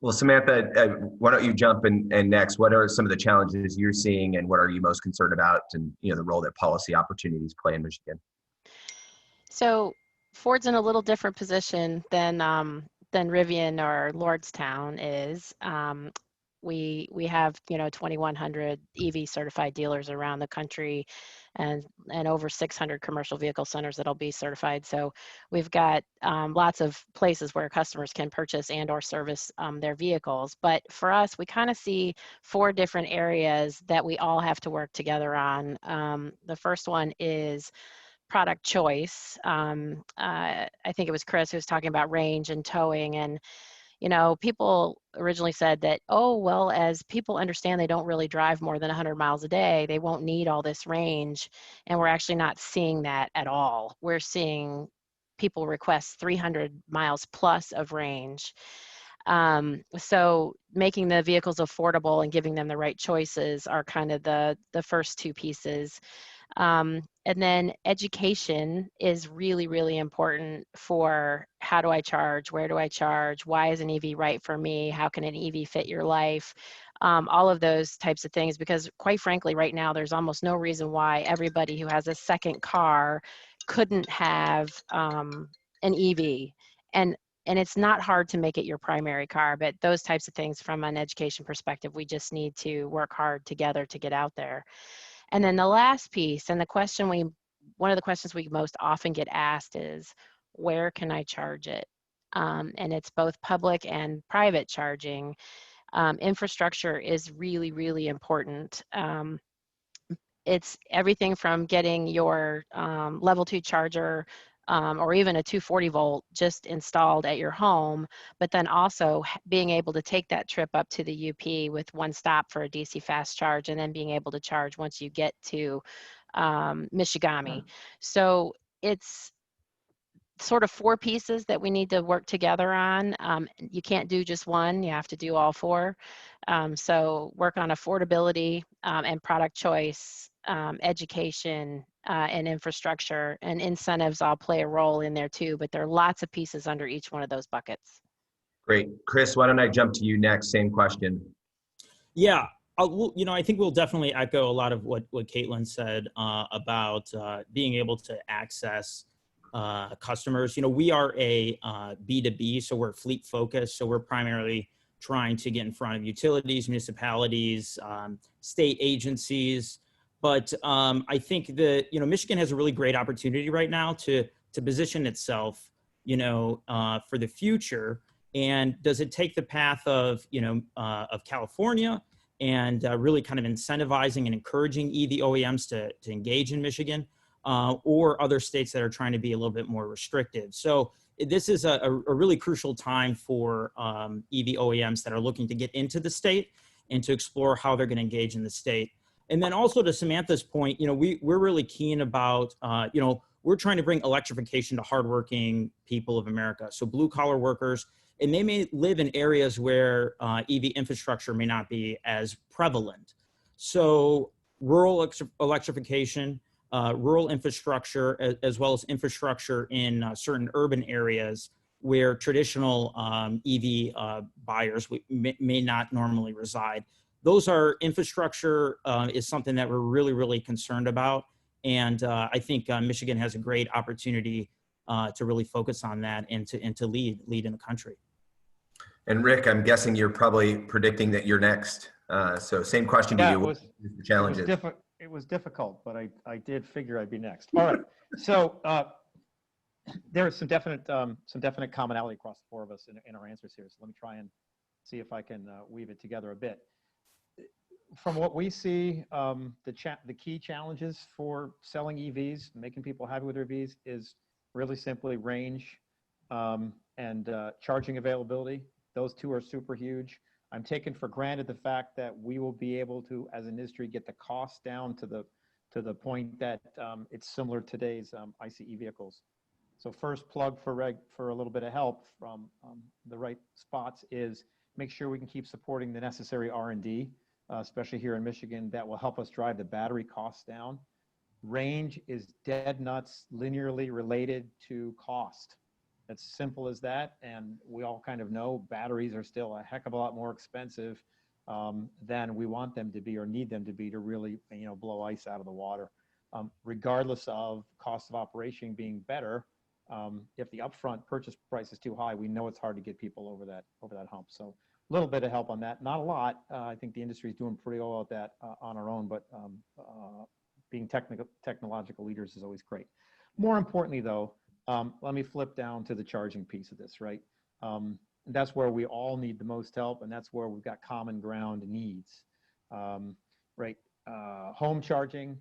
Well, Samantha, why don't you jump in next? What are some of the challenges you're seeing, and what are you most concerned about, and the role that policy opportunities play in Michigan? So Ford's in a little different position than Rivian or Lordstown is. We have 2,100 EV certified dealers around the country, and over 600 commercial vehicle centers that'll be certified. So we've got lots of places where customers can purchase and or service their vehicles. But for us, we kind of see 4 different areas that we all have to work together on. The first one is product choice. I think it was Chris who was talking about range and towing, and people originally said that, oh, well, as people understand they don't really drive more than 100 miles a day, they won't need all this range. And we're actually not seeing that at all. We're seeing people request 300 miles plus of range. So making the vehicles affordable and giving them the right choices are kind of the first 2 pieces. And then education is really, really important for how do I charge, where do I charge, why is an EV right for me, how can an EV fit your life, all of those types of things, because quite frankly, right now, there's almost no reason why everybody who has a second car couldn't have an EV. And it's not hard to make it your primary car, but those types of things from an education perspective, we just need to work hard together to get out there. And then the last piece, and one of the questions we most often get asked is, where can I charge it? And it's both public and private charging. Infrastructure is really, really important. It's everything from getting your level 2 charger or even a 240 volt just installed at your home, but then also being able to take that trip up to the UP with one stop for a DC fast charge, and then being able to charge once you get to Michigami. So it's sort of 4 pieces that we need to work together on. You can't do just one, you have to do all 4. So work on affordability and product choice, education and infrastructure, and incentives all play a role in there too, but there are lots of pieces under each one of those buckets. Great. Chris, why don't I jump to you next? Same question. Yeah, I think we'll definitely echo a lot of what Caitlin said about being able to access customers. We are a B2B, so we're fleet focused. So we're primarily trying to get in front of utilities, municipalities, state agencies. But I think that, Michigan has a really great opportunity right now to position itself, for the future. And does it take the path of, of California and really kind of incentivizing and encouraging EV OEMs to engage in Michigan, or other states that are trying to be a little bit more restrictive? So this is a really crucial time for EV OEMs that are looking to get into the state and to explore how they're going to engage in the state. And then also to Samantha's point, we're really keen about, we're trying to bring electrification to hardworking people of America. So blue collar workers, and they may live in areas where EV infrastructure may not be as prevalent. So rural electrification, rural infrastructure, as well as infrastructure in certain urban areas where traditional EV buyers may not normally reside. Those are infrastructure is something that we're really, really concerned about. And I think Michigan has a great opportunity to really focus on that and to lead in the country. And Rick, I'm guessing you're probably predicting that you're next. So same question to you. What the challenges? It was difficult, but I did figure I'd be next. All right. So there is some definite commonality across the 4 of us in our answers here. So let me try and see if I can weave it together a bit. From what we see, the key challenges for selling EVs, making people happy with their EVs, is really simply range and charging availability. Those 2 are super huge. I'm taking for granted the fact that we will be able to, as an industry, get the cost down to the point that it's similar to today's ICE vehicles. So first plug for a little bit of help from the right spots is make sure we can keep supporting the necessary R&D, especially here in Michigan, that will help us drive the battery costs down. Range is dead nuts linearly related to cost. It's simple as that, and we all kind of know batteries are still a heck of a lot more expensive than we want them to be or need them to be to really, blow ice out of the water. Regardless of cost of operation being better, if the upfront purchase price is too high, we know it's hard to get people over that hump. So a little bit of help on that, not a lot. I think the industry is doing pretty well at that on our own, but being technological leaders is always great. More importantly, though, let me flip down to the charging piece of this, right? That's where we all need the most help, and that's where we've got common ground needs, right? Home charging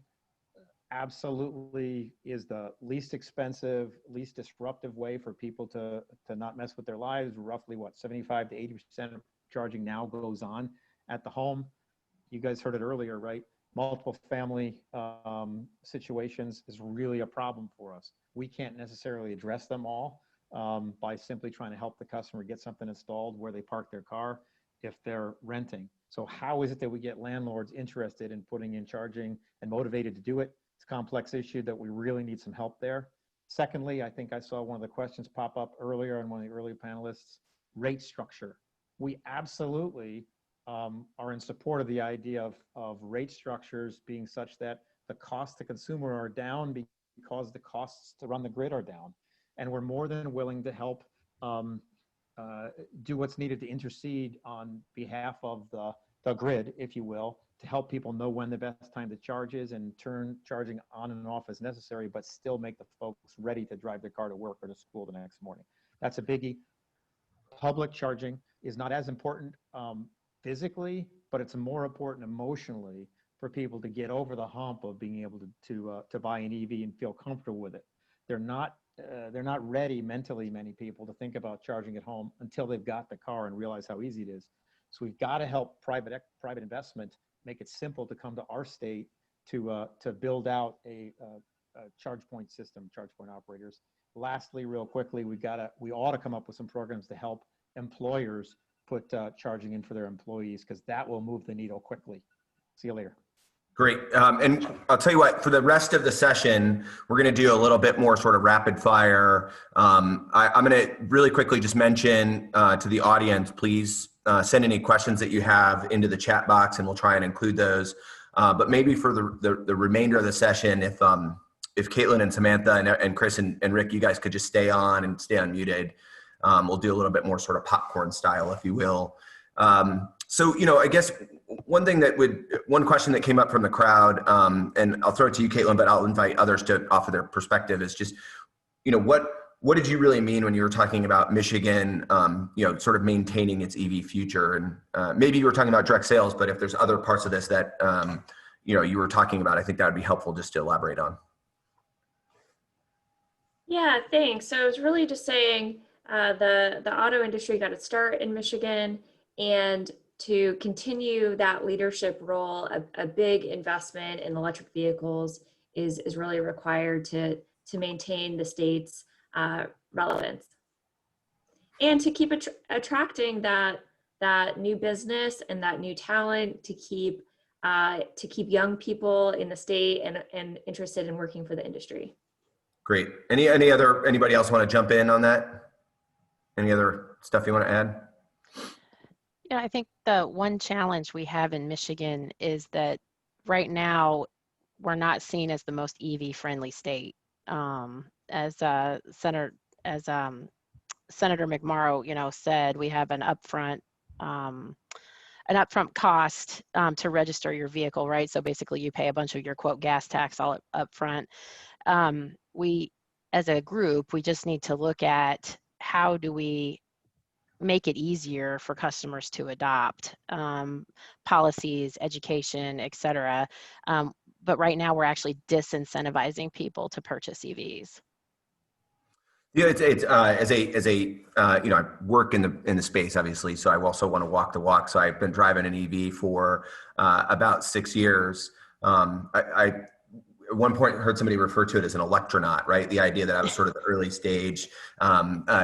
absolutely is the least expensive, least disruptive way for people to not mess with their lives. Roughly, 75 to 80% of charging now goes on at the home. You guys heard it earlier, right? Multiple family situations is really a problem for us. We can't necessarily address them all by simply trying to help the customer get something installed where they park their car if they're renting. So how is it that we get landlords interested in putting in charging and motivated to do it? It's a complex issue that we really need some help there. Secondly, I think I saw one of the questions pop up earlier in one of the earlier panelists, rate structure. We absolutely are in support of the idea of rate structures being such that the costs to consumer are down because the costs to run the grid are down. And we're more than willing to help do what's needed to intercede on behalf of the grid, if you will, to help people know when the best time to charge is and turn charging on and off as necessary, but still make the folks ready to drive their car to work or to school the next morning. That's a biggie. Public charging is not as important physically, but it's more important emotionally for people to get over the hump of being able to buy an EV and feel comfortable with it. They're not ready mentally, many people, to think about charging at home until they've got the car and realize how easy it is. So we've got to help private investment make it simple to come to our state to build out a charge point system, charge point operators. Lastly, real quickly, we ought to come up with some programs to help employers put charging in for their employees, because that will move the needle quickly. See you later. Great. And I'll tell you what, for the rest of the session, we're going to do a little bit more sort of rapid fire. I'm going to really quickly just mention to the audience, please send any questions that you have into the chat box and we'll try and include those. But maybe for the remainder of the session, if Caitlin and Samantha and Chris and Rick, you guys could just stay on and stay unmuted. We'll do a little bit more sort of popcorn style, if you will. So, I guess one question that came up from the crowd, and I'll throw it to you, Caitlin, but I'll invite others to offer their perspective, is just, what did you really mean when you were talking about Michigan, sort of maintaining its EV future? And maybe you were talking about direct sales, but if there's other parts of this that, you were talking about, I think that would be helpful just to elaborate on. Yeah, thanks. So I was really just saying the auto industry got its start in Michigan, and to continue that leadership role, a big investment in electric vehicles is really required to maintain the state's relevance, and to keep attracting that new business and that new talent, to keep young people in the state and interested in working for the industry. Great. Anybody else want to jump in on that? Any other stuff you want to add? Yeah, I think the one challenge we have in Michigan is that right now we're not seen as the most EV friendly state. As Senator McMorrow, said, we have an upfront cost to register your vehicle, right? So basically, you pay a bunch of your quote gas tax all up front. We, as a group, we just need to look at how do we make it easier for customers to adopt policies, education, et cetera. But right now we're actually disincentivizing people to purchase EVs. Yeah, it's I work in the space, obviously, so I also want to walk the walk. So I've been driving an EV for about 6 years. I at one point heard somebody refer to it as an electronaut, right? The idea that I was sort of the early stage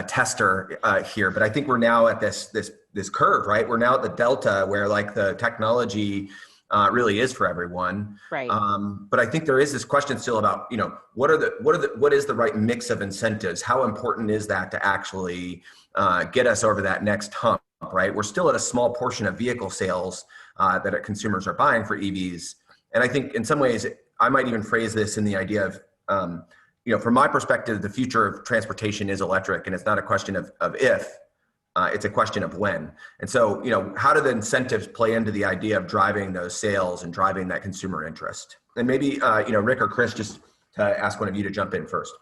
tester here, but I think we're now at this curve, right? We're now at the delta where like the technology really is for everyone. Right. But I think there is this question still about, what is the right mix of incentives? How important is that to actually get us over that next hump, right? We're still at a small portion of vehicle sales that consumers are buying for EVs. And I think in some ways, I might even phrase this in the idea of, from my perspective, the future of transportation is electric, and it's not a question of if, it's a question of when. And so, how do the incentives play into the idea of driving those sales and driving that consumer interest? And maybe, Rick or Chris, just to ask one of you to jump in first.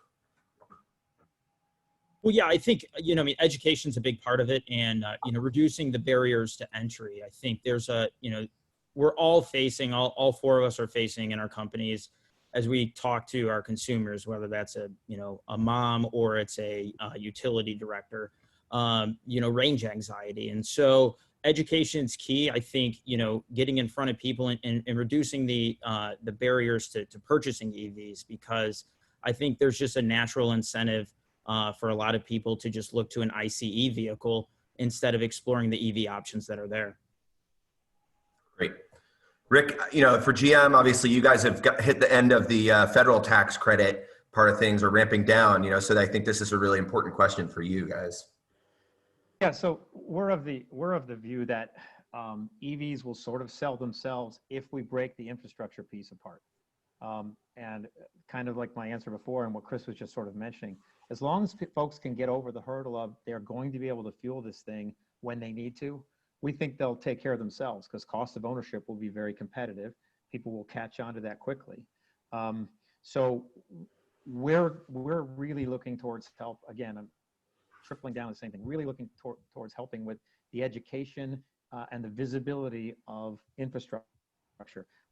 Well, yeah, I think, education's a big part of it, and, reducing the barriers to entry. I think there's we're all facing, all four of us are facing in our companies as we talk to our consumers, whether that's a mom or it's a utility director, range anxiety. And so education's key. I think, getting in front of people and reducing the barriers to purchasing EVs, because I think there's just a natural incentive for a lot of people to just look to an ICE vehicle instead of exploring the EV options that are there. Great. Rick, for GM, obviously you guys have hit the end of the federal tax credit part of things, or ramping down, so I think this is a really important question for you guys. Yeah, so we're of the view that EVs will sort of sell themselves if we break the infrastructure piece apart. And kind of like my answer before and what Chris was just sort of mentioning, as long as folks can get over the hurdle of they're going to be able to fuel this thing when they need to, we think they'll take care of themselves, because cost of ownership will be very competitive. People will catch on to that quickly. So we're really looking towards help. Again, I'm tripling down the same thing, really looking towards helping with the education and the visibility of infrastructure.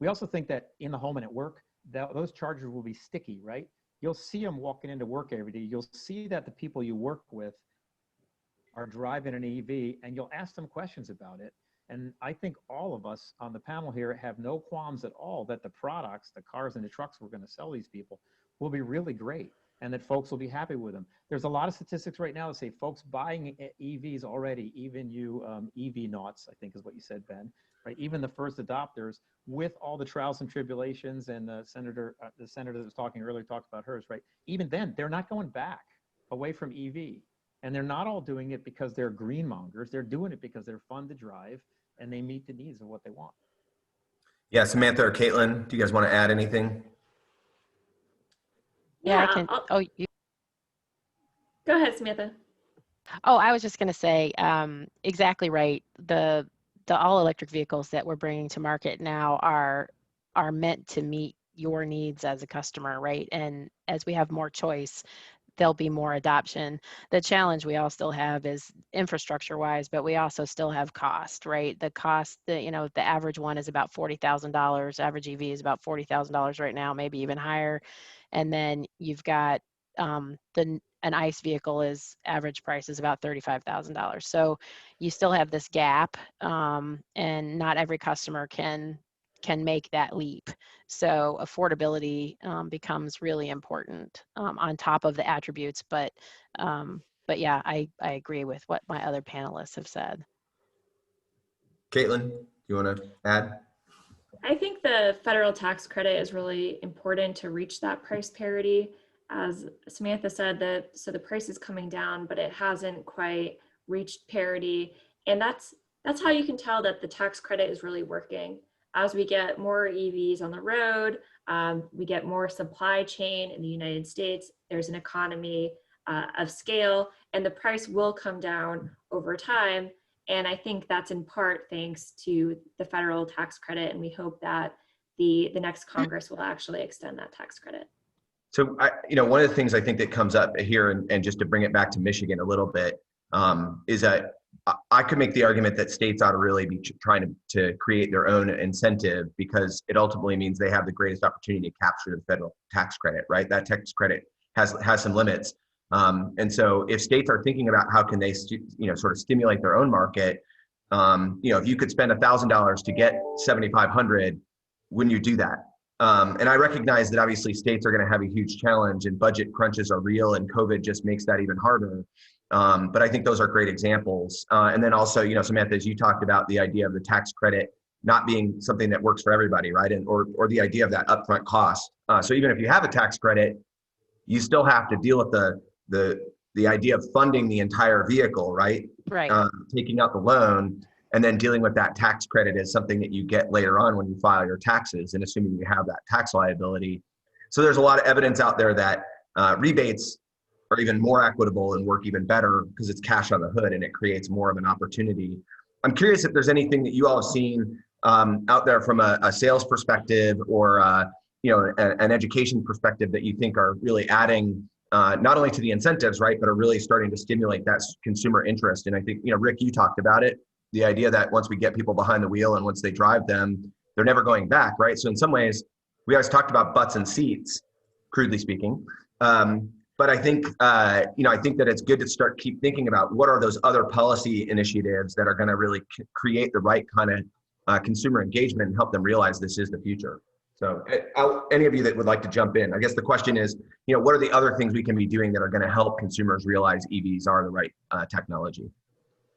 We also think that in the home and at work, those chargers will be sticky, right? You'll see them walking into work every day. You'll see that the people you work with are driving an EV, and you'll ask them questions about it. And I think all of us on the panel here have no qualms at all that the products, the cars and the trucks we're going to sell these people will be really great and that folks will be happy with them. There's a lot of statistics right now that say folks buying EVs already, even you EV naughts, I think is what you said, Ben, right? Even the first adopters, with all the trials and tribulations, and the senator that was talking earlier talked about hers, right? Even then, they're not going back away from EV. And they're not all doing it because they're green mongers. They're doing it because they're fun to drive and they meet the needs of what they want. Yeah, Samantha or Caitlin, do you guys want to add anything? Yeah, I can. Go ahead, Samantha. Oh, I was just going to say, exactly right. The all electric vehicles that we're bringing to market now are meant to meet your needs as a customer, right? And as we have more choice, there'll be more adoption. The challenge we all still have is infrastructure wise, but we also still have cost, right? The cost, the average one is about $40,000. Average EV is about $40,000 right now, maybe even higher. And then you've got an ICE vehicle is average price is about $35,000. So you still have this gap, and not every customer can make that leap. So affordability becomes really important on top of the attributes. But yeah, I agree with what my other panelists have said. Caitlin, do you want to add? I think the federal tax credit is really important to reach that price parity. As Samantha said, the price is coming down, but it hasn't quite reached parity. And that's how you can tell that the tax credit is really working. As we get more EVs on the road, we get more supply chain in the United States, there's an economy of scale, and the price will come down over time. And I think that's in part thanks to the federal tax credit, and we hope that the next Congress will actually extend that tax credit. So, one of the things I think that comes up here, and just to bring it back to Michigan a little bit, is that I could make the argument that states ought to really be trying to create their own incentive, because it ultimately means they have the greatest opportunity to capture the federal tax credit, right? That tax credit has some limits. And so if states are thinking about how can they, sort of stimulate their own market, if you could spend $1,000 to get 7,500, wouldn't you do that? And I recognize that obviously states are going to have a huge challenge, and budget crunches are real, and COVID just makes that even harder. But I think those are great examples. And then also, Samantha, as you talked about the idea of the tax credit not being something that works for everybody, right? And or the idea of that upfront cost. So even if you have a tax credit, you still have to deal with the idea of funding the entire vehicle, right? Right. Taking out the loan and then dealing with that tax credit is something that you get later on when you file your taxes, and assuming you have that tax liability. So there's a lot of evidence out there that rebates are even more equitable and work even better because it's cash on the hood and it creates more of an opportunity. I'm curious if there's anything that you all have seen out there from a sales perspective or an education perspective that you think are really adding not only to the incentives, right, but are really starting to stimulate that consumer interest. And I think, Rick, you talked about it, the idea that once we get people behind the wheel and once they drive them, they're never going back, right? So in some ways, we always talked about butts and seats, crudely speaking. But I think, I think that it's good to keep thinking about what are those other policy initiatives that are going to really create the right kind of consumer engagement and help them realize this is the future. So any of you that would like to jump in, I guess the question is, what are the other things we can be doing that are going to help consumers realize EVs are the right technology?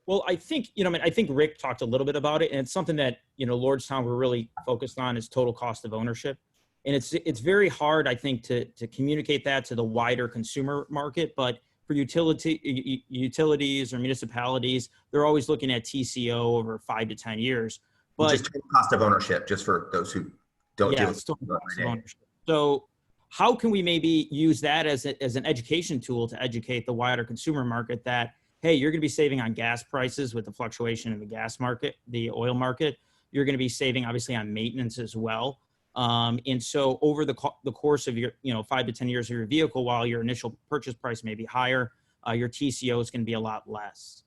Well, I think, I think Rick talked a little bit about it, and it's something that, Lordstown, we're really focused on is total cost of ownership. And it's very hard, I think, to communicate that to the wider consumer market. But for utilities or municipalities, they're always looking at TCO over 5 to 10 years. But just total cost of ownership, just for those who don't deal with total cost of ownership. So how can we maybe use that as an education tool to educate the wider consumer market that, hey, you're going to be saving on gas prices with the fluctuation in the gas market, the oil market. You're going to be saving, obviously, on maintenance as well. And so over the course of your, 5 to 10 years of your vehicle, while your initial purchase price may be higher, your TCO is going to be a lot less.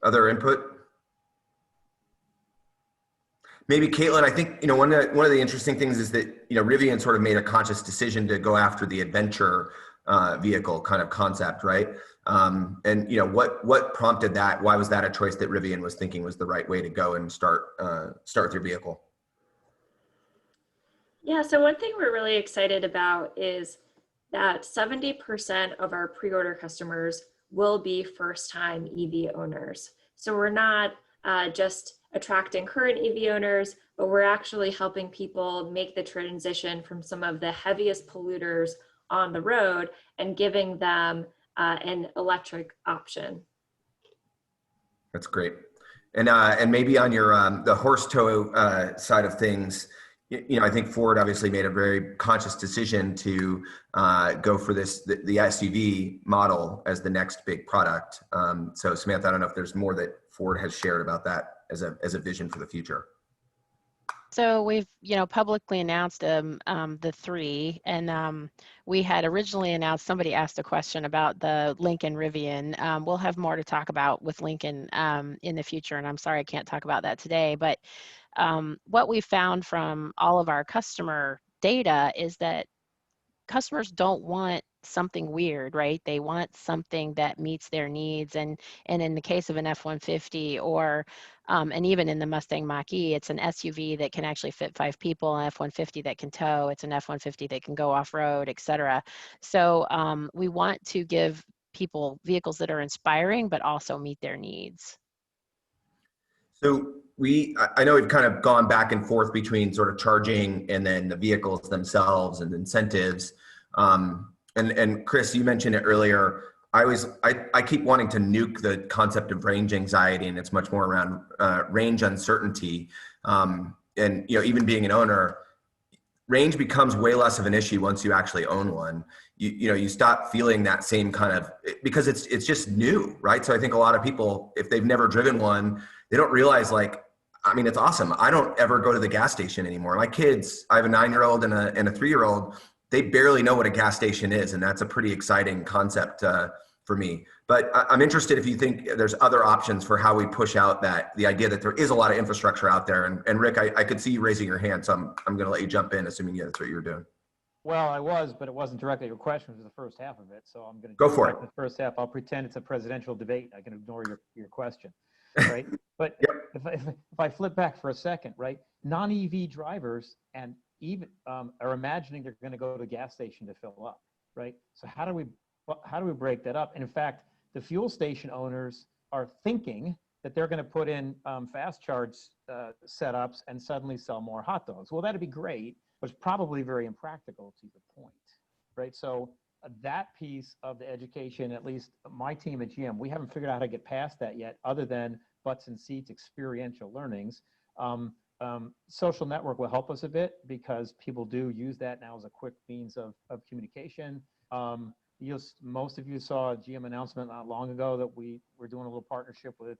Other input? Maybe Caitlin, I think, one of the interesting things is that, Rivian sort of made a conscious decision to go after the adventure vehicle kind of concept, right? And what prompted that? Why was that a choice that Rivian was thinking was the right way to go and start with your vehicle? Yeah, so one thing we're really excited about is that 70% of our pre-order customers will be first-time EV owners. So we're not just attracting current EV owners, but we're actually helping people make the transition from some of the heaviest polluters on the road and giving them an electric option. That's great. And maybe on your the horse tow side of things, I think Ford obviously made a very conscious decision to go for the SUV model as the next big product. So Samantha, I don't know if there's more that Ford has shared about that as a vision for the future. So we've, publicly announced the 3, and we had originally announced, somebody asked a question about the Lincoln Rivian. We'll have more to talk about with Lincoln in the future, and I'm sorry I can't talk about that today, but what we found from all of our customer data is that customers don't want something weird, right? They want something that meets their needs. And in the case of an F-150 or, and even in the Mustang Mach-E, it's an SUV that can actually fit 5 people, an F-150 that can tow, it's an F-150 that can go off-road, et cetera. So we want to give people vehicles that are inspiring, but also meet their needs. So I know we've kind of gone back and forth between sort of charging and then the vehicles themselves and incentives. And Chris, you mentioned it earlier. I keep wanting to nuke the concept of range anxiety, and it's much more around range uncertainty. And even being an owner, range becomes way less of an issue once you actually own one. You stop feeling that same kind of, because it's just new, right? So I think a lot of people, if they've never driven one, they don't realize it's awesome. I don't ever go to the gas station anymore. My kids, I have a 9-year-old and a 3-year-old, they barely know what a gas station is. And that's a pretty exciting concept for me. But I'm interested if you think there's other options for how we push out the idea that there is a lot of infrastructure out there. And Rick, I could see you raising your hand, so I'm going to let you jump in, assuming that's what you're doing. Well, I was, but it wasn't directly your question. It was the first half of it. So I'm going to go for it. The first half, I'll pretend it's a presidential debate. I can ignore your question, right? But if I flip back for a second, right? Non-EV drivers and even are imagining they're going to go to a gas station to fill up, right? So how do we break that up? And in fact, the fuel station owners are thinking that they're going to put in fast charge setups and suddenly sell more hot dogs. Well, that'd be great, but it's probably very impractical to your point, right? So that piece of the education, at least my team at GM, we haven't figured out how to get past that yet, other than butts and seats, experiential learnings. Social network will help us a bit because people do use that now as a quick means of communication. Most of you saw a GM announcement not long ago that we were doing a little partnership with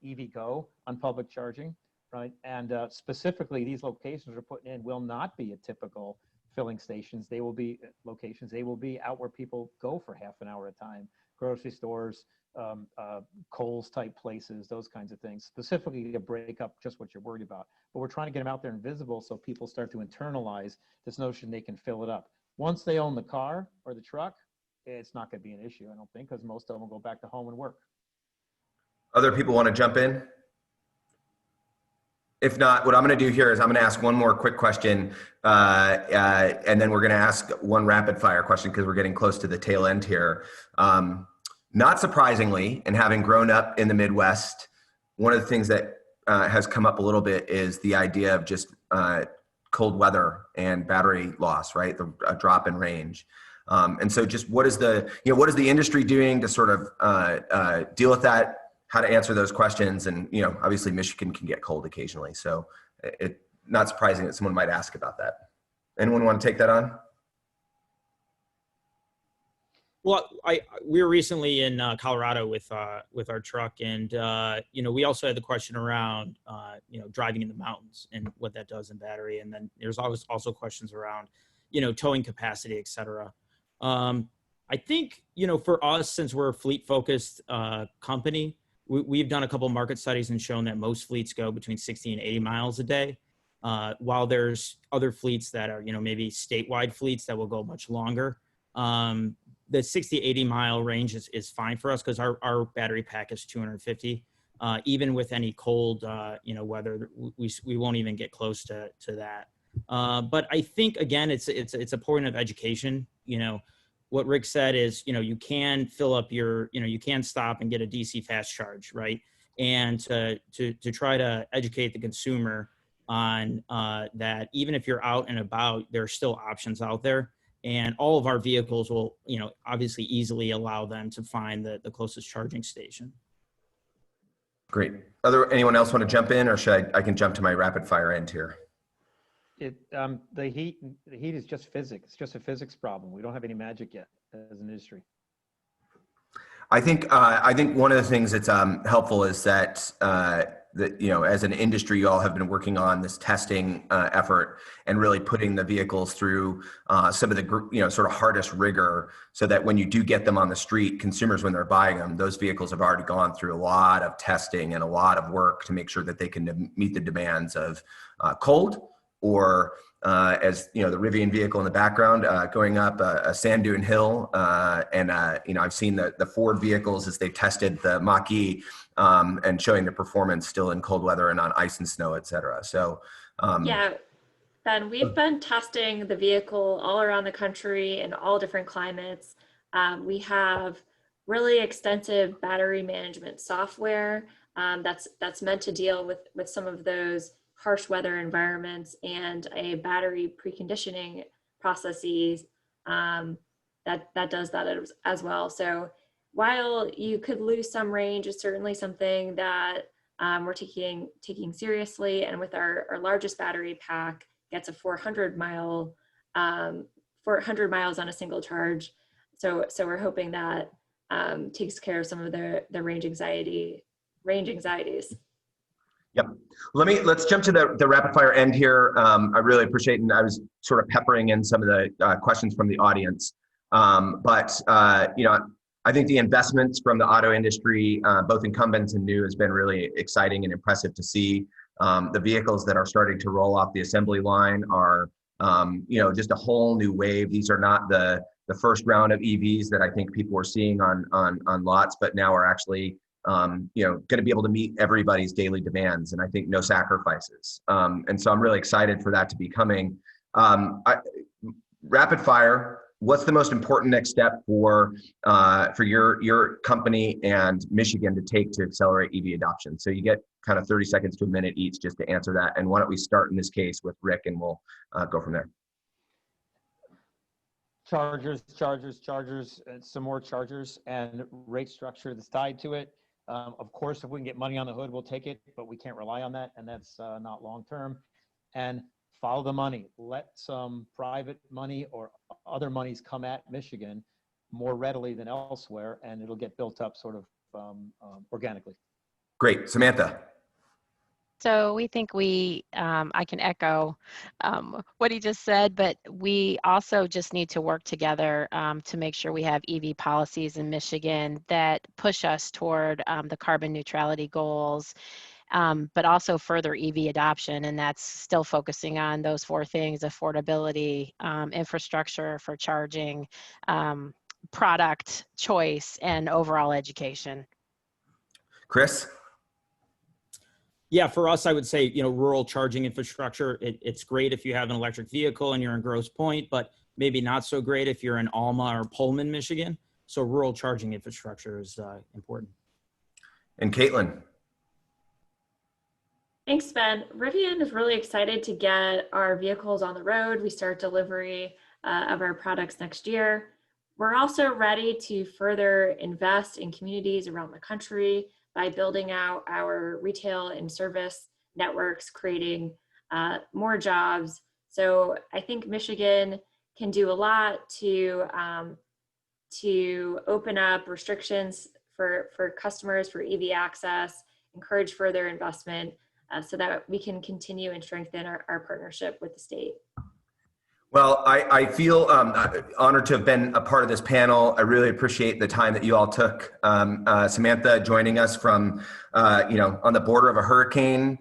EVgo on public charging, right? And specifically, these locations we're putting in will not be a typical filling stations. They will be locations. They will be out where people go for half an hour at a time, grocery stores, Kohl's type places, those kinds of things, specifically to break up just what you're worried about. But we're trying to get them out there and visible so people start to internalize this notion they can fill it up. Once they own the car or the truck, it's not going to be an issue, I don't think, because most of them will go back to home and work. Other people want to jump in? If not, what I'm going to do here is I'm going to ask one more quick question, and then we're going to ask one rapid fire question because we're getting close to the tail end here. Not surprisingly, and having grown up in the Midwest, one of the things that has come up a little bit is the idea of just cold weather and battery loss, right? A drop in range. And so just what is the industry doing to sort of deal with that? How to answer those questions? And, obviously Michigan can get cold occasionally. So it's not surprising that someone might ask about that. Anyone want to take that on? Well, we were recently in Colorado with our truck, and we also had the question around driving in the mountains and what that does in battery, and then there's always also questions around towing capacity, et cetera. I think for us, since we're a fleet focused company, we've done a couple of market studies and shown that most fleets go between 60 and 80 miles a day, while there's other fleets that are maybe statewide fleets that will go much longer. The 60, 80 mile range is fine for us because our battery pack is 250. Even with any cold, weather, we won't even get close to that. But I think, again, it's a point of education. You know, what Rick said is, you know, you can fill up your, you know, you can stop and get a DC fast charge, right? And to try to educate the consumer on that, even if you're out and about, there are still options out there. And all of our vehicles will, you know, obviously easily allow them to find the closest charging station. Great. Anyone else want to jump in, or should I can jump to my rapid fire end here? The heat is just physics. It's just a physics problem. We don't have any magic yet as an industry. I think one of the things that's helpful is that you know, as an industry, you all have been working on this testing effort and really putting the vehicles through some of the, you know, sort of hardest rigor, so that when you do get them on the street, consumers, when they're buying them, those vehicles have already gone through a lot of testing and a lot of work to make sure that they can meet the demands of cold, or as you know, the Rivian vehicle in the background going up a sand dune hill, and you know, I've seen the Ford vehicles as they've tested the Mach-E and showing the performance still in cold weather and on ice and snow, et cetera. So yeah, Ben, we've been testing the vehicle all around the country in all different climates. We have really extensive battery management software that's meant to deal with some of those harsh weather environments, and a battery preconditioning processes that does that as well. So while you could lose some range, it's certainly something that we're taking seriously. And with our largest battery pack, gets a 400 miles on a single charge. So we're hoping that takes care of some of the range anxieties. Yep. Let's jump to the rapid fire end here. I really appreciate, and I was sort of peppering in some of the questions from the audience. But you know, I think the investments from the auto industry, both incumbents and new, has been really exciting and impressive to see. The vehicles that are starting to roll off the assembly line are, you know, just a whole new wave. These are not the first round of EVs that I think people were seeing on lots, but now are actually you know, going to be able to meet everybody's daily demands, and I think no sacrifices. And so I'm really excited for that to be coming. Rapid fire, what's the most important next step for your company and Michigan to take to accelerate EV adoption? So you get kind of 30 seconds to a minute each just to answer that. And why don't we start in this case with Rick, and we'll go from there. Chargers, and some more chargers, and rate structure that's tied to it. Of course, if we can get money on the hood, we'll take it, but we can't rely on that, and that's not long-term. And follow the money. Let some private money or other monies come at Michigan more readily than elsewhere, and it'll get built up sort of organically. Great. Samantha. So we think I can echo what he just said, but we also just need to work together to make sure we have EV policies in Michigan that push us toward the carbon neutrality goals, but also further EV adoption. And that's still focusing on those four things: affordability, infrastructure for charging, product choice, and overall education. Chris? Yeah, for us, I would say, you know, rural charging infrastructure, it's great if you have an electric vehicle and you're in Grosse Pointe, but maybe not so great if you're in Alma or Pullman, Michigan. So rural charging infrastructure is important. And Caitlin. Thanks, Ben. Rivian is really excited to get our vehicles on the road. We start delivery of our products next year. We're also ready to further invest in communities around the country by building out our retail and service networks, creating more jobs. So I think Michigan can do a lot to open up restrictions for customers for EV access, encourage further investment so that we can continue and strengthen our partnership with the state. Well, I feel honored to have been a part of this panel. I really appreciate the time that you all took. Samantha joining us from, you know, on the border of a hurricane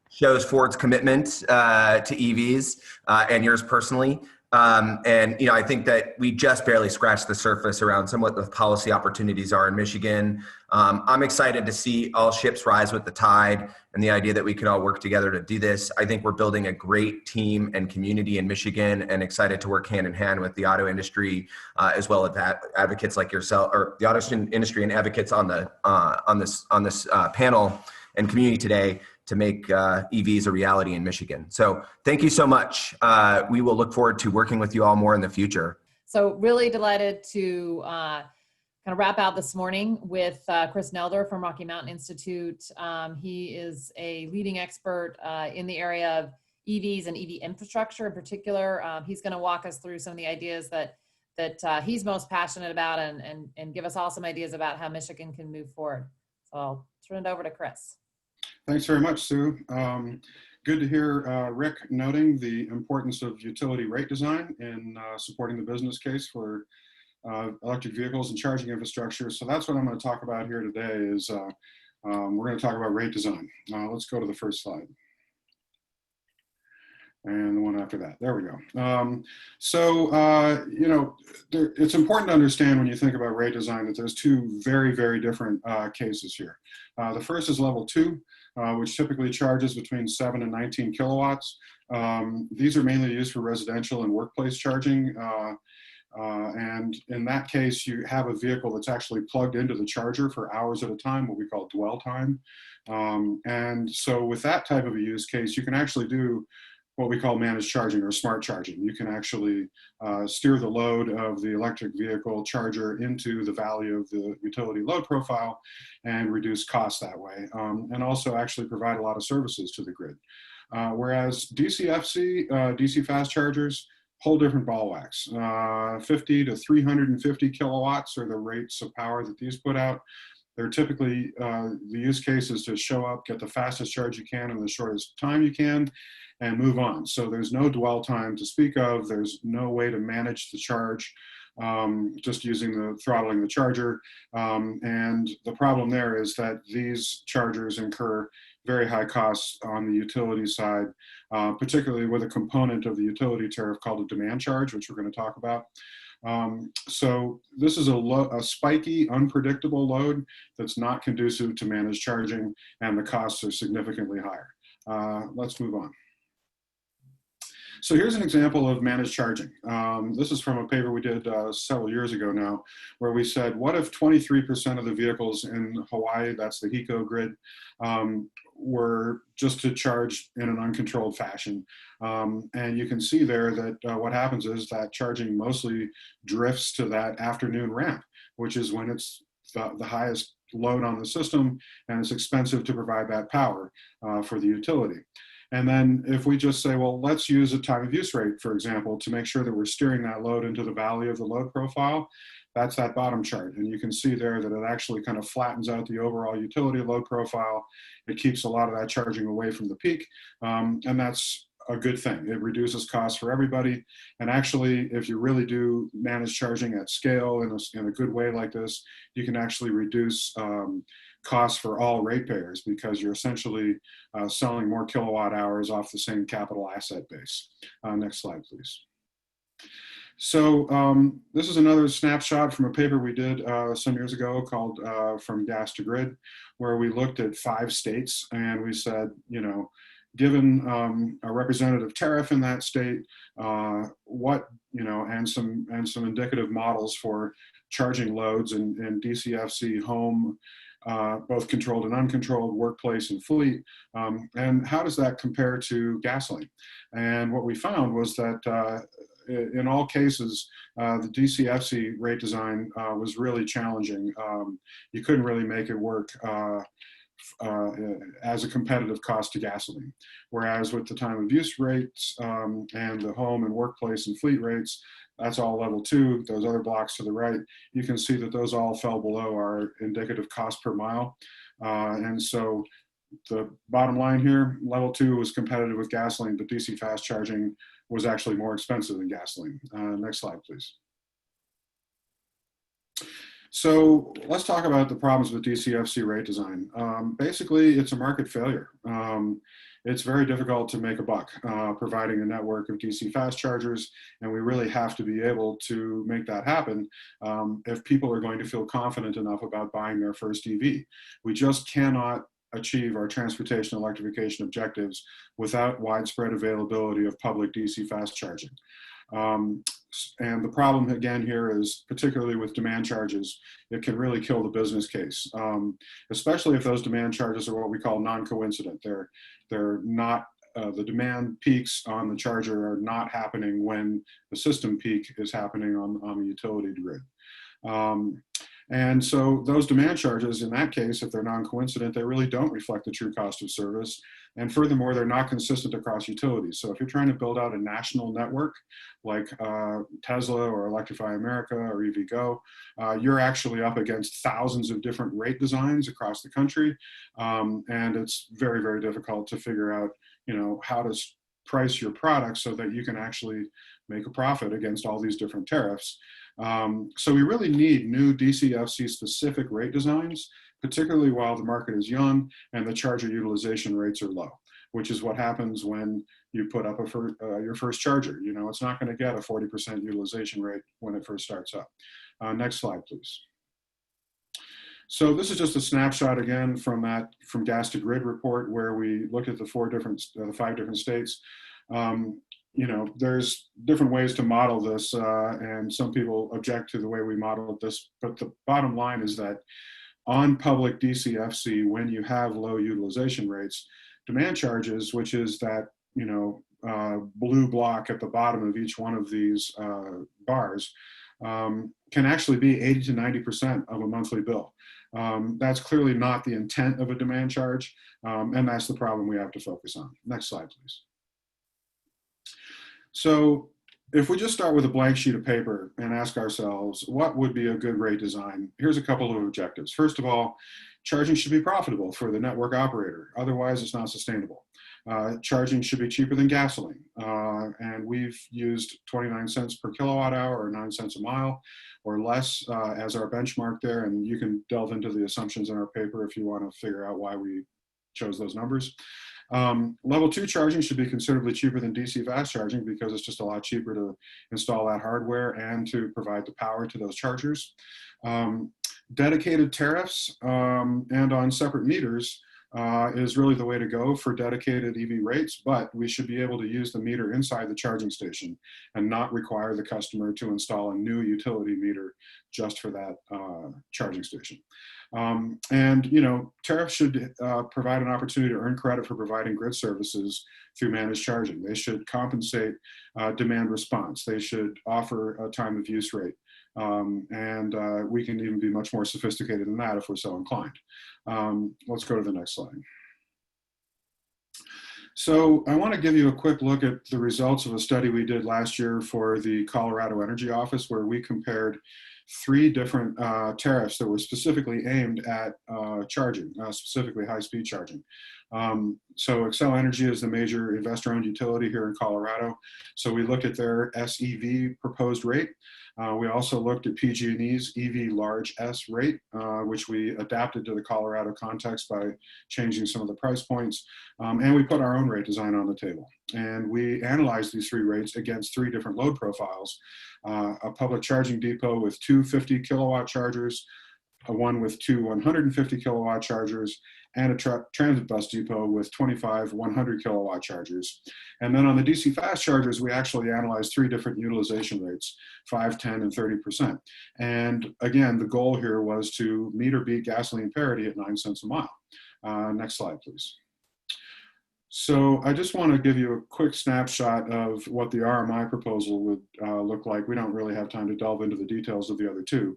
shows Ford's commitment to EVs and yours personally. And, you know, I think that we just barely scratched the surface around somewhat the policy opportunities are in Michigan. I'm excited to see all ships rise with the tide and the idea that we can all work together to do this. I think we're building a great team and community in Michigan, and excited to work hand in hand with the auto industry, as well as advocates like yourself, or the auto industry and advocates on the on this panel and community today, to make EVs a reality in Michigan. So thank you so much. We will look forward to working with you all more in the future. So really delighted to kind of wrap out this morning with Chris Nelder from Rocky Mountain Institute. He is a leading expert in the area of EVs and EV infrastructure in particular. He's going to walk us through some of the ideas that he's most passionate about, and give us all some ideas about how Michigan can move forward. So I'll turn it over to Chris. Thanks very much, Sue. Good to hear Rick noting the importance of utility rate design in supporting the business case for electric vehicles and charging infrastructure. So that's what I'm going to talk about here today is we're going to talk about rate design. Let's go to the first slide. And the one after that. There we go. You know, it's important to understand when you think about rate design that there's two very, very different cases here. The first is level 2, which typically charges between 7 and 19 kilowatts. These are mainly used for residential and workplace charging. And in that case, you have a vehicle that's actually plugged into the charger for hours at a time, what we call dwell time. And so with that type of a use case, you can actually do what we call managed charging or smart charging. You can actually steer the load of the electric vehicle charger into the value of the utility load profile and reduce costs that way, and also actually provide a lot of services to the grid. Whereas DCFC, DC fast chargers, whole different ball wax. 50 to 350 kilowatts are the rates of power that these put out. They're typically, the use case is to show up, get the fastest charge you can in the shortest time you can, and move on. So there's no dwell time to speak of. There's no way to manage the charge, just using the throttling the charger. And the problem there is that these chargers incur very high costs on the utility side, particularly with a component of the utility tariff called a demand charge, which we're going to talk about. So this is a spiky, unpredictable load that's not conducive to managed charging, and the costs are significantly higher. Let's move on. So here's an example of managed charging. This is from a paper we did several years ago now, where we said, what if 23% of the vehicles in Hawaii, that's the HECO grid, were just to charge in an uncontrolled fashion. And you can see there that what happens is that charging mostly drifts to that afternoon ramp, which is when it's the highest load on the system, and it's expensive to provide that power for the utility. And then if we just say, well, let's use a time of use rate, for example, to make sure that we're steering that load into the value of the load profile, that's that bottom chart. And you can see there that it actually kind of flattens out the overall utility load profile. It keeps a lot of that charging away from the peak. And that's a good thing. It reduces costs for everybody. And actually, if you really do manage charging at scale in a good way like this, you can actually reduce costs for all ratepayers, because you're essentially selling more kilowatt hours off the same capital asset base. Next slide, please. So this is another snapshot from a paper we did some years ago called From Gas to Grid, where we looked at 5 states and we said, you know, given a representative tariff in that state, what, you know, and some indicative models for charging loads in DCFC home, both controlled and uncontrolled, workplace and fleet, and how does that compare to gasoline? And what we found was that in all cases, the DCFC rate design was really challenging. You couldn't really make it work as a competitive cost to gasoline. Whereas with the time of use rates and the home and workplace and fleet rates, that's all level 2. Those other blocks to the right, you can see that those all fell below our indicative cost per mile. And so the bottom line here, level 2 was competitive with gasoline, but DC fast charging was actually more expensive than gasoline. Next slide, please. So let's talk about the problems with DCFC rate design. Basically, it's a market failure. it's very difficult to make a buck providing a network of DC fast chargers, and we really have to be able to make that happen if people are going to feel confident enough about buying their first EV. We just cannot achieve our transportation electrification objectives without widespread availability of public DC fast charging. And the problem again here is, particularly with demand charges, it can really kill the business case, especially if those demand charges are what we call non-coincident. They're not, the demand peaks on the charger are not happening when the system peak is happening on the utility grid. And so those demand charges, in that case, if they're non-coincident, they really don't reflect the true cost of service. And furthermore, they're not consistent across utilities. So if you're trying to build out a national network like Tesla or Electrify America or EVgo, you're actually up against thousands of different rate designs across the country. And it's very, very difficult to figure out, how to price your product so that you can actually make a profit against all these different tariffs. So we really need new DCFC specific rate designs, particularly while the market is young and the charger utilization rates are low, which is what happens when you put up your first charger. It's not going to get a 40% utilization rate when it first starts up. Next slide, please. So this is just a snapshot again from Gas to Grid report, where we looked at the 5 different states. There's different ways to model this, and some people object to the way we modeled this, but the bottom line is that on public DCFC, when you have low utilization rates, demand charges, which is that, blue block at the bottom of each one of these bars, can actually be 80 to 90% of a monthly bill. That's clearly not the intent of a demand charge, and that's the problem we have to focus on. Next slide, please. So if we just start with a blank sheet of paper and ask ourselves, what would be a good rate design? Here's a couple of objectives. First of all, charging should be profitable for the network operator. Otherwise, it's not sustainable. Charging should be cheaper than gasoline. And we've used 29 cents per kilowatt hour or 9 cents a mile or less as our benchmark there. And you can delve into the assumptions in our paper if you want to figure out why we chose those numbers. Level 2 charging should be considerably cheaper than DC fast charging because it's just a lot cheaper to install that hardware and to provide the power to those chargers. Dedicated tariffs and on separate meters is really the way to go for dedicated EV rates, but we should be able to use the meter inside the charging station and not require the customer to install a new utility meter just for that charging station. And tariffs should provide an opportunity to earn credit for providing grid services through managed charging. They should compensate demand response. They should offer a time of use rate. And we can even be much more sophisticated than that if we're so inclined. Let's go to the next slide. So I want to give you a quick look at the results of a study we did last year for the Colorado Energy Office, where we compared 3 different tariffs that were specifically aimed at charging, specifically high-speed charging. So Xcel Energy is the major investor-owned utility here in Colorado. So we looked at their SEV proposed rate. We also looked at PG&E's EV large S rate, which we adapted to the Colorado context by changing some of the price points. And we put our own rate design on the table. And we analyzed these 3 rates against 3 different load profiles. A public charging depot with 2 50 kilowatt chargers, one with 2 150 kilowatt chargers, and a transit bus depot with 25 100 kilowatt chargers. And then on the DC fast chargers, we actually analyzed 3 different utilization rates, 5, 10, and 30%. And again, the goal here was to meet or beat gasoline parity at 9 cents a mile. Next slide, please. So I just want to give you a quick snapshot of what the RMI proposal would look like. We don't really have time to delve into the details of the other 2.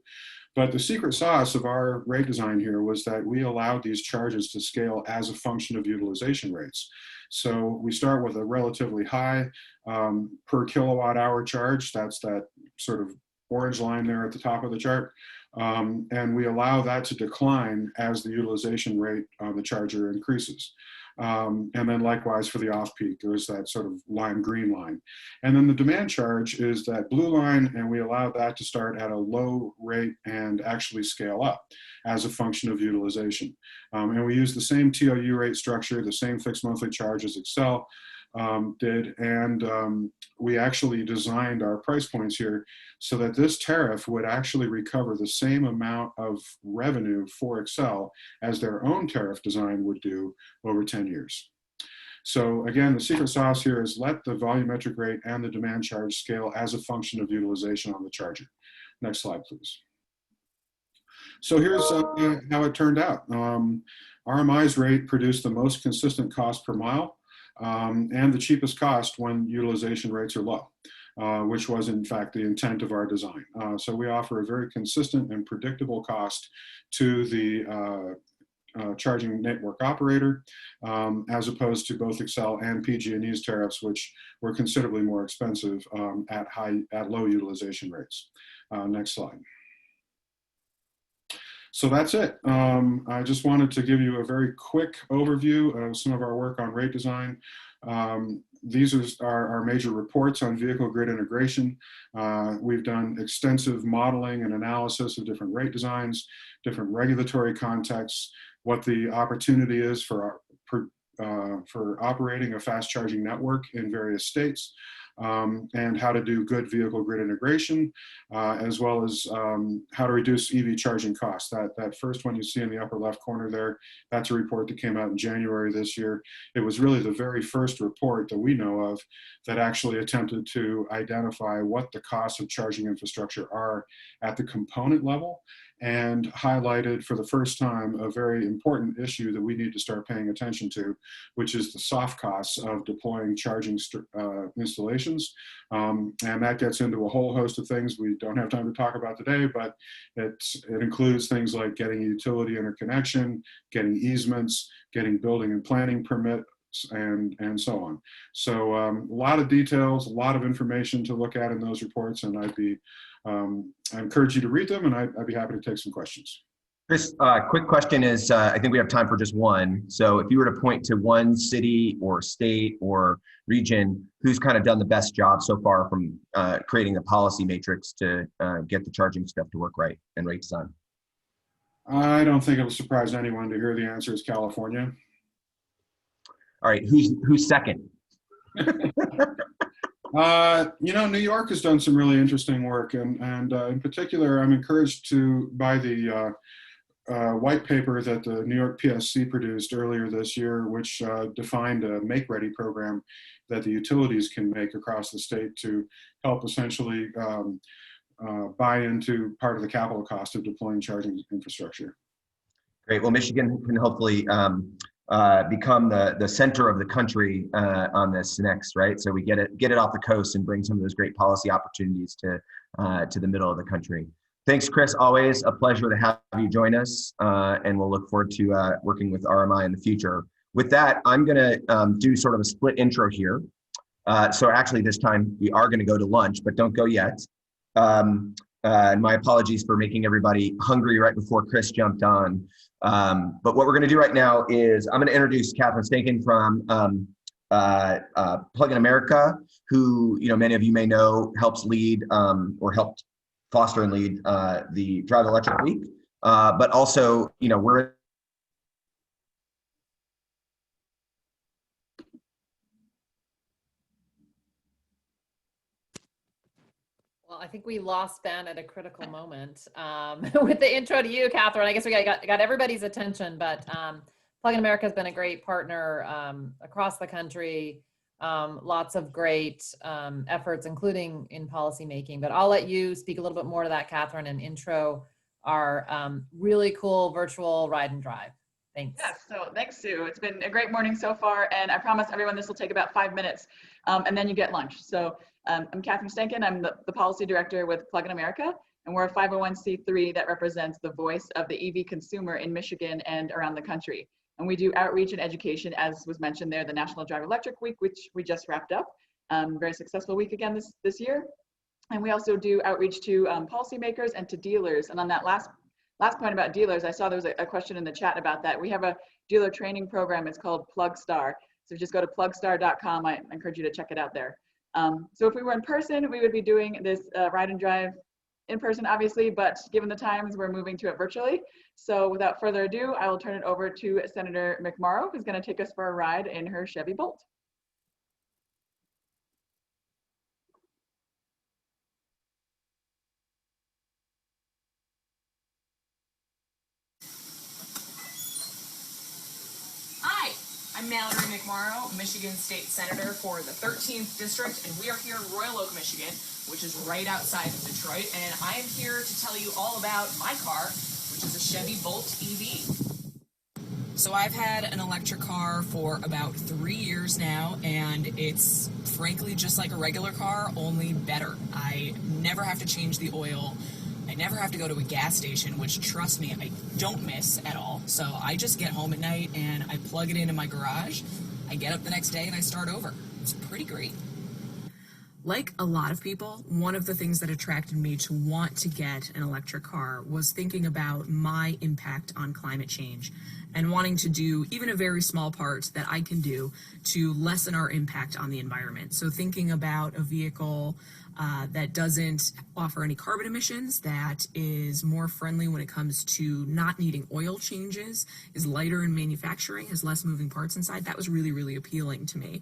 But the secret sauce of our rate design here was that we allowed these charges to scale as a function of utilization rates. So we start with a relatively high per kilowatt hour charge. That's that sort of orange line there at the top of the chart. And we allow that to decline as the utilization rate on the charger increases. And then likewise for the off-peak, there's that sort of lime green line. And then the demand charge is that blue line, and we allow that to start at a low rate and actually scale up as a function of utilization. And we use the same TOU rate structure, the same fixed monthly charge as Excel did, and we actually designed our price points here so that this tariff would actually recover the same amount of revenue for Excel as their own tariff design would do over 10 years. So again, the secret sauce here is let the volumetric rate and the demand charge scale as a function of utilization on the charger. Next slide, please. So here's how it turned out. RMI's rate produced the most consistent cost per mile and the cheapest cost when utilization rates are low, which was in fact the intent of our design. So we offer a very consistent and predictable cost to the charging network operator, as opposed to both Excel and PG&E's tariffs, which were considerably more expensive at low utilization rates. Next slide. So that's it. I just wanted to give you a very quick overview of some of our work on rate design. These are our major reports on vehicle grid integration. We've done extensive modeling and analysis of different rate designs, different regulatory contexts, what the opportunity is for operating a fast charging network in various states, and how to do good vehicle grid integration, as well as how to reduce EV charging costs. That first one you see in the upper left corner there, that's a report that came out in January this year. It was really the very first report that we know of that actually attempted to identify what the costs of charging infrastructure are at the component level, and highlighted for the first time a very important issue that we need to start paying attention to, which is the soft costs of deploying charging installations. And that gets into a whole host of things we don't have time to talk about today, but it includes things like getting utility interconnection, getting easements, getting building and planning permits, and so on. So a lot of details, a lot of information to look at in those reports, and I encourage you to read them, and I'd be happy to take some questions. Chris, quick question is, I think we have time for just one. So if you were to point to one city or state or region, who's kind of done the best job so far from creating a policy matrix to get the charging stuff to work right and rate design? I don't think it'll surprise anyone to hear the answer is California. All right, who's second? New York has done some really interesting work, and in particular, I'm encouraged by the white paper that the New York PSC produced earlier this year, which defined a make-ready program that the utilities can make across the state to help essentially buy into part of the capital cost of deploying charging infrastructure. Great. Well, Michigan can hopefully become the center of the country on this next, right? So we get it off the coast and bring some of those great policy opportunities to the middle of the country. Thanks, Chris. Always a pleasure to have you join us, and we'll look forward to working with RMI in the future. With that, I'm going to do sort of a split intro here. So actually, this time we are going to go to lunch, but don't go yet. And my apologies for making everybody hungry right before Chris jumped on. But what we're going to do right now is I'm going to introduce Catherine Stankin from Plug in America, who many of you may know helps lead or helped foster and lead the Drive Electric Week. But also, we're Well, I think we lost Ben at a critical moment with the intro to you, Catherine. I guess we got everybody's attention, but Plug in America has been a great partner across the country. Lots of great efforts, including in policymaking. But I'll let you speak a little bit more to that, Catherine, and intro our really cool virtual ride and drive. Thanks. Yes, so thanks, Sue. It's been a great morning so far, and I promise everyone this will take about 5 minutes, and then you get lunch. So I'm Catherine Stankin. I'm the policy director with Plug in America, and we're a 501c3 that represents the voice of the EV consumer in Michigan and around the country. And we do outreach and education, as was mentioned there, the National Drive Electric Week, which we just wrapped up. Very successful week again this year. And we also do outreach to policymakers and to dealers. And on that last point about dealers, I saw there was a question in the chat about that. We have a dealer training program. It's called PlugStar. So just go to plugstar.com. I encourage you to check it out there. So if we were in person, we would be doing this ride and drive in person, obviously, but given the times, we're moving to it virtually. So without further ado, I will turn it over to Senator McMorrow, who's going to take us for a ride in her Chevy Bolt. Hi, I'm Mallory McMorrow, Michigan State Senator for the 13th District, and we are here in Royal Oak, Michigan, which is right outside of Detroit, and I am here to tell you all about my car, which is a Chevy Bolt EV. So I've had an electric car for about 3 years now, and it's frankly just like a regular car, only better. I never have to change the oil. I never have to go to a gas station, which, trust me, I don't miss at all. So I just get home at night and I plug it into my garage. I get up the next day and I start over. It's pretty great. Like a lot of people, one of the things that attracted me to want to get an electric car was thinking about my impact on climate change and wanting to do even a very small part that I can do to lessen our impact on the environment. So thinking about a vehicle that doesn't offer any carbon emissions, that is more friendly when it comes to not needing oil changes, is lighter in manufacturing, has less moving parts inside, that was really, really appealing to me.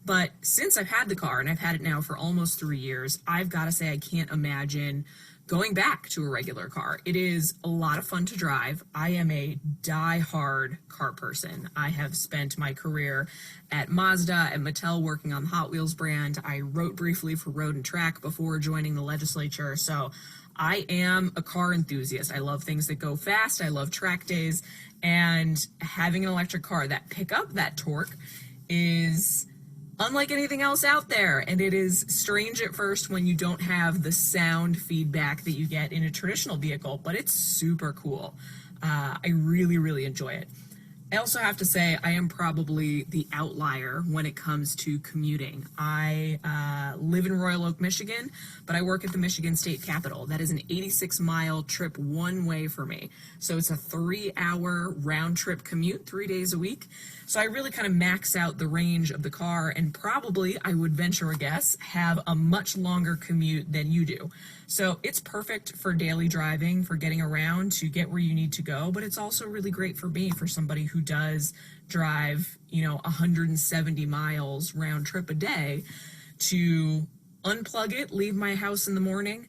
But since I've had the car, and I've had it now for almost 3 years, I've got to say I can't imagine going back to a regular car. It is a lot of fun to drive. I am a die-hard car person. I have spent my career at Mazda and Mattel working on the Hot Wheels brand. I wrote briefly for Road and Track before joining the legislature. So I am a car enthusiast. I love things that go fast. I love track days. And having an electric car, that pickup, that torque, is unlike anything else out there, and it is strange at first when you don't have the sound feedback that you get in a traditional vehicle, but it's super cool. I really, really enjoy it. I also have to say I am probably the outlier when it comes to commuting. I live in Royal Oak, Michigan, but I work at the Michigan State Capitol. That is an 86-mile trip one way for me. So it's a 3-hour round trip commute 3 days a week. So I really kind of max out the range of the car and probably, I would venture a guess, have a much longer commute than you do. So it's perfect for daily driving, for getting around to get where you need to go, but it's also really great for me, for somebody who does drive, 170 miles round trip a day, to unplug it, leave my house in the morning,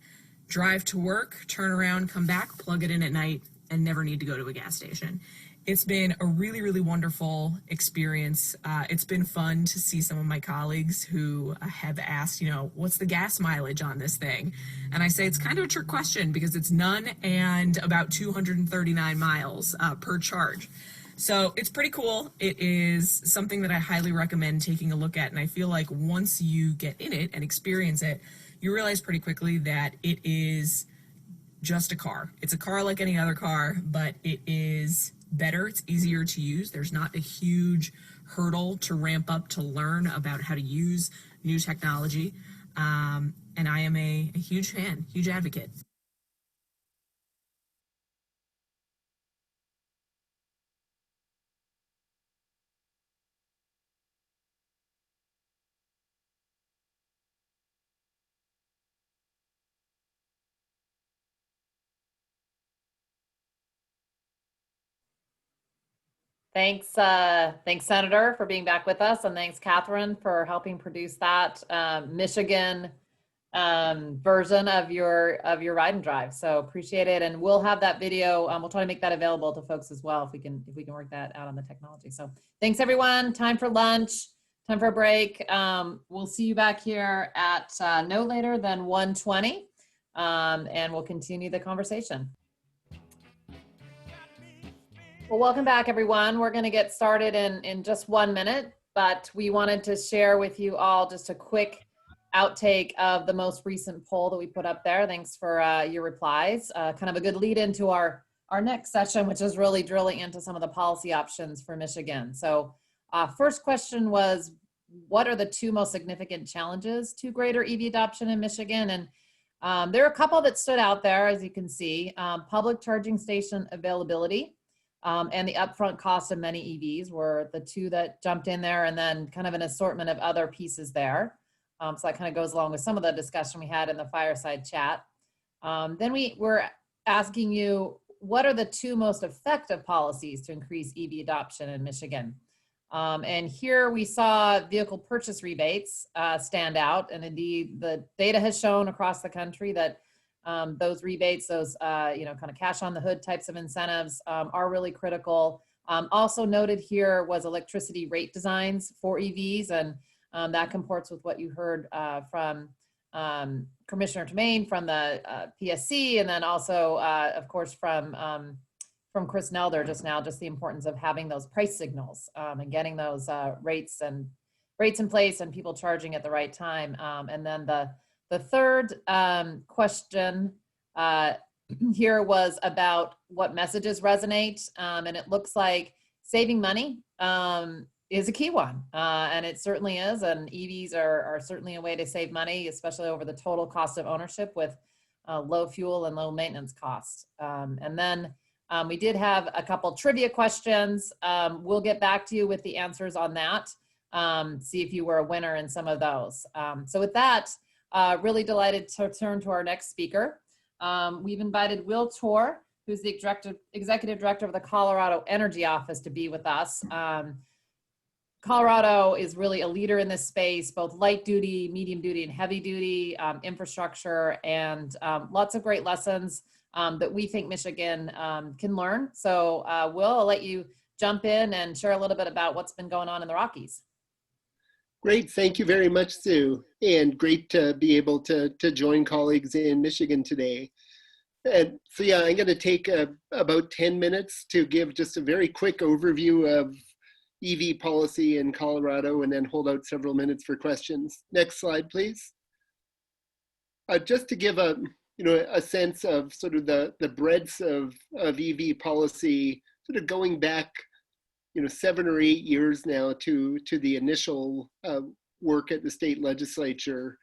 drive to work, turn around, come back, plug it in at night, and never need to go to a gas station. It's been a really, really wonderful experience. It's been fun to see some of my colleagues who have asked, what's the gas mileage on this thing? And I say it's kind of a trick question because it's none and about 239 miles per charge. So it's pretty cool. It is something that I highly recommend taking a look at. And I feel like once you get in it and experience it, you realize pretty quickly that it is just a car. It's a car like any other car, but it is better. It's easier to use. There's not a huge hurdle to ramp up to learn about how to use new technology. And I am a huge fan, huge advocate. Thanks, Senator, for being back with us, and thanks, Catherine, for helping produce that Michigan version of your ride and drive. So appreciate it, and we'll have that video. We'll try to make that available to folks as well if we can work that out on the technology. So thanks, everyone. Time for lunch. Time for a break. We'll see you back here at no later than 1:20, and we'll continue the conversation. Well, welcome back, everyone. We're going to get started in just 1 minute, but we wanted to share with you all just a quick outtake of the most recent poll that we put up there. Thanks for your replies. Kind of a good lead into our next session, which is really drilling into some of the policy options for Michigan. So first question was, what are the 2 most significant challenges to greater EV adoption in Michigan? And there are a couple that stood out there, as you can see. Public charging station availability. and the upfront cost of many EVs were the two that jumped in there, and then kind of an assortment of other pieces there. So that kind of goes along with some of the discussion we had in the fireside chat. Then we were asking you, what are the two most effective policies to increase EV adoption in Michigan? And here we saw vehicle purchase rebates stand out. And indeed, the data has shown across the country that those rebates, those kind of cash on the hood types of incentives are really critical. Also noted here was electricity rate designs for EVs, and that comports with what you heard from Commissioner Tremaine from the PSC, and then also, of course, from Chris Nelder just now, just the importance of having those price signals and getting those rates in place and people charging at the right time. And then the third question here was about what messages resonate, and it looks like saving money is a key one, and it certainly is, and EVs are certainly a way to save money, especially over the total cost of ownership with low fuel and low maintenance costs. And then we did have a couple trivia questions. We'll get back to you with the answers on that, see if you were a winner in some of those. So with that, really delighted to turn to our next speaker. We've invited Will Torr, who's the executive director of the Colorado Energy Office, to be with us. Colorado is really a leader in this space, both light duty, medium duty, and heavy duty infrastructure, and lots of great lessons that we think Michigan can learn. So Will, I'll let you jump in and share a little bit about what's been going on in the Rockies. Great, thank you very much, Sue, and great to be able to join colleagues in Michigan today. And so yeah, I'm going to take about 10 minutes to give just a very quick overview of EV policy in Colorado, and then hold out several minutes for questions. Next slide, please. Just to give a sense of sort of the breadth of EV policy, sort of going back 7 or 8 years now to the initial work at the state legislature.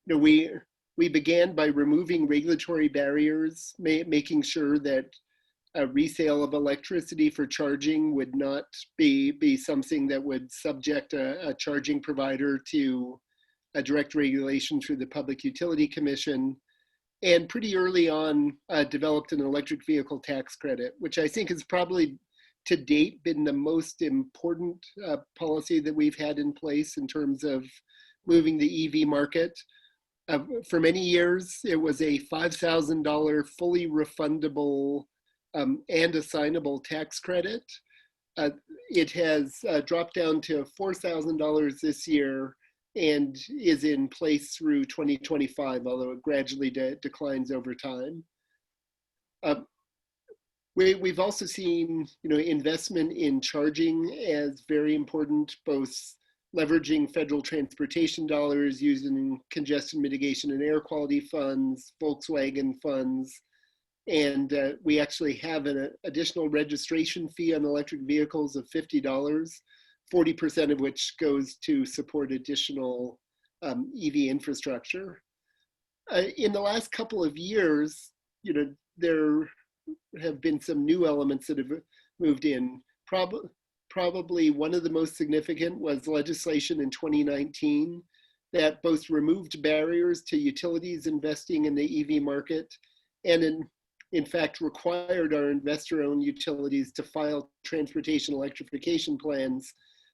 We began by removing regulatory barriers, making sure that resale of electricity for charging would not be something that would subject a charging provider to a direct regulation through the Public Utility Commission. And pretty early on developed an electric vehicle tax credit, which I think has probably to date been the most important policy that we've had in place in terms of moving the EV market. For many years, it was a $5,000 fully refundable and assignable tax credit. It has dropped down to $4,000 this year and is in place through 2025, although it gradually declines over time. We've also seen investment in charging as very important, both leveraging federal transportation dollars, using congestion mitigation and air quality funds, Volkswagen funds, and we actually have an additional registration fee on electric vehicles of $50, 40% of which goes to support additional EV infrastructure. In the last couple of years, there have been some new elements that have moved in. Probably one of the most significant was legislation in 2019 that both removed barriers to utilities investing in the EV market and in fact required our investor-owned utilities to file transportation electrification plans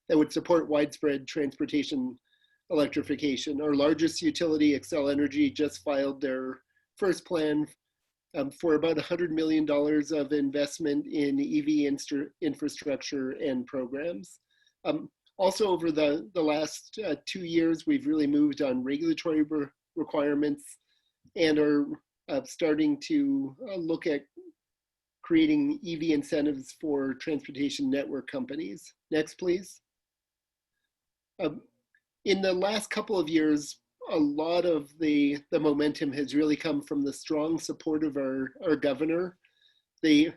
that would support widespread transportation electrification. Our largest utility, Xcel Energy, just filed their first plan for about $100 million of investment in EV infrastructure and programs. Also, over the last 2 years, we've really moved on regulatory requirements and are starting to look at creating EV incentives for transportation network companies. Next, please. In the last couple of years, a lot of the momentum has really come from the strong support of our governor.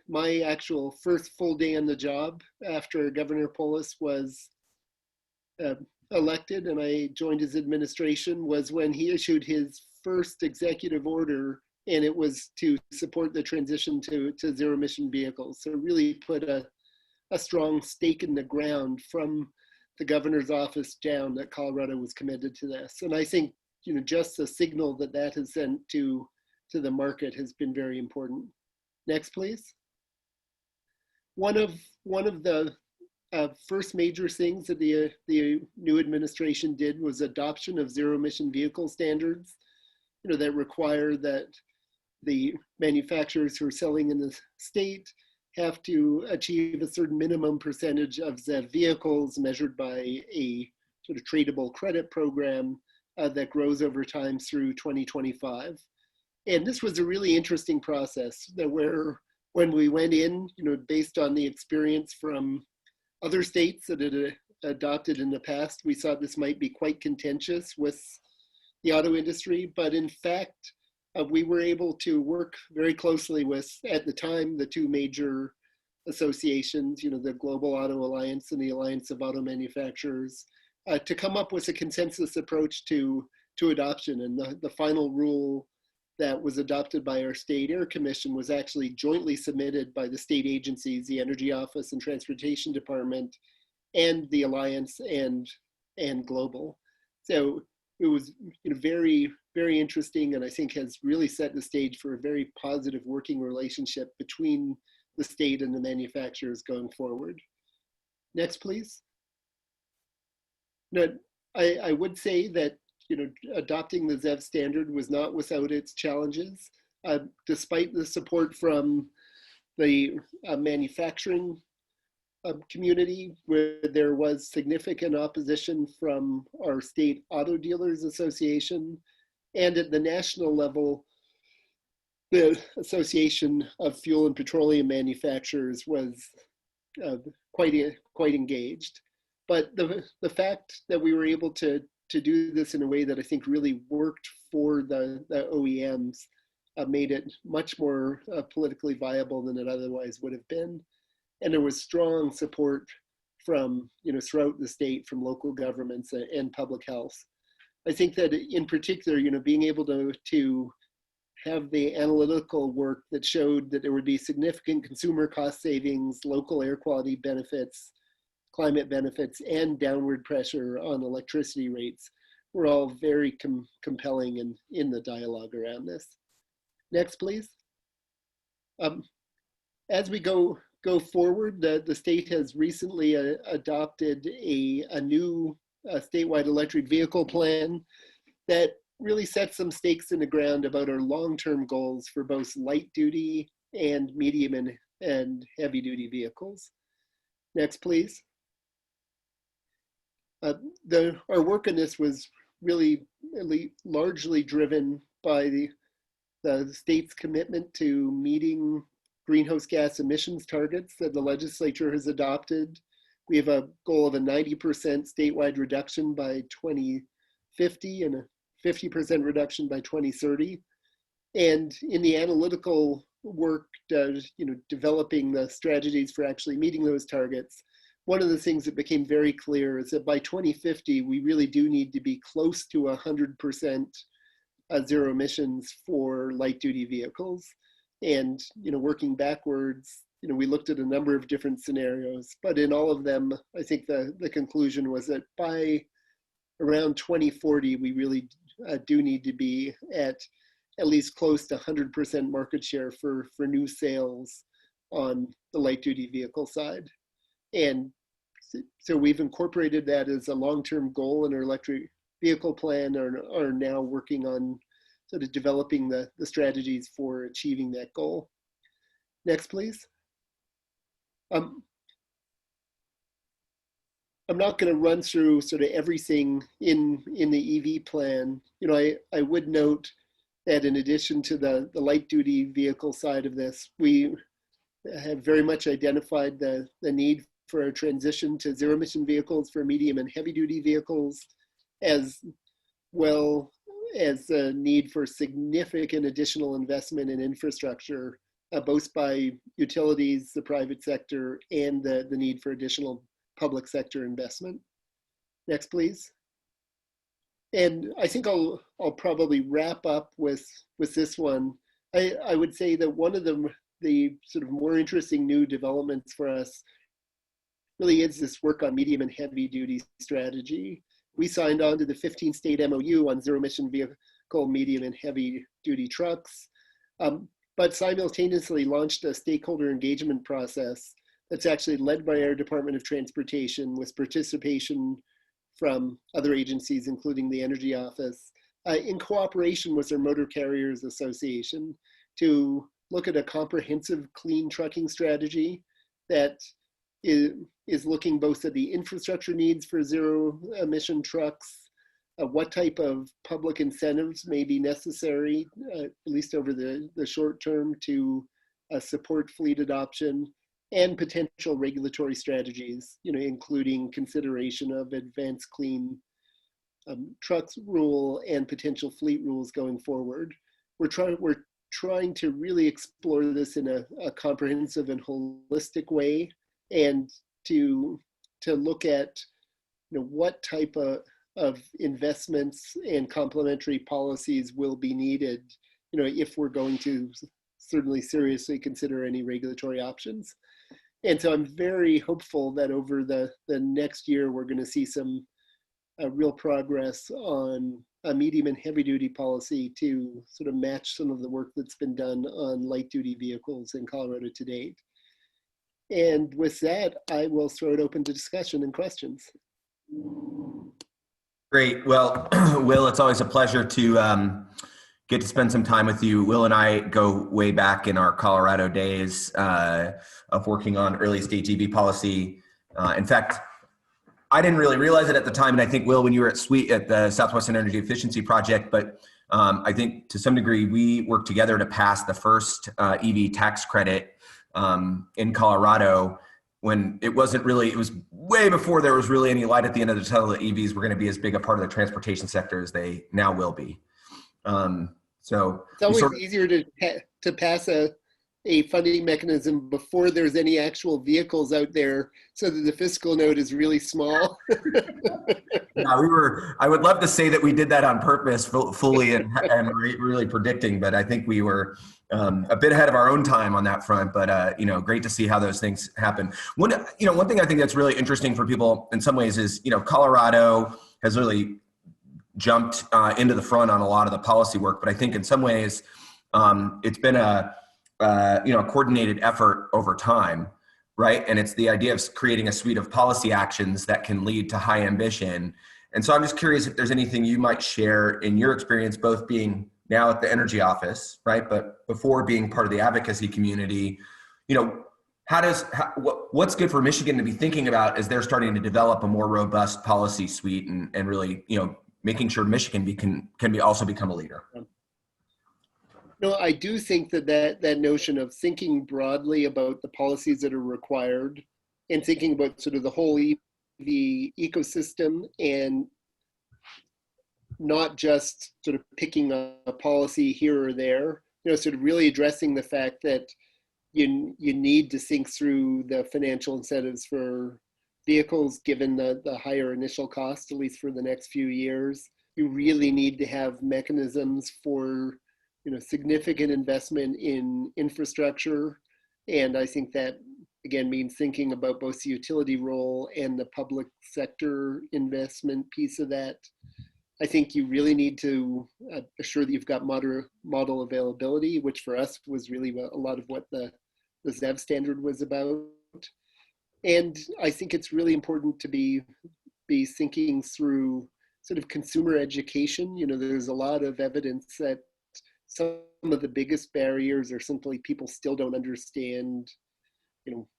My actual first full day on the job after Governor Polis was elected and I joined his administration was when he issued his first executive order and it was to support the transition to zero emission vehicles. So really put a strong stake in the ground from the governor's office down that Colorado was committed to this. And I think, you know, just the signal that that has sent to the market has been very important. Next, please. One of the first major things that the new administration did was adoption of zero emission vehicle standards, you know, that require that the manufacturers who are selling in the state have to achieve a certain minimum percentage of ZEV vehicles measured by a sort of tradable credit program that grows over time through 2025. And this was a really interesting process that where when we went in, you know, based on the experience from other states that had adopted in the past, we thought this might be quite contentious with the auto industry, but in fact, we were able to work very closely with, at the time, the two major associations, you know, the Global Auto Alliance and the Alliance of Auto Manufacturers, to come up with a consensus approach to adoption. And the final rule that was adopted by our state air commission was actually jointly submitted by the state agencies, the Energy Office and Transportation Department, and the Alliance and Global. So it was, you know, very, very interesting, and I think has really set the stage for a very positive working relationship between the state and the manufacturers going forward. Next, please. Now, I would say that, you know, adopting the ZEV standard was not without its challenges. Despite the support from the manufacturing community, where there was significant opposition from our state auto dealers association, and at the national level, the Association of Fuel and Petroleum Manufacturers was quite engaged. But the fact that we were able to do this in a way that I think really worked for the OEMs made it much more politically viable than it otherwise would have been. And there was strong support from, you know, throughout the state, from local governments and public health. I think that in particular, you know, being able to have the analytical work that showed that there would be significant consumer cost savings, local air quality benefits, climate benefits, and downward pressure on electricity rates were all very compelling in the dialogue around this. Next, please. As we go forward, the state has recently adopted a new statewide electric vehicle plan that really sets some stakes in the ground about our long-term goals for both light duty and medium and heavy duty vehicles. Next, please. Our work in this was really largely driven by the state's commitment to meeting greenhouse gas emissions targets that the legislature has adopted. We have a goal of a 90% statewide reduction by 2050 and a 50% reduction by 2030. And in the analytical work, you know, developing the strategies for actually meeting those targets, one of the things that became very clear is that by 2050, we really do need to be close to 100% zero emissions for light duty vehicles. And, you know, working backwards, you know, we looked at a number of different scenarios, but in all of them, I think the conclusion was that by around 2040, we really do need to be at least close to 100% market share for new sales on the light duty vehicle side. And so we've incorporated that as a long-term goal in our electric vehicle plan, are now working on sort of developing the strategies for achieving that goal. Next, please. I'm not going to run through sort of everything in the EV plan. You know, I would note that in addition to the light duty vehicle side of this, we have very much identified the need for a transition to zero emission vehicles for medium and heavy duty vehicles, as well as the need for significant additional investment in infrastructure, both by utilities, the private sector, and the need for additional public sector investment. Next, please. And I think I'll probably wrap up with this one. I would say that one of the sort of more interesting new developments for us really is this work on medium and heavy duty strategy. We signed on to the 15-state MOU on zero emission vehicle, medium and heavy duty trucks, but simultaneously launched a stakeholder engagement process that's actually led by our Department of Transportation with participation from other agencies, including the Energy Office, in cooperation with our Motor Carriers Association to look at a comprehensive clean trucking strategy that is looking both at the infrastructure needs for zero emission trucks, what type of public incentives may be necessary, at least over the short term, to support fleet adoption, and potential regulatory strategies, including consideration of advanced clean trucks rule and potential fleet rules going forward. We're trying to really explore this in a comprehensive and holistic way, and to look at what type of investments and complementary policies will be needed, if we're going to certainly seriously consider any regulatory options. And so I'm very hopeful that over the next year, we're going to see some real progress on a medium and heavy duty policy to sort of match some of the work that's been done on light duty vehicles in Colorado to date. And with that, I will throw it open to discussion and questions. Great. Well, Will, it's always a pleasure to get to spend some time with you. Will and I go way back in our Colorado days of working on early stage EV policy. In fact, I didn't really realize it at the time, and I think, Will, when you were at the Southwestern Energy Efficiency Project, but I think to some degree we worked together to pass the first EV tax credit in Colorado, when it was way before there was really any light at the end of the tunnel that EVs were going to be as big a part of the transportation sector as they now will be. So it's always easier to pass a funding mechanism before there's any actual vehicles out there, so that the fiscal note is really small. Yeah, I would love to say that we did that on purpose fully and really predicting, but I think we were a bit ahead of our own time on that front, but great to see how those things happen. One thing I think that's really interesting for people in some ways is, Colorado has really jumped into the front on a lot of the policy work, but I think in some ways it's been a coordinated effort over time, right? And it's the idea of creating a suite of policy actions that can lead to high ambition. And so I'm just curious if there's anything you might share in your experience, both being now at the Energy Office, right? But before being part of the advocacy community, what's good for Michigan to be thinking about as they're starting to develop a more robust policy suite and really, making sure Michigan can also become a leader. No, I do think that notion of thinking broadly about the policies that are required and thinking about sort of the whole EV ecosystem and not just sort of picking a policy here or there, sort of really addressing the fact that you need to think through the financial incentives for vehicles given the higher initial cost, at least for the next few years. You really need to have mechanisms for significant investment in infrastructure. And I think that, again, means thinking about both the utility role and the public sector investment piece of that. I think you really need to assure that you've got model availability, which for us was really a lot of what the ZEV standard was about. And I think it's really important to be thinking through sort of consumer education. There's a lot of evidence that some of the biggest barriers are simply people still don't understand,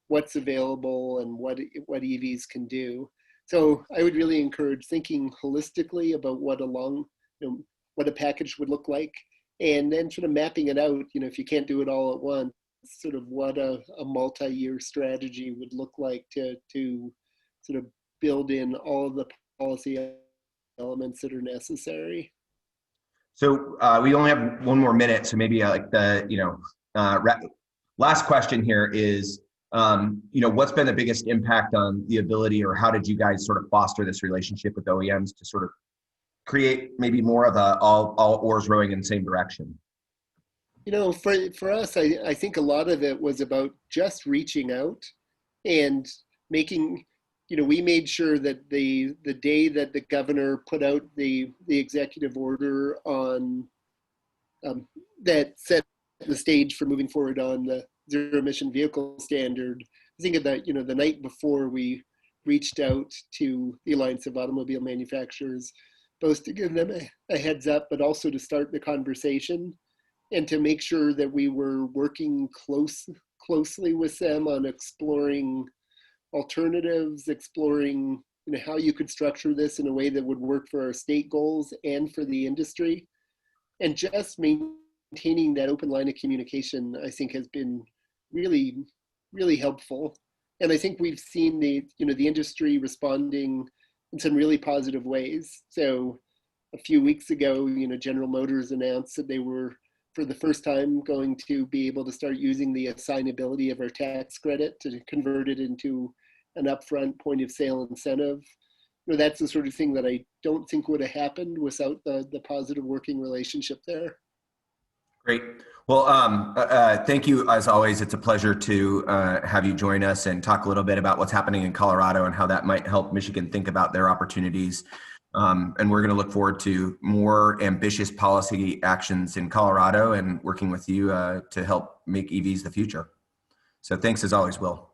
what's available and what EVs can do. So I would really encourage thinking holistically about what a package would look like, and then sort of mapping it out. If you can't do it all at once, sort of what a multi-year strategy would look like to sort of build in all of the policy elements that are necessary. So we only have one more minute, so maybe last question here is, what's been the biggest impact on the ability, or how did you guys sort of foster this relationship with OEMs to sort of create maybe more of all oars rowing in the same direction? You know, for us, I think a lot of it was about just reaching out and making, you know, we made sure that the day that the governor put out the executive order on that set the stage for moving forward on the zero emission vehicle standard, I think of that, you know, the night before we reached out to the Alliance of Automobile Manufacturers, both to give them a heads up, but also to start the conversation and to make sure that we were working closely with them on exploring alternatives, exploring, you know, how you could structure this in a way that would work for our state goals and for the industry. And just maintaining that open line of communication, I think, has been really, really helpful. And I think we've seen the industry responding in some really positive ways. So a few weeks ago, you know, General Motors announced that they were, for the first time, going to be able to start using the assignability of our tax credit to convert it into an upfront point of sale incentive. You know, that's the sort of thing that I don't think would have happened without the positive working relationship there. Great. Well, thank you as always. It's a pleasure to have you join us and talk a little bit about what's happening in Colorado and how that might help Michigan think about their opportunities. And we're going to look forward to more ambitious policy actions in Colorado and working with you to help make EVs the future. So thanks as always, Will.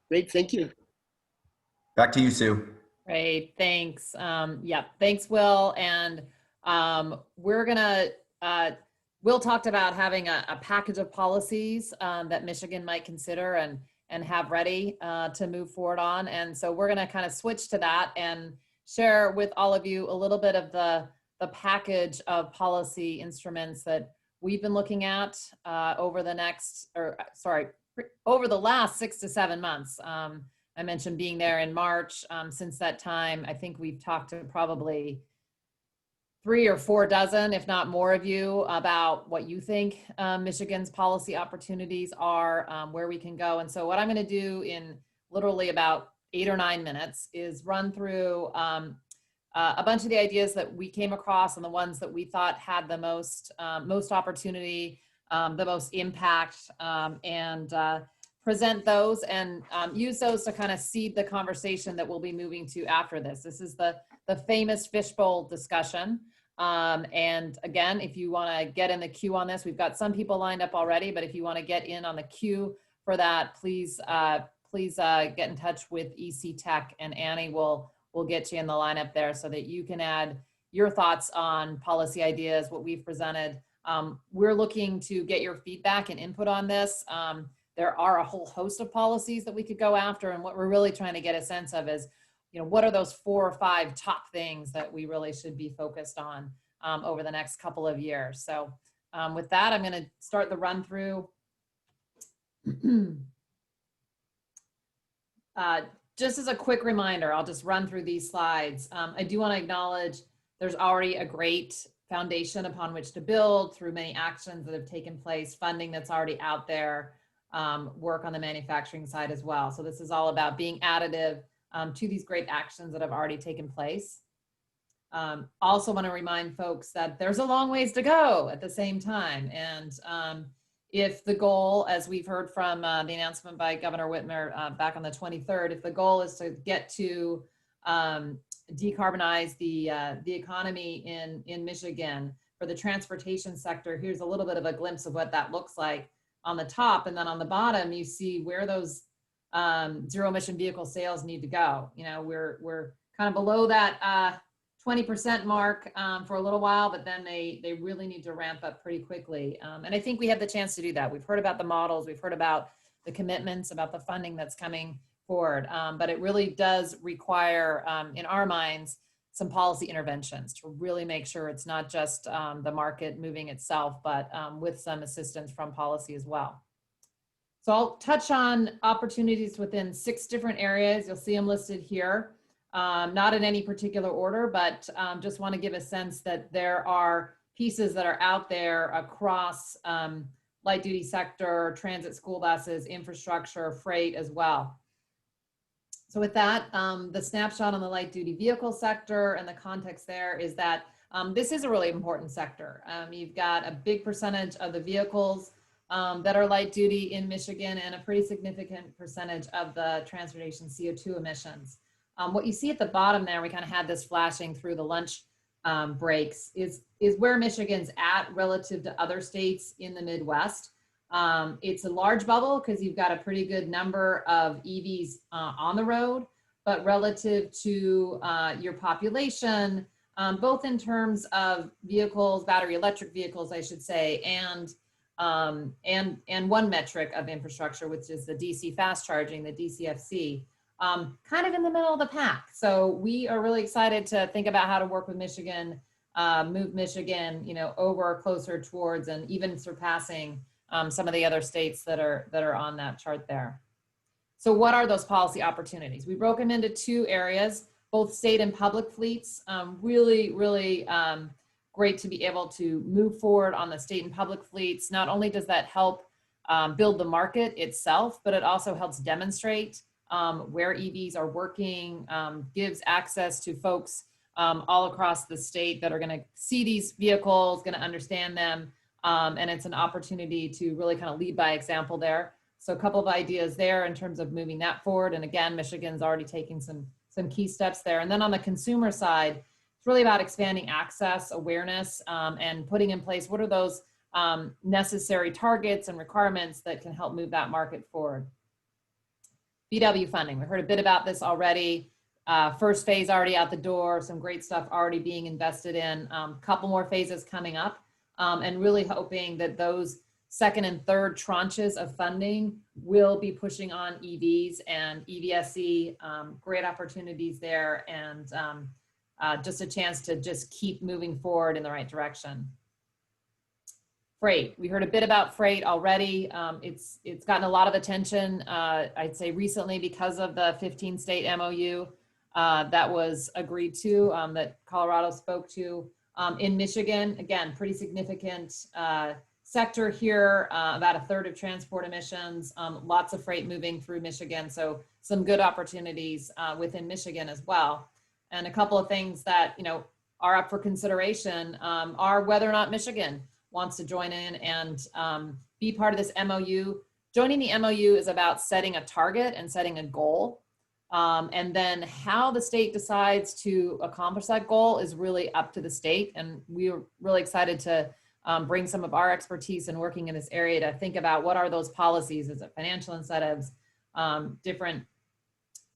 Great, thank you. Back to you, Sue. Great, thanks. Yeah, thanks, Will. And we're gonna, Will talked about having a package of policies that Michigan might consider and have ready to move forward on. And so we're gonna kind of switch to that and share with all of you a little bit of the package of policy instruments that we've been looking at over the last 6 to 7 months. I mentioned being there in March. Since that time, I think we've talked to probably 3 or 4 dozen, if not more of you, about what you think Michigan's policy opportunities are, where we can go. And so what I'm going to do in literally about 8 or 9 minutes is run through a bunch of the ideas that we came across and the ones that we thought had the most opportunity, the most impact, and present those and use those to kind of seed the conversation that we'll be moving to after this. This is the famous fishbowl discussion. And again, if you want to get in the queue on this, we've got some people lined up already, but if you want to get in on the queue for that, please get in touch with EC Tech, and Annie will get you in the lineup there so that you can add your thoughts on policy ideas, what we've presented. We're looking to get your feedback and input on this. There are a whole host of policies that we could go after, and what we're really trying to get a sense of is, you know, what are those 4 or 5 top things that we really should be focused on over the next couple of years. So with that, I'm going to start the run through. Just as a quick reminder, I'll just run through these slides. I do want to acknowledge there's already a great foundation upon which to build through many actions that have taken place, funding that's already out there, work on the manufacturing side as well. So this is all about being additive to these great actions that have already taken place. Also want to remind folks that there's a long ways to go at the same time. And if the goal, as we've heard from the announcement by Governor Whitmer back on the 23rd, if the goal is to get to decarbonize the economy in Michigan for the transportation sector, here's a little bit of a glimpse of what that looks like on the top. And then on the bottom, you see where those zero emission vehicle sales need to go. You know, we're kind of below that 20% mark for a little while, but then they really need to ramp up pretty quickly. And I think we have the chance to do that. We've heard about the models, we've heard about the commitments, about the funding that's coming forward. But it really does require, in our minds, some policy interventions to really make sure it's not just the market moving itself, but with some assistance from policy as well. So I'll touch on opportunities within 6 different areas. You'll see them listed here, not in any particular order, but just want to give a sense that there are pieces that are out there across light duty sector, transit school buses, infrastructure, freight as well. So with that, the snapshot on the light duty vehicle sector and the context there is that this is a really important sector. You've got a big percentage of the vehicles that are light duty in Michigan and a pretty significant percentage of the transportation CO2 emissions. What you see at the bottom there, we kind of had this flashing through the lunch breaks, is where Michigan's at relative to other states in the Midwest. It's a large bubble because you've got a pretty good number of EVs on the road, but relative to your population, both in terms of vehicles, battery electric vehicles, I should say, and one metric of infrastructure, which is the DC fast charging, the DCFC, kind of in the middle of the pack. So we are really excited to think about how to work with Michigan, move Michigan, over closer towards and even surpassing some of the other states that are on that chart there. So what are those policy opportunities? We broke them into two areas, both state and public fleets. Really great to be able to move forward on the state and public fleets. Not only does that help build the market itself, but it also helps demonstrate where EVs are working, gives access to folks all across the state that are going to see these vehicles, going to understand them, and it's an opportunity to really kind of lead by example there. So a couple of ideas there in terms of moving that forward. And again, Michigan's already taking some key steps there. And then on the consumer side, it's really about expanding access, awareness, and putting in place what are those necessary targets and requirements that can help move that market forward. VW funding, we heard a bit about this already. First phase already out the door, some great stuff already being invested in, couple more phases coming up, and really hoping that those second and third tranches of funding will be pushing on EVs and EVSE, great opportunities there, and just a chance to just keep moving forward in the right direction. Freight, we heard a bit about freight already. It's gotten a lot of attention, I'd say recently because of the 15 state MOU that was agreed to, that Colorado spoke to. In Michigan, again, pretty significant sector here, about a third of transport emissions, lots of freight moving through Michigan. So some good opportunities within Michigan as well. And a couple of things that, are up for consideration are whether or not Michigan wants to join in and be part of this MOU. Joining the MOU is about setting a target and setting a goal. And then how the state decides to accomplish that goal is really up to the state. And we're really excited to bring some of our expertise in working in this area to think about what are those policies. Is it financial incentives, different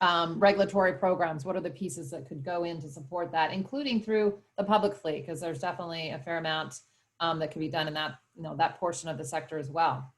regulatory programs? What are the pieces that could go in to support that, including through the public fleet? Because there's definitely a fair amount that can be done in that, that portion of the sector as well.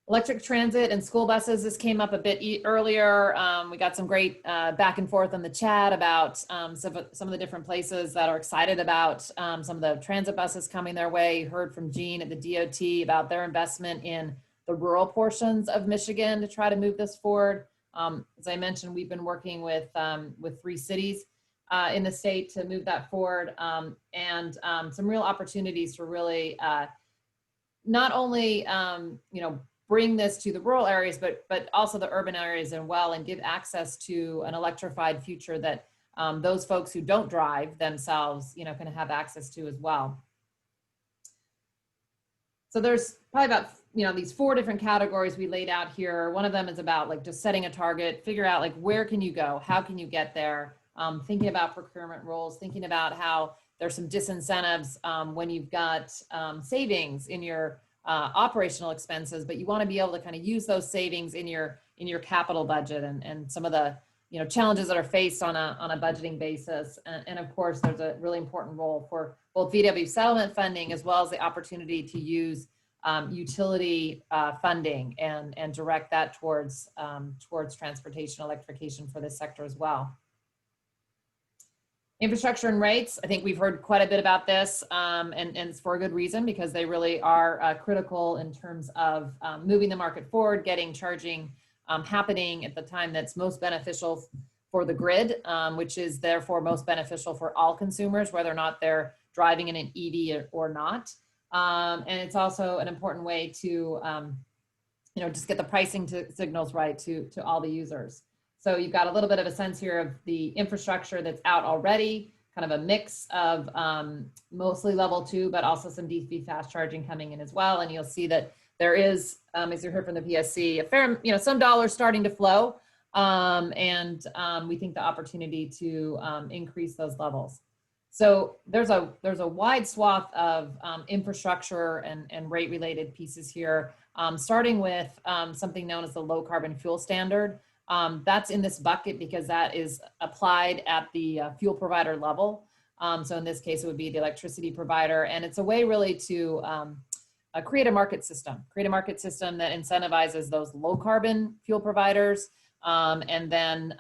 Electric transit and school buses, this came up a bit earlier. We got some great back and forth in the chat about some of the different places that are excited about some of the transit buses coming their way. You heard from Jean at the DOT about their investment in the rural portions of Michigan to try to move this forward. As I mentioned, we've been working with 3 cities in the state to move that forward, and some real opportunities to really not only bring this to the rural areas, but also the urban areas as well, and give access to an electrified future that those folks who don't drive themselves, can have access to as well. So there's probably about, these 4 different categories we laid out here. One of them is about just setting a target, figure out where can you go? How can you get there? Thinking about procurement roles, thinking about how there's some disincentives when you've got savings in your operational expenses, but you want to be able to kind of use those savings in your capital budget and some of the challenges that are faced on a budgeting basis. And of course, there's a really important role for both VW settlement funding as well as the opportunity to use utility funding and direct that towards transportation electrification for this sector as well. Infrastructure and rates, I think we've heard quite a bit about this, and it's for a good reason, because they really are critical in terms of moving the market forward, getting charging happening at the time that's most beneficial for the grid, which is therefore most beneficial for all consumers, whether or not they're driving in an EV or not. And it's also an important way to just get the pricing signals right to all the users. So you've got a little bit of a sense here of the infrastructure that's out already, kind of a mix of mostly level 2, but also some DC fast charging coming in as well. And you'll see that there is, as you heard from the PSC, a fair, some dollars starting to flow. We think the opportunity to increase those levels. So there's a wide swath of infrastructure and rate related pieces here, starting with something known as the low carbon fuel standard. That's in this bucket because that is applied at the fuel provider level. So in this case, it would be the electricity provider. And it's a way really to create a market system that incentivizes those low carbon fuel providers, and then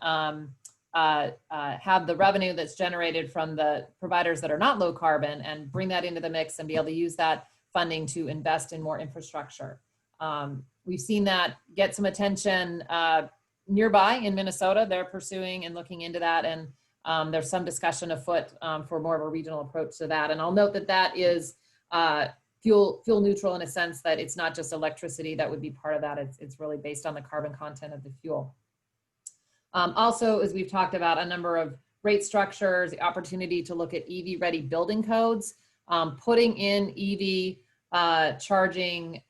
have the revenue that's generated from the providers that are not low carbon and bring that into the mix and be able to use that funding to invest in more infrastructure. We've seen that get some attention nearby in Minnesota. They're pursuing and looking into that, and there's some discussion afoot for more of a regional approach to that. And I'll note that that is fuel neutral in a sense that it's not just electricity that would be part of that. It's really based on the carbon content of the fuel. Also, as we've talked about, a number of rate structures, the opportunity to look at EV ready building codes, putting in EV charging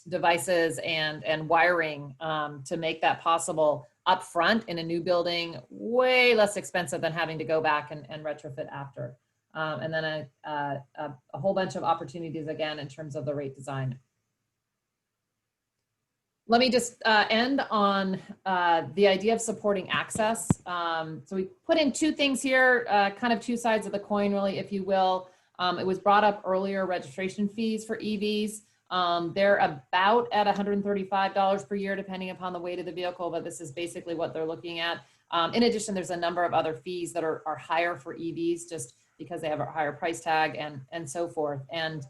devices and wiring to make that possible upfront in a new building, way less expensive than having to go back and retrofit after. And then a whole bunch of opportunities again in terms of the rate design. Let me just end on the idea of supporting access. So we put in two things here, kind of two sides of the coin, really, if you will. It was brought up earlier, registration fees for EVs. They're about at $135 per year, depending upon the weight of the vehicle, but this is basically what they're looking at. In addition, there's a number of other fees that are higher for EVs just because they have a higher price tag and so forth. And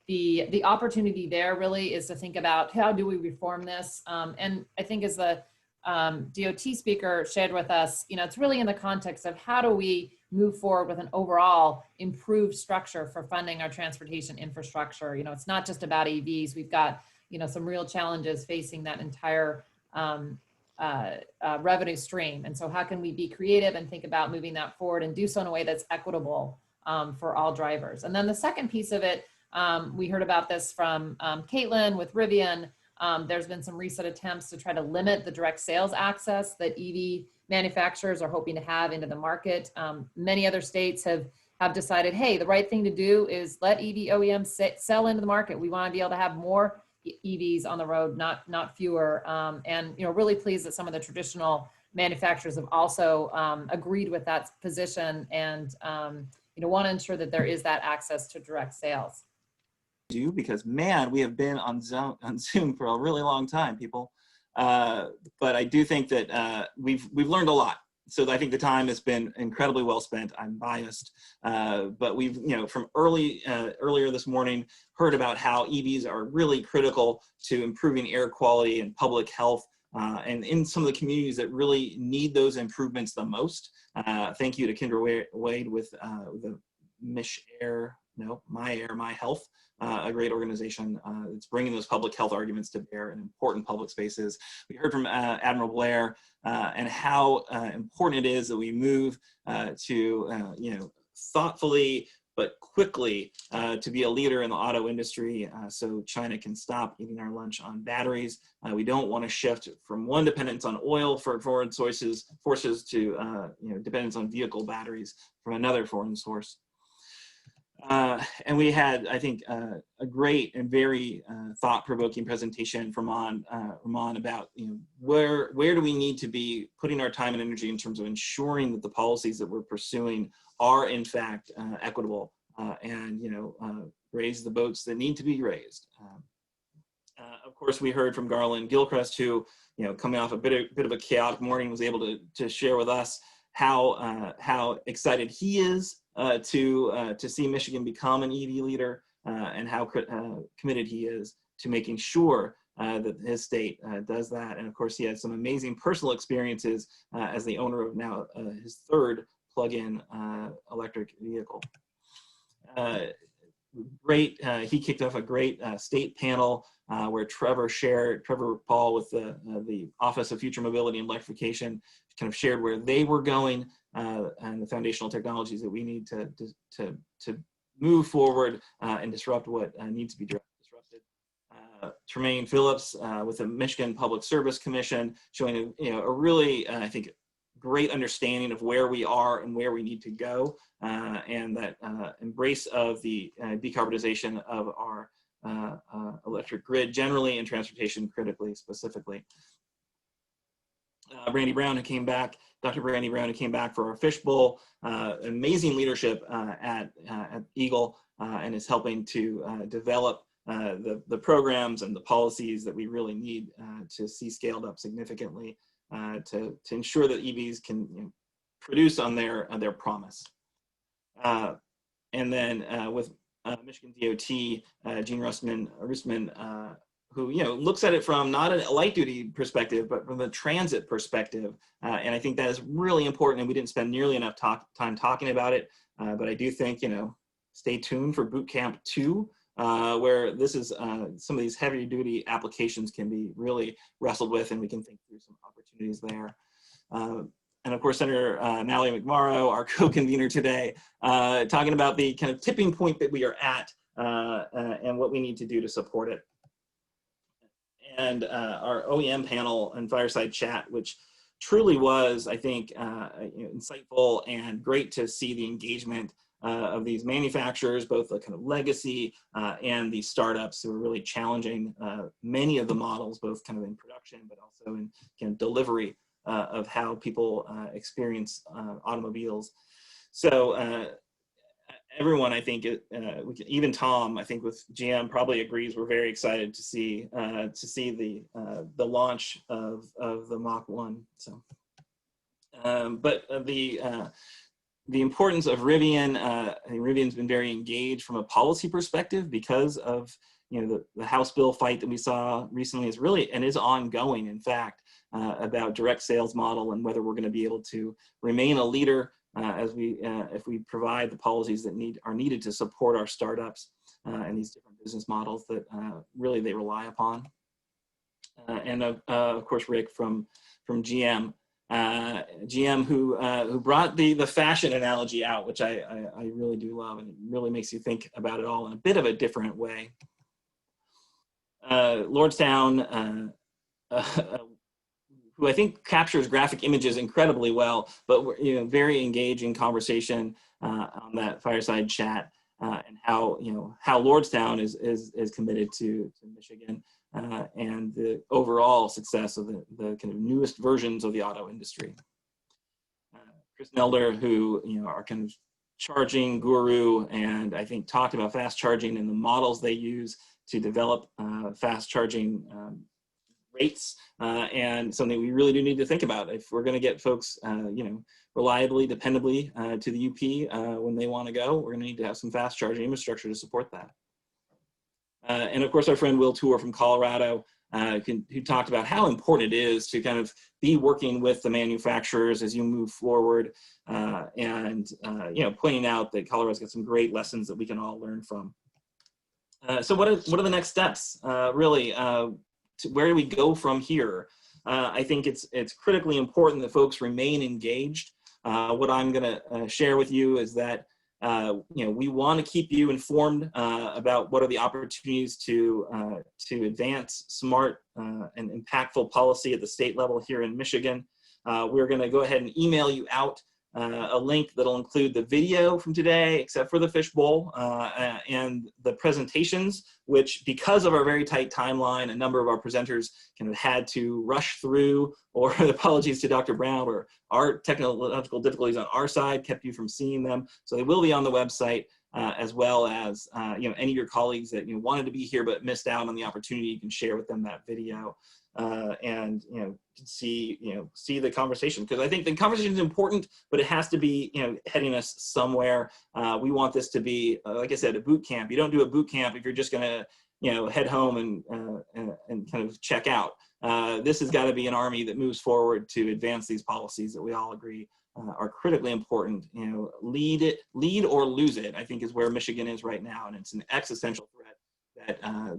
the opportunity there really is to think about how do we reform this? And I think as the DOT speaker shared with us, it's really in the context of how do we move forward with an overall improved structure for funding our transportation infrastructure. It's not just about EVs. We've got, some real challenges facing that entire revenue stream. And so how can we be creative and think about moving that forward and do so in a way that's equitable for all drivers? And then the second piece of it, we heard about this from Caitlin with Rivian. There's been some recent attempts to try to limit the direct sales access that EV manufacturers are hoping to have into the market. Many other states have decided, hey, the right thing to do is let EV OEMs sell into the market. We want to be able to have more EVs on the road, not fewer. And really pleased that some of the traditional manufacturers have also agreed with that position and want to ensure that there is that access to direct sales. Because man, we have been on Zoom for a really long time, people. But I do think that we've learned a lot. So I think the time has been incredibly well spent. I'm biased, but we've from earlier this morning heard about how EVs are really critical to improving air quality and public health, and in some of the communities that really need those improvements the most. Thank you to Kendra Wade with the My Air, My Health. A great organization that's bringing those public health arguments to bear in important public spaces. We heard from Admiral Blair and how important it is that we move to thoughtfully but quickly to be a leader in the auto industry so China can stop eating our lunch on batteries. We don't want to shift from one dependence on oil for foreign sources to dependence on vehicle batteries from another foreign source. And we had, I think, a great and very thought-provoking presentation from Ramon about where do we need to be putting our time and energy in terms of ensuring that the policies that we're pursuing are in fact equitable and raise the boats that need to be raised. Of course, we heard from Garland Gilchrist, who coming off a bit of a chaotic morning, was able to share with us how excited he is to see Michigan become an EV leader and how committed he is to making sure that his state does that. And of course, he had some amazing personal experiences as the owner of now his third plug-in electric vehicle. great, he kicked off a great state panel where Trevor Paul with the Office of Future Mobility and Electrification kind of shared where they were going and the foundational technologies that we need to move forward and disrupt what needs to be disrupted. Tremaine Phillips with the Michigan Public Service Commission showing a really, I think, great understanding of where we are and where we need to go, and that embrace of the decarbonization of our electric grid generally and transportation critically specifically. Brandy Brown, who came back, Dr. Brandy Brown, who came back for our fishbowl, amazing leadership at Eagle, and is helping to develop the programs and the policies that we really need to see scaled up significantly to ensure that EVs can produce on their promise. And then with Michigan DOT, Gene Russman, who looks at it from not a light duty perspective, but from a transit perspective. And I think that is really important, and we didn't spend nearly enough time talking about it. But I do think, stay tuned for Bootcamp 2, where this is some of these heavy duty applications can be really wrestled with, and we can think through some opportunities there. And of course, Senator Natalie McMorrow, our co-convener today, talking about the kind of tipping point that we are at and what we need to do to support it. And our OEM panel and fireside chat, which truly was, I think, insightful and great to see the engagement of these manufacturers, both the kind of legacy and the startups who are really challenging many of the models, both kind of in production, but also in kind of delivery of how people experience automobiles. So everyone, I think, even Tom, I think with GM probably agrees. We're very excited to see the launch of the Mach 1. So, but the importance of Rivian, I think Rivian's been very engaged from a policy perspective because of the House bill fight that we saw recently is ongoing. In fact, about direct sales model and whether we're going to be able to remain a leader if we provide the policies that are needed to support our startups and these different business models that really they rely upon. And of course, Rick from GM. GM who brought the fashion analogy out, which I really do love, and it really makes you think about it all in a bit of a different way. Lordstown, who I think captures graphic images incredibly well, but very engaging conversation on that fireside chat, and how Lordstown is committed to Michigan and the overall success of the kind of newest versions of the auto industry. Chris Nelder, who our kind of charging guru, and I think talked about fast charging and the models they use to develop fast charging rates, and something we really do need to think about if we're going to get folks, reliably, dependably to the UP when they want to go. We're going to need to have some fast charging infrastructure to support that. And of course, our friend Will Tour from Colorado, who talked about how important it is to kind of be working with the manufacturers as you move forward, and pointing out that Colorado's got some great lessons that we can all learn from. So what are the next steps? Really, where do we go from here? I think it's critically important that folks remain engaged. What I'm going to share with you is that we want to keep you informed about what are the opportunities to advance smart and impactful policy at the state level here in Michigan. We're going to go ahead and email you out a link that'll include the video from today, except for the fishbowl, and the presentations, which, because of our very tight timeline, a number of our presenters kind of had to rush through, or apologies to Dr. Brown, or our technological difficulties on our side kept you from seeing them. So they will be on the website, as well as any of your colleagues that wanted to be here but missed out on the opportunity. You can share with them that video. And see the conversation, because I think the conversation is important, but it has to be heading us somewhere. We want this to be, like I said, a boot camp. You don't do a boot camp if you're just going to head home and kind of check out. This has got to be an army that moves forward to advance these policies that we all agree are critically important. You know, lead or lose it, I think, is where Michigan is right now, and it's an existential threat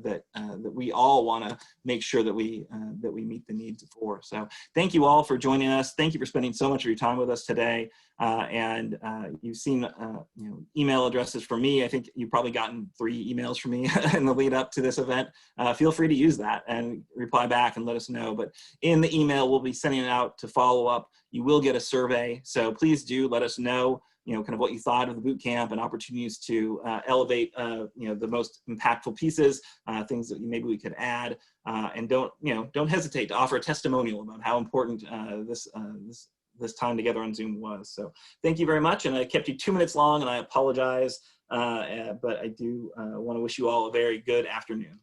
that we all want to make sure that we meet the needs for. So thank you all for joining us. Thank you for spending so much of your time with us today. And you've seen you know, email addresses from me. I think you've probably gotten 3 emails from me in the lead up to this event. Feel free to use that and reply back and let us know. But in the email, we'll be sending it out to follow up. You will get a survey, so please do let us know, you know, kind of what you thought of the boot camp and opportunities to elevate, you know, the most impactful pieces, things that maybe we could add, and don't hesitate to offer a testimonial about how important this time together on Zoom was. So thank you very much, and I kept you 2 minutes long, and I apologize, but I do want to wish you all a very good afternoon.